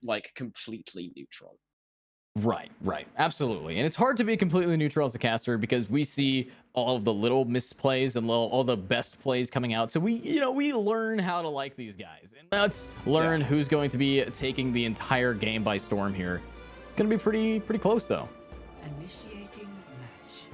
like completely neutral. Right. Absolutely. And it's hard to be completely neutral as a caster, because we see all of the little misplays and all the best plays coming out. So we learn how to like these guys. And let's learn who's going to be taking the entire game by storm here. It's going to be pretty close though. Initiating match.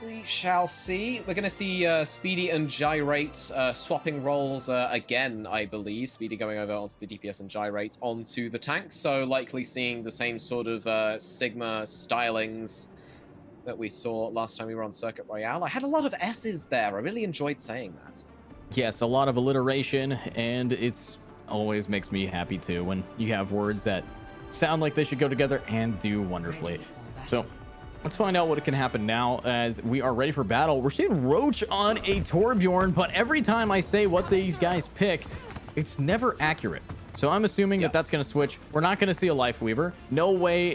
We shall see. We're going to see Speedy and Gyrate swapping roles again, I believe. Speedy going over onto the DPS and Gyrate onto the tank. So likely seeing the same sort of Sigma stylings that we saw last time we were on Circuit Royale. I had a lot of S's there. I really enjoyed saying that. Yes, a lot of alliteration, and it's always makes me happy too when you have words that sound like they should go together and do wonderfully. So let's find out what can happen now as we are ready for battle. We're seeing Roach on a Torbjorn, but every time I say what these guys pick, it's never accurate. So I'm assuming that that's going to switch. We're not going to see a Life Weaver. No way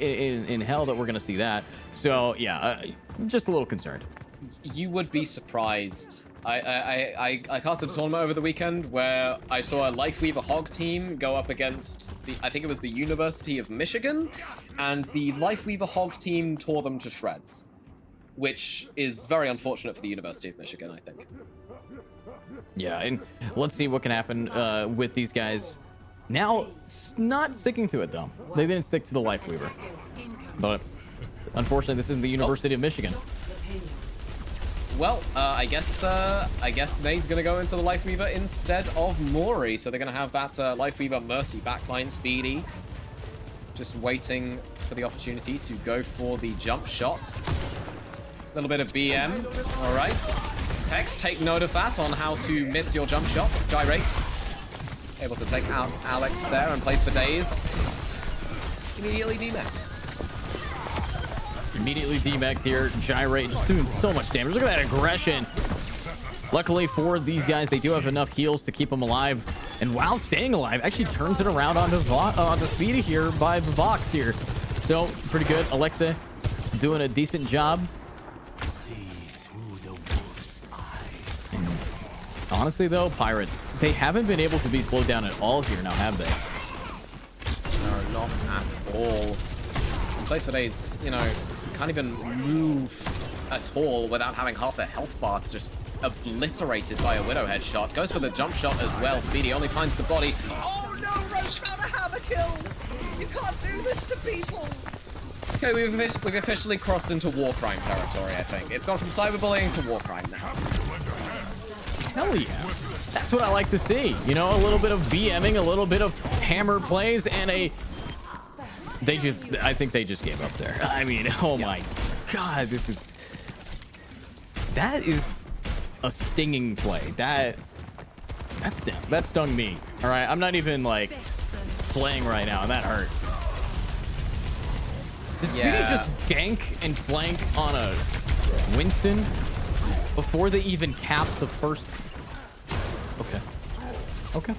in hell that we're going to see that. So yeah, just a little concerned. You would be surprised. I casted a tournament over the weekend where I saw a Life Weaver Hog team go up against I think it was the University of Michigan, and the Life Weaver Hog team tore them to shreds, which is very unfortunate for the University of Michigan, I think. Yeah, and let's see what can happen with these guys. Now, not sticking to it though. They didn't stick to the Life Weaver, but unfortunately, this isn't the University of Michigan. Well, I guess Nade's gonna go into the Life Weaver instead of Mori, so they're gonna have that Life Weaver Mercy backline. Speedy just waiting for the opportunity to go for the jump shot. A little bit of BM. All right, Hex, take note of that on how to miss your jump shots. Gyrate able to take out Alex there and place for Daze. Immediately demeched. Immediately demeched here. Gyrate just doing so much damage. Look at that aggression. Luckily for these guys, they do have enough heals to keep them alive. And while staying alive, actually turns it around onto Speedy here by Vox here. So pretty good. Alexa doing a decent job. And honestly though, Pirates, they haven't been able to be slowed down at all here now, have they? No, not at all. Place for Days, can't even move at all without having half their health bars just obliterated by a Widow headshot. Goes for the jump shot as well. Speedy only finds the body. Oh no, Roach found a hammer kill! You can't do this to people! Okay, we've officially crossed into war crime territory, I think. It's gone from cyberbullying to war crime now. Hell yeah. That's what I like to see. A little bit of BMing, a little bit of hammer plays, and I think they just gave up there. I mean, oh my God, that is a stinging play. That stung me. All right, I'm not even like playing right now, and that hurt. Did Speedy just gank and flank on a Winston before they even capped the first? Okay.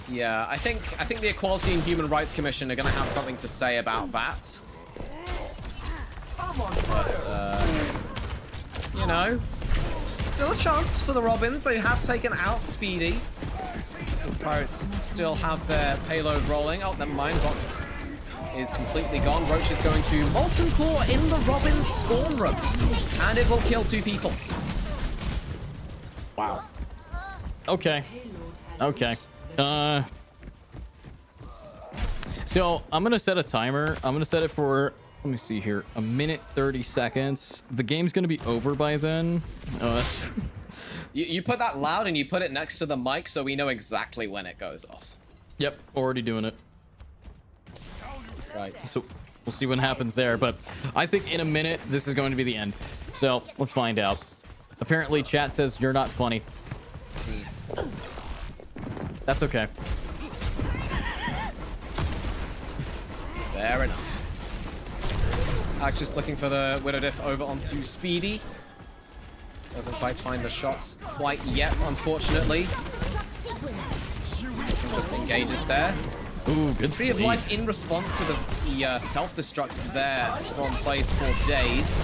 Yeah, I think the Equality and Human Rights Commission are going to have something to say about that. But, you know, still a chance for the Robins. They have taken out Speedy. As the Pirates still have their payload rolling. Oh, never mind. Vox is completely gone. Roach is going to Molten Core in the Robins spawn room. And it will kill 2 people. Wow. Okay. So I'm gonna set a timer. I'm gonna set it for, let me see here, 1 minute 30 seconds. The game's gonna be over by then. You put that loud and you put it next to the mic so we know exactly when it goes off. Yep, already doing it. Right. So we'll see what happens there, but I think in a minute this is going to be the end. So let's find out. Apparently chat says you're not funny. That's okay. Fair enough. Just looking for the Widow Diff over onto Speedy. Doesn't quite find the shots quite yet, unfortunately. Just engages there. Ooh, good Tree of speed. Life in response to the self-destruct there from place for days.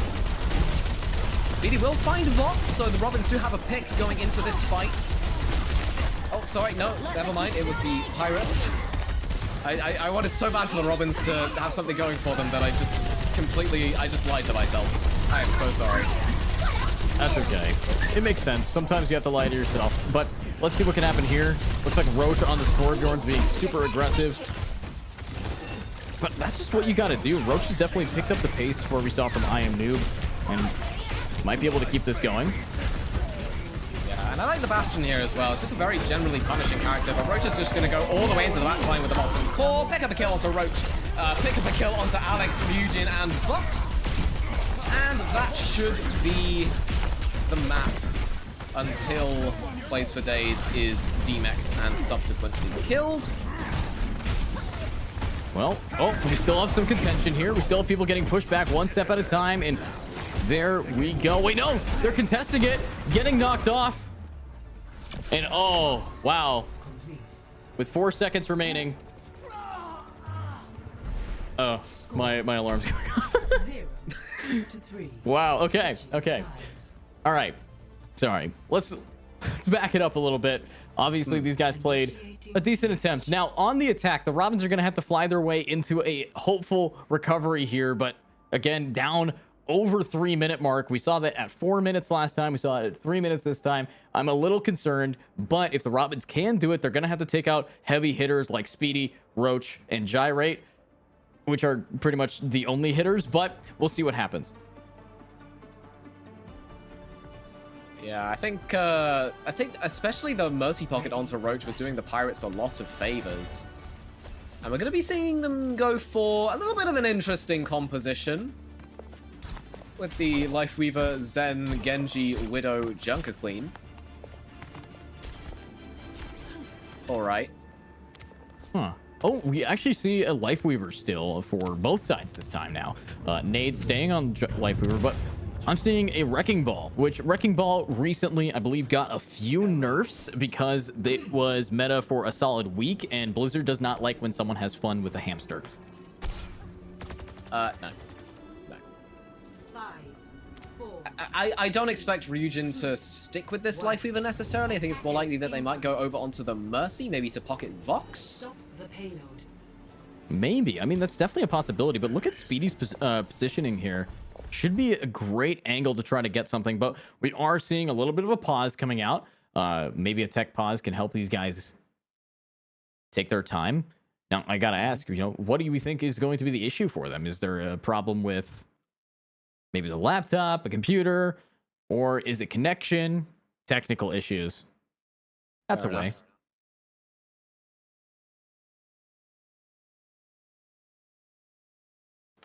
Speedy will find Vox, so the Robins do have a pick going into this fight. Oh, sorry, no, never mind. It was the Pirates. I wanted so bad for the Robins to have something going for them that I just lied to myself. I am so sorry. That's okay. It makes sense. Sometimes you have to lie to yourself. But let's see what can happen here. Looks like Roach on the Scorpions being super aggressive. But that's just what you got to do. Roach has definitely picked up the pace where we saw from I Am Noob. And might be able to keep this going. Yeah, and I like the Bastion here as well. It's just a very generally punishing character. But Roach is just going to go all the way into the back line with the Molten Core. Pick up a kill onto Roach. Pick up a kill onto Alex, Ryujin, and Vox. And that should be the map until Plays for Days is demeched and subsequently killed. Well, we still have some contention here. We still have people getting pushed back one step at a time, and there we go. Wait, no, they're contesting it, getting knocked off. And oh, wow. With 4 seconds remaining. Oh, my alarm's going off. 0 to 3. Wow, okay. All right. Sorry. Let's back it up a little bit. Obviously, these guys played a decent attempt. Now, on the attack, the Robins are going to have to fly their way into a hopeful recovery here. But again, down over 3-minute mark. We saw that at 4 minutes last time. We saw it at 3 minutes this time. I'm a little concerned. But if the Robins can do it, they're going to have to take out heavy hitters like Speedy, Roach, and Gyrate, which are pretty much the only hitters. But we'll see what happens. Yeah, I think especially the Mercy Pocket onto Roach was doing the Pirates a lot of favors. And we're going to be seeing them go for a little bit of an interesting composition with the Lifeweaver, Zen, Genji, Widow, Junker Queen. All right. Huh. Oh, we actually see a Lifeweaver still for both sides this time now. Nade staying on Lifeweaver, but I'm seeing a Wrecking Ball, which Wrecking Ball recently, I believe, got a few nerfs because it was meta for a solid week, and Blizzard does not like when someone has fun with a hamster. No. 5, 4. I don't expect Ryujin to stick with this Lifeweaver necessarily. I think it's more likely that they might go over onto the Mercy, maybe to pocket Vox. Stop the payload. Maybe. I mean, that's definitely a possibility, but look at Speedy's positioning here. Should be a great angle to try to get something, but we are seeing a little bit of a pause coming out. Maybe a tech pause can help these guys take their time. Now, I got to ask, what do you think is going to be the issue for them? Is there a problem with maybe the laptop, a computer, or is it connection, technical issues? That's Fair a way. enough.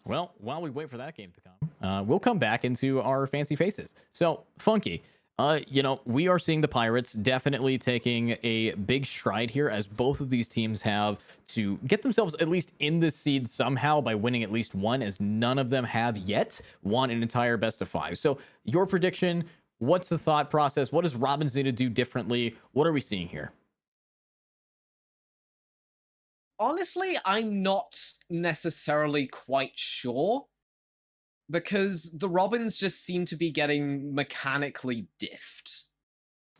Well, while we wait for that game to come, we'll come back into our fancy faces. So, Funky, You know, we are seeing the Pirates definitely taking a big stride here, as both of these teams have to get themselves at least in the seed somehow by winning at least one, as none of them have yet won an entire best of 5. So your prediction, what's the thought process? What does Robins need to do differently? What are we seeing here? Honestly, I'm not necessarily quite sure, because the Robins just seem to be getting mechanically diffed.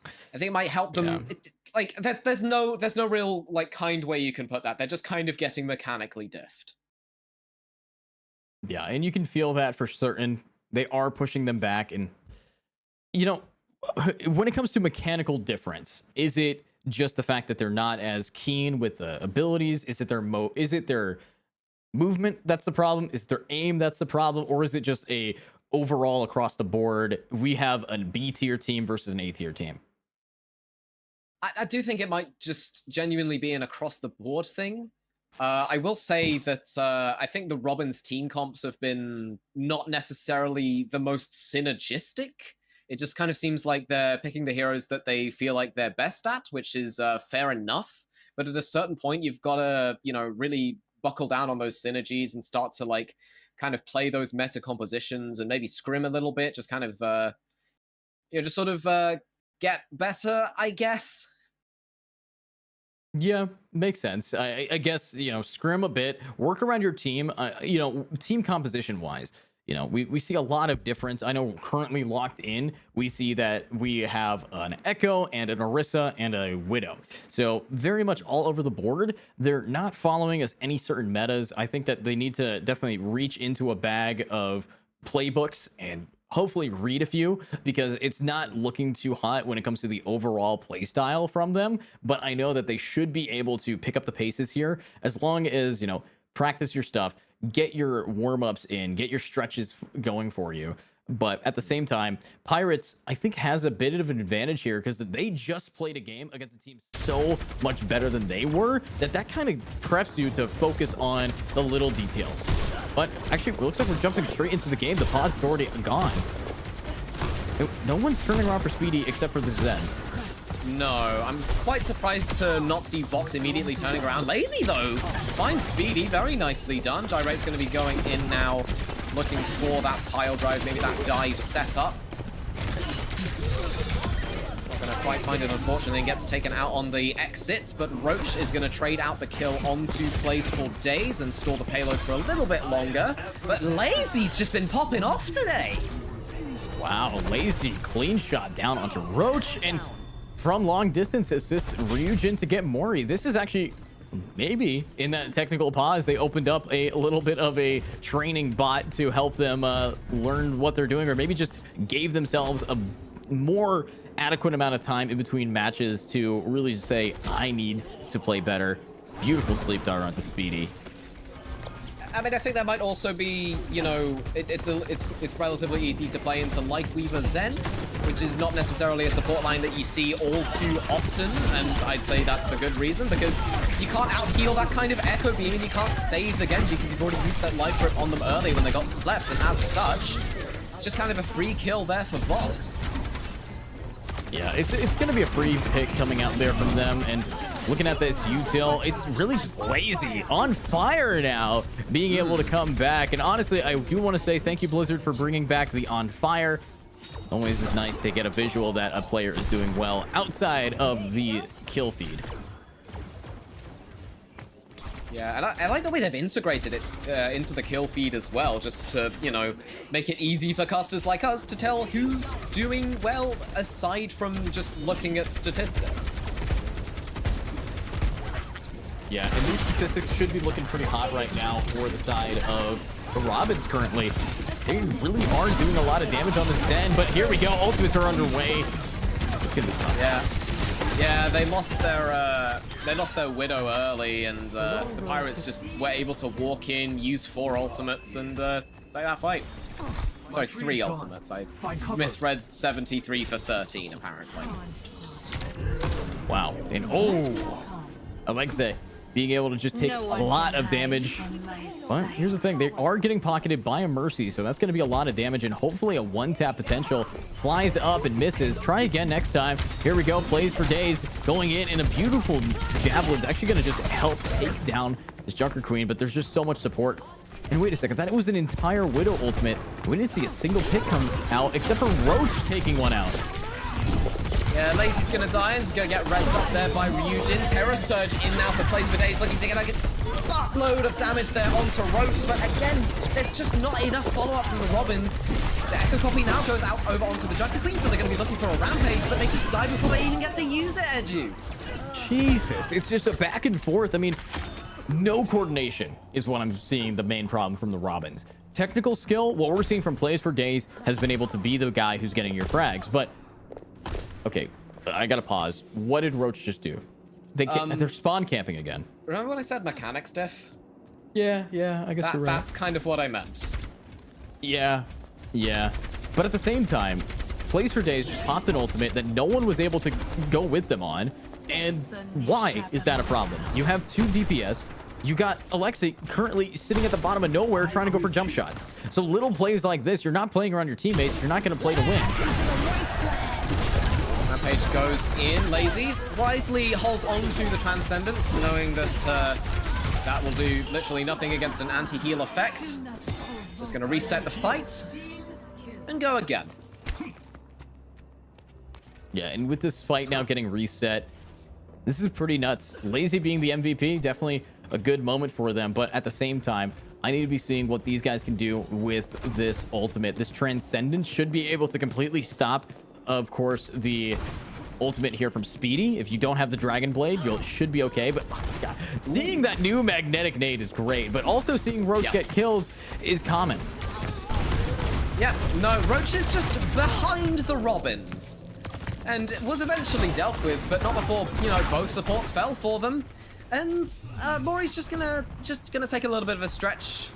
I think it might help them. Yeah. Like, there's no real like kind way you can put that. They're just kind of getting mechanically diffed. Yeah, and you can feel that for certain. They are pushing them back, and you know, when it comes to mechanical difference, is it just the fact that they're not as keen with the abilities? Is it their movement that's the problem? Is it their aim that's the problem? Or is it just a overall across the board, we have a B tier team versus an A tier team? I do think it might just genuinely be an across the board thing. I will say that I think the Robins team comps have been not necessarily the most synergistic. It just kind of seems like they're picking the heroes that they feel like they're best at, which is fair enough. But at a certain point, you've got to, really buckle down on those synergies and start to like kind of play those meta compositions and maybe scrim a little bit, just kind of, just sort of get better, I guess. Yeah, makes sense. I guess, scrim a bit, work around your team, team composition wise. We see a lot of difference. I know currently locked in, we see that we have an Echo and an Orisa and a Widow. So very much all over the board. They're not following us any certain metas. I think that they need to definitely reach into a bag of playbooks and hopefully read a few, because it's not looking too hot when it comes to the overall play style from them. But I know that they should be able to pick up the paces here, as long as, practice your stuff, get your warm-ups in, get your stretches going for you. But at the same time, Pirates, I think, has a bit of an advantage here, because they just played a game against a team so much better than they were, that kind of preps you to focus on the little details. But actually, it looks like we're jumping straight into the game. The pause is already gone. No one's turning around for Speedy except for the Zen. No, I'm quite surprised to not see Vox immediately turning around. Lazy, though, finds Speedy. Very nicely done. Gyrate's going to be going in now, looking for that pile drive, maybe that dive setup. Not going to quite find it, unfortunately, and gets taken out on the exits, but Roach is going to trade out the kill onto Plays for Days and store the payload for a little bit longer. But Lazy's just been popping off today. Wow, Lazy clean shot down onto Roach, and from long distance assists Ryujin to get Mori. This is actually, maybe in that technical pause, they opened up a little bit of a training bot to help them learn what they're doing, or maybe just gave themselves a more adequate amount of time in between matches to really say, I need to play better. Beautiful sleep dart onto Speedy. I mean, I think that might also be, it's relatively easy to play into Lifeweaver Zen, which is not necessarily a support line that you see all too often, and I'd say that's for good reason, because you can't out-heal that kind of Echo Beam, and you can't save the Genji because you've already used that Life Grip on them early when they got slept, and as such, just kind of a free kill there for Vox. Yeah, it's going to be a free pick coming out there from them, and looking at this util, it's really just Lazy on fire now, being able to come back. And honestly, I do want to say thank you, Blizzard, for bringing back the on fire. Always is nice to get a visual that a player is doing well outside of the kill feed. Yeah, and I like the way they've integrated it into the kill feed as well, just to, make it easy for casters like us to tell who's doing well, aside from just looking at statistics. Yeah, and these statistics should be looking pretty hot right now for the side of the Robins currently. They really are doing a lot of damage on the Zen, but here we go. Ultimates are underway. It's gonna be tough. Yeah, they lost their Widow early, and the Pirates just were able to walk in, use 4 ultimates, and take that fight. Sorry, 3 ultimates. I misread 73 for 13, apparently. Wow. And Alexei being able to just take a lot of damage. But here's the thing, they are getting pocketed by a Mercy, so that's going to be a lot of damage, and hopefully a one-tap potential. Flies up and misses. Try again next time. Here we go. Plays for days, going in a beautiful javelin. It's actually going to just help take down this Junker Queen, but there's just so much support. And wait a second, that was an entire Widow ultimate. We didn't see a single pick come out, except for Roach taking one out. Yeah, Lazy's gonna die and he's gonna get rezzed up there by Ryujin. Terror Surge in now for Plays for Days, looking to get like a buttload of damage there onto Roach, but again, there's just not enough follow-up from the Robins. The Echo Copy now goes out over onto the Junker Queen, so they're gonna be looking for a rampage, but they just die before they even get to use it, Edu. Jesus, it's just a back and forth. I mean, no coordination is what I'm seeing the main problem from the Robins. Technical skill, what we're seeing from Plays for Days has been able to be the guy who's getting your frags, but okay, I gotta pause. What did Roach just do? They're spawn camping again. Remember when I said mechanics diff? Yeah, I guess you're right. That's kind of what I meant. Yeah. But at the same time, Plays for Days just popped an ultimate that no one was able to go with them on. And why is that a problem? You have 2 DPS. You got Alexa currently sitting at the bottom of nowhere trying to go for jump shots. So little plays like this, you're not playing around your teammates. You're not going to play to win. Rampage goes in. Lazy wisely holds on to the Transcendence, knowing that that will do literally nothing against an anti-heal effect. Just going to reset the fight and go again. Yeah, and with this fight now getting reset, this is pretty nuts. Lazy being the MVP, definitely a good moment for them, but at the same time, I need to be seeing what these guys can do with this ultimate. This Transcendence should be able to completely stop, of course, the ultimate here from Speedy. If you don't have the Dragon Blade, you should be okay, but oh my God, seeing that new magnetic nade is great, but also seeing Roach get kills is common. Yeah, no, Roach is just behind the Robins. And was eventually dealt with, but not before, you know, both supports fell for them. And Mori's just gonna take a little bit of a stretch,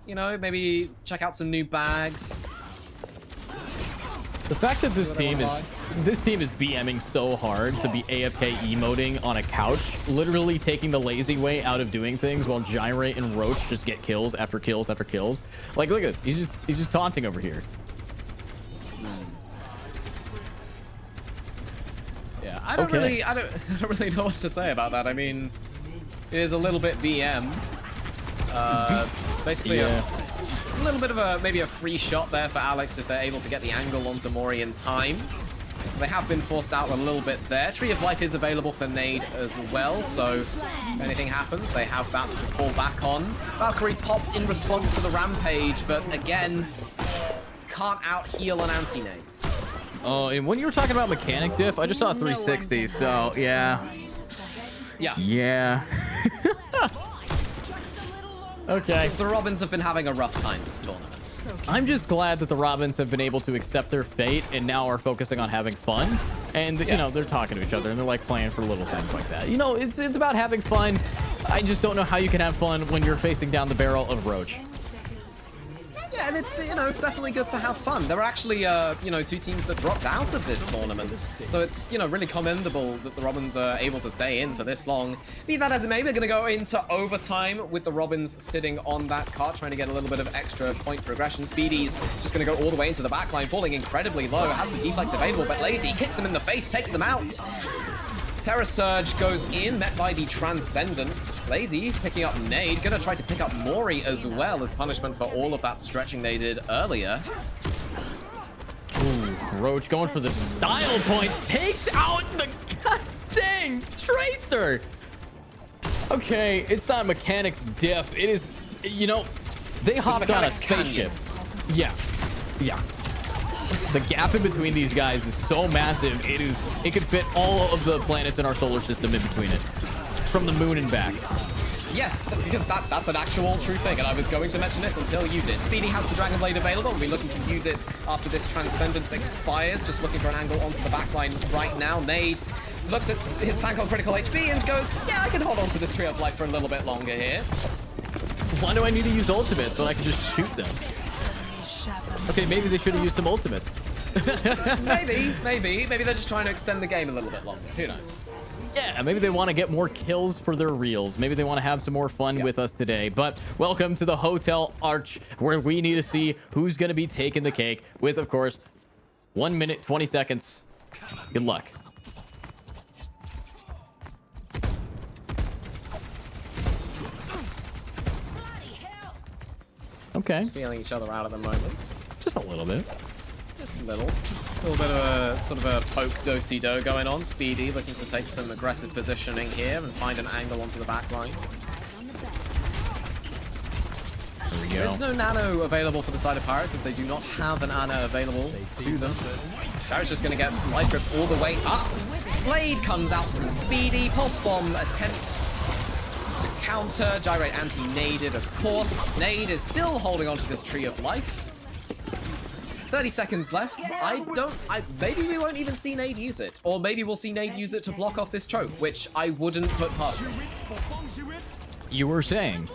you know, maybe check out some new bags. The fact that this team is BMing so hard to be AFK emoting on a couch, literally taking the lazy way out of doing things, while Gyrate and Roach just get kills after kills after kills. Like, look at this. He's just taunting over here. Yeah, I don't really know what to say about that. I mean, it is a little bit BM. Basically, a little bit of maybe a free shot there for Alex if they're able to get the angle onto Mori in time. They have been forced out a little bit there. Tree of Life is available for nade as well, so if anything happens, they have bats to fall back on. Valkyrie popped in response to the rampage, but again, can't out-heal an anti-nade. Oh, and when you were talking about mechanic diff, I just saw a 360, so yeah. Okay. The Robins have been having a rough time this tournament. I'm just glad that the Robins have been able to accept their fate and now are focusing on having fun. And, you know, they're talking to each other and they're like playing for little things like that. You know, it's about having fun. I just don't know how you can have fun when you're facing down the barrel of Roach. Yeah, and it's, you know, it's definitely good to have fun. There are actually, you know, 2 teams that dropped out of this tournament. So it's, you know, really commendable that the Robins are able to stay in for this long. Be that as it may, we're going to go into overtime with the Robins sitting on that cart, trying to get a little bit of extra point progression. Speedy's just going to go all the way into the backline, falling incredibly low. Has the deflect available, but Lazy kicks him in the face, takes him out. Terror Surge goes in, met by the Transcendence. Lazy picking up nade, gonna try to pick up Mori as well as punishment for all of that stretching they did earlier. Ooh, Roach going for the style points, takes out the dang Tracer. Okay, it's not mechanics diff. It is, you know, they hopped on a spaceship. Yeah. The gap in between these guys is so massive. It could fit all of the planets in our solar system in between it, from the moon and back. Yes, because that's an actual true thing, and I was going to mention it until you did. Speedy has the Dragon Blade available. We'll be looking to use it after this Transcendence expires. Just looking for an angle onto the backline right now. Nade looks at his tank on critical HP and goes, yeah, I can hold on to this Tree of Life for a little bit longer here. Why do I need to use ultimates when I can just shoot them? Okay, maybe they should have used some ultimates. Maybe they're just trying to extend the game a little bit longer. Who knows? Yeah, maybe they want to get more kills for their reels. Maybe they want to have some more fun with us today. But welcome to the Hotel Arch, where we need to see who's going to be taking the cake with, of course, 1 minute, 20 seconds. Good luck. Okay. Just feeling each other out at the moment. Just a little bit. Just a little bit of a sort of a poke do-si-do going on. Speedy looking to take some aggressive positioning here and find an angle onto the back line. There we go. There's no nano available for the side of Pirates as they do not have an Ana available to them. Pirates just going to get some life grips all the way up. Blade comes out from Speedy. Pulse Bomb attempt to counter. Gyrate anti-naded, of course. Nade is still holding onto this tree of life. 30 seconds left. Maybe we won't even see Nade use it. Or maybe we'll see Nade use it to block off this choke, which I wouldn't put past him. You were saying.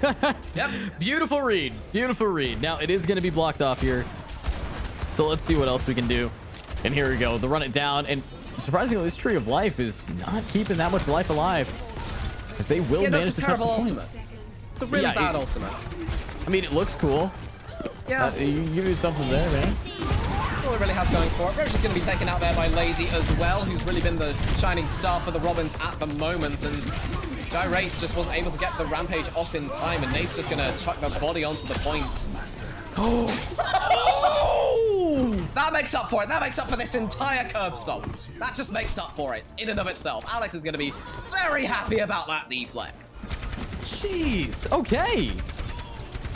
Yep. Beautiful read. Beautiful read. Now, it is going to be blocked off here. So let's see what else we can do. And here we go. The run it down. And surprisingly, this tree of life is not keeping that much life alive. Because they will manage it's a to touch the terrible point. ultimate. It's a really bad ultimate. I mean, it looks cool. Yeah. You give me something there, man. That's all it really has going for it. Roach is going to be taken out there by Lazy as well, who's really been the shining star for the Robins at the moment. And Gyrate just wasn't able to get the rampage off in time, and Nate's just going to chuck the body onto the point. Oh! That makes up for it. That makes up for this entire curb stop. That just makes up for it in and of itself. Alex is going to be very happy about that deflect. Jeez. Okay.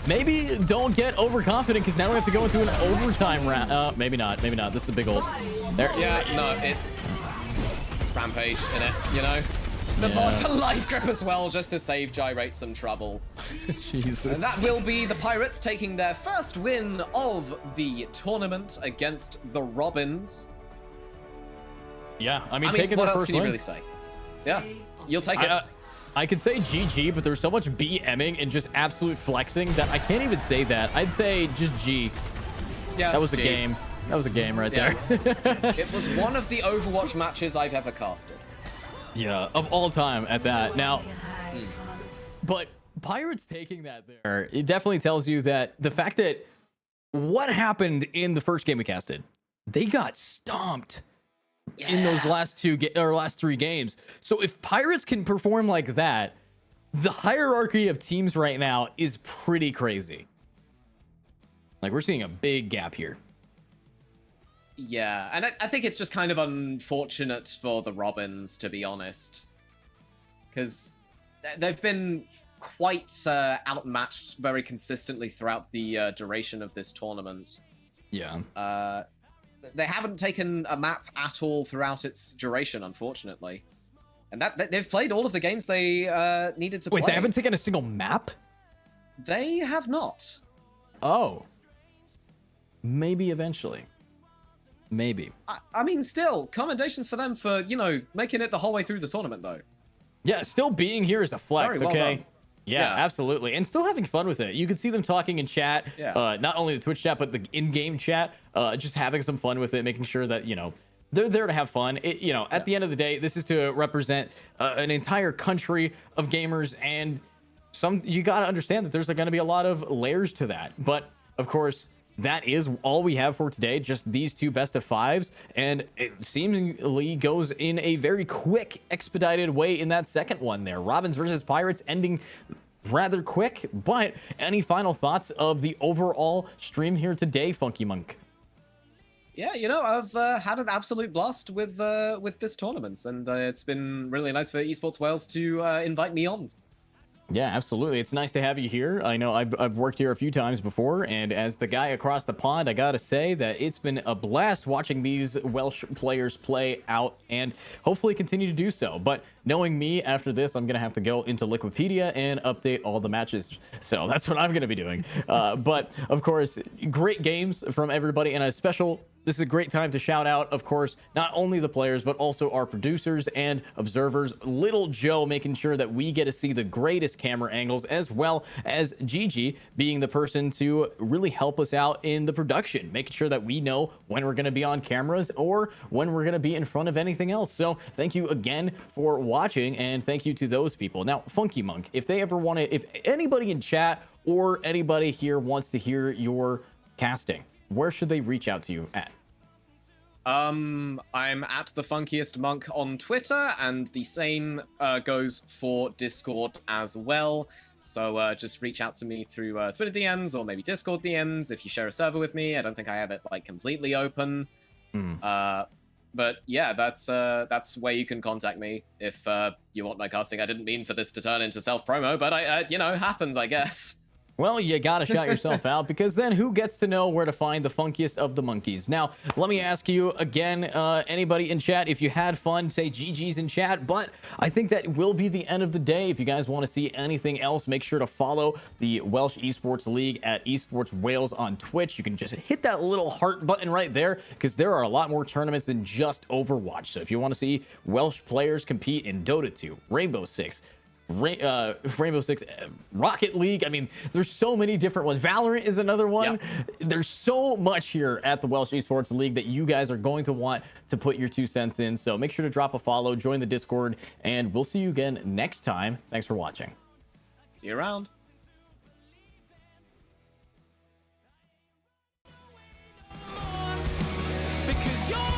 Maybe don't get overconfident because now we have to go into an overtime round. Maybe not. Maybe not. This is a big old. There. Yeah, no, it's rampage in it, you know? The life grip as well, just to save Gyrate some trouble. Jesus. And that will be the Pirates taking their first win of the tournament against the Robins. Yeah, I mean what taking their else first can you win. really say? Yeah, you'll take it. I could say GG, but there's so much BMing and just absolute flexing that I can't even say that. I'd say just G. Yeah, that was a G. game. That was a game right there. It was one of the Overwatch matches I've ever casted. Yeah, of all time at that. Now, but Pirates taking that there, it definitely tells you that the fact that what happened in the first game we casted, they got stomped in those last last 3 games. So if Pirates can perform like that, the hierarchy of teams right now is pretty crazy. Like, we're seeing a big gap here. Yeah, and I think it's just kind of unfortunate for the Robins, to be honest. Because they've been quite outmatched very consistently throughout the duration of this tournament. Yeah. They haven't taken a map at all throughout its duration, unfortunately. And they've played all of the games they needed to play. Wait, they haven't taken a single map? They have not. Oh. Maybe eventually. Maybe. I mean, still, commendations for them for, you know, making it the whole way through the tournament, though. Yeah, still being here is a flex, Very well okay? done. Yeah, absolutely. And still having fun with it. You can see them talking in chat, not only the Twitch chat, but the in-game chat, just having some fun with it, making sure that, you know, they're there to have fun. You know, at the end of the day, this is to represent an entire country of gamers, and you got to understand that there's going to be a lot of layers to that. But, of course, that is all we have for today, just these 2 best of 5s, and it seemingly goes in a very quick, expedited way in that second one there. Robins versus Pirates ending rather quick, but any final thoughts of the overall stream here today, Funky Monk? Yeah, you know, I've had an absolute blast with this tournament, and it's been really nice for EsportsWales to invite me on. Yeah, absolutely. It's nice to have you here. I know I've worked here a few times before, and as the guy across the pond, I gotta say that it's been a blast watching these Welsh players play out and hopefully continue to do so. But knowing me, after this, I'm gonna have to go into Liquipedia and update all the matches. So that's what I'm gonna be doing. But of course, great games from everybody, and a special this is a great time to shout out, of course, not only the players, but also our producers and observers. Little Joe making sure that we get to see the greatest camera angles, as well as Gigi being the person to really help us out in the production, making sure that we know when we're going to be on cameras or when we're going to be in front of anything else. So thank you again for watching, and thank you to those people. Now, Funky Monk, if they ever want to, if anybody in chat or anybody here wants to hear your casting, where should they reach out to you at? I'm at the Funkiest Monk on Twitter, and the same goes for Discord as well. So just reach out to me through Twitter DMs or maybe Discord DMs if you share a server with me. I don't think I have it like completely open. But yeah, that's where you can contact me if you want my casting. I didn't mean for this to turn into self-promo, but I you know, happens, I guess. Well, you gotta shout yourself out, because then who gets to know where to find the funkiest of the monkeys? Now, let me ask you again, anybody in chat, if you had fun, say GG's in chat. But I think that will be the end of the day. If you guys want to see anything else, make sure to follow the Welsh Esports League at EsportsWales on Twitch. You can just hit that little heart button right there, because there are a lot more tournaments than just Overwatch. So if you want to see Welsh players compete in Dota 2, Rainbow Six, Rainbow Six, Rocket League, I mean, there's so many different ones. Valorant is another one. Yep. There's so much here at the Welsh Esports League that you guys are going to want to put your 2 cents in. So make sure to drop a follow, join the Discord, and we'll see you again next time. Thanks for watching. See you around. Because you're